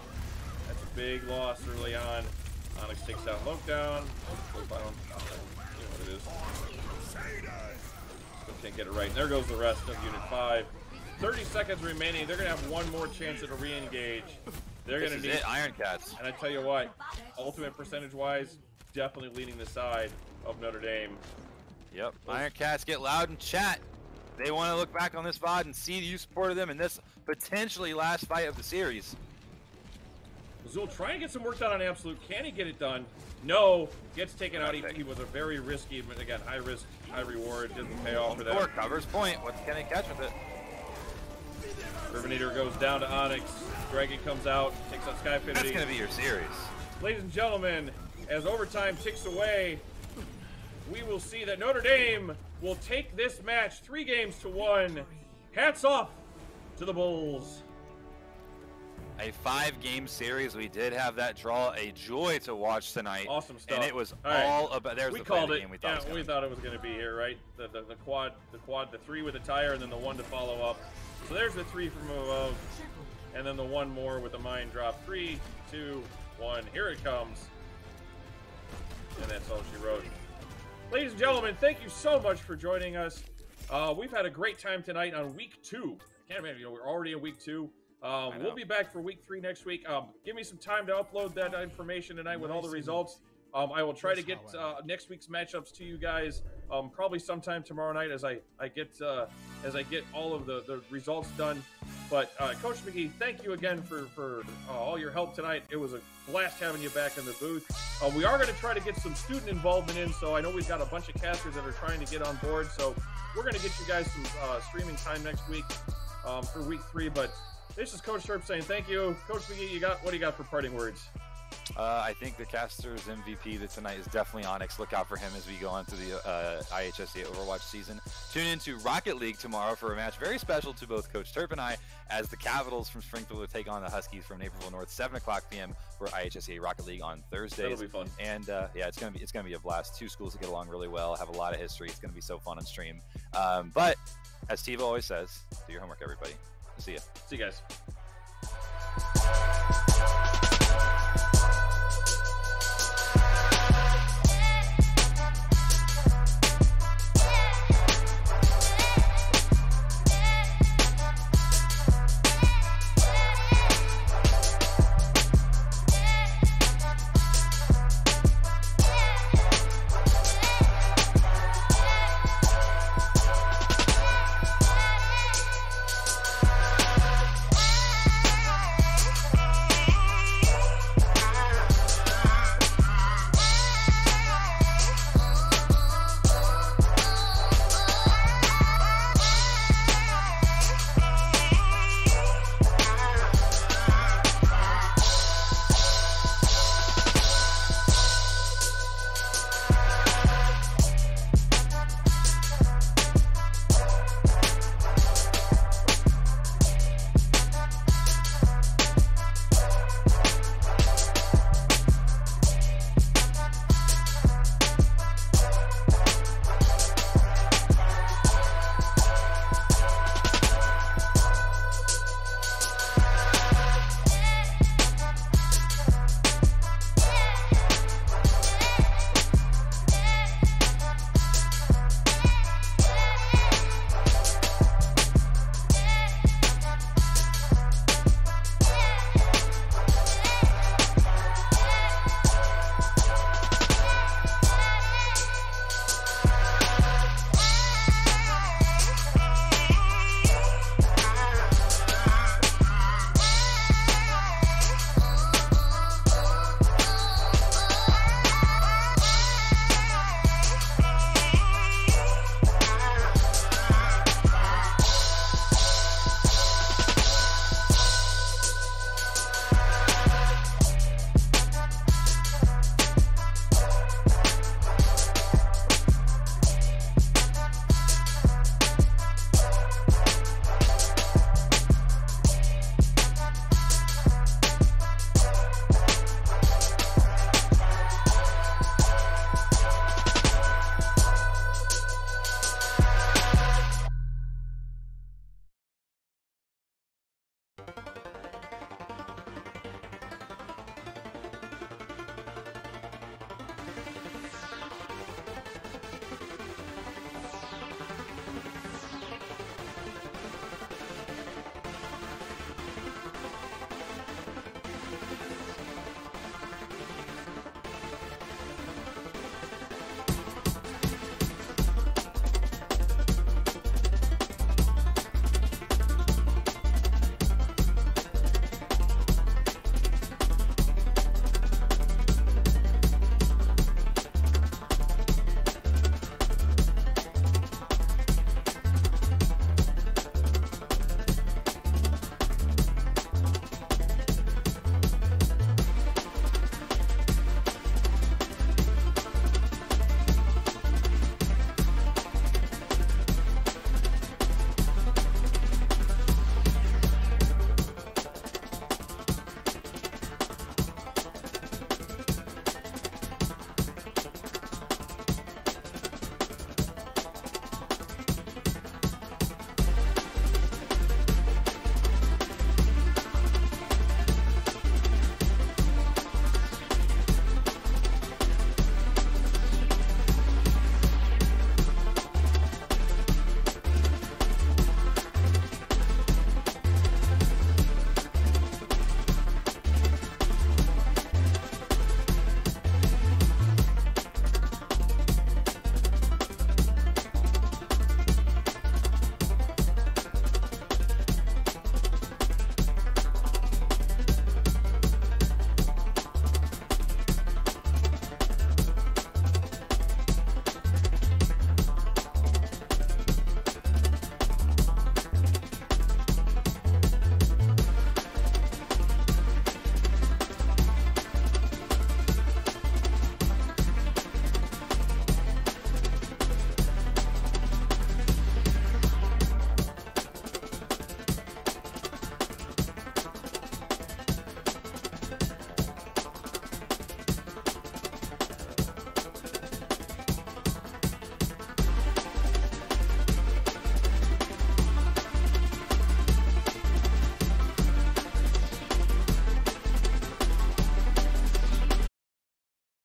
A: that's a big loss early on. Onyx takes out Lockdown. You know what it is. Still can't get it right. And there goes the rest of Unit 5. 30 seconds remaining. They're going to have one more chance at a re-engage. They're going to need
C: Iron Cats.
A: And I tell you what, ultimate percentage-wise, definitely leaning the side of Notre Dame.
C: Yep. Iron Cats, get loud and chat. They want to look back on this VOD and see you supported them in this potentially last fight of the series.
A: Azul trying to get some work done on Absolute. Can he get it done? No. Gets taken out. He was a very risky, but again, high risk, high reward. Doesn't pay off for that.
C: Covers point. What can he catch with it?
A: Urbanator goes down to Onyx. Dragon comes out, takes out Skyfinity.
C: That's going to be your series.
A: Ladies and gentlemen, as overtime ticks away, we will see that Notre Dame will take this match 3-1. Hats off to the Bulls.
C: A 5-game series. We did have that draw. A joy to watch tonight.
A: Awesome stuff.
C: And it was
A: all
C: all about. There's
A: we
C: the
A: called it.
C: Game we thought
A: we thought it was going to be here, right? The quad, the 3 with a tire, and then the 1 to follow up. So there's the 3 from above, and then the 1 more with the mine drop. 3, 2, 1. Here it comes. And that's all she wrote. Ladies and gentlemen, thank you so much for joining us. We've had a great time tonight on week 2. Can't imagine, we're already in week 2. We'll be back for week 3 next week. Give me some time to upload that information tonight with all the results. I will try to get next week's matchups to you guys probably sometime tomorrow night as I get all of the results done. But Coach McGee, thank you again for all your help tonight. It was a blast having you back in the booth. We are going to try to get some student involvement in, so I know we've got a bunch of casters that are trying to get on board. So we're going to get you guys some streaming time next week for week 3. But this is Coach Sharp saying thank you. Coach McGee, what do you got for parting words?
C: I think the caster's MVP tonight is definitely Onyx. Look out for him as we go on to the IHSEA Overwatch season. Tune into Rocket League tomorrow for a match very special to both Coach Turp and I, as the Capitals from Springfield will take on the Huskies from Naperville North, 7 o'clock p.m. for IHSEA Rocket League on Thursdays.
A: That'll be fun.
C: And yeah, it's gonna be a blast. 2 schools that get along really well, have a lot of history. It's gonna be so fun on stream. But as Steve always says, do your homework, everybody. See ya.
A: See you guys.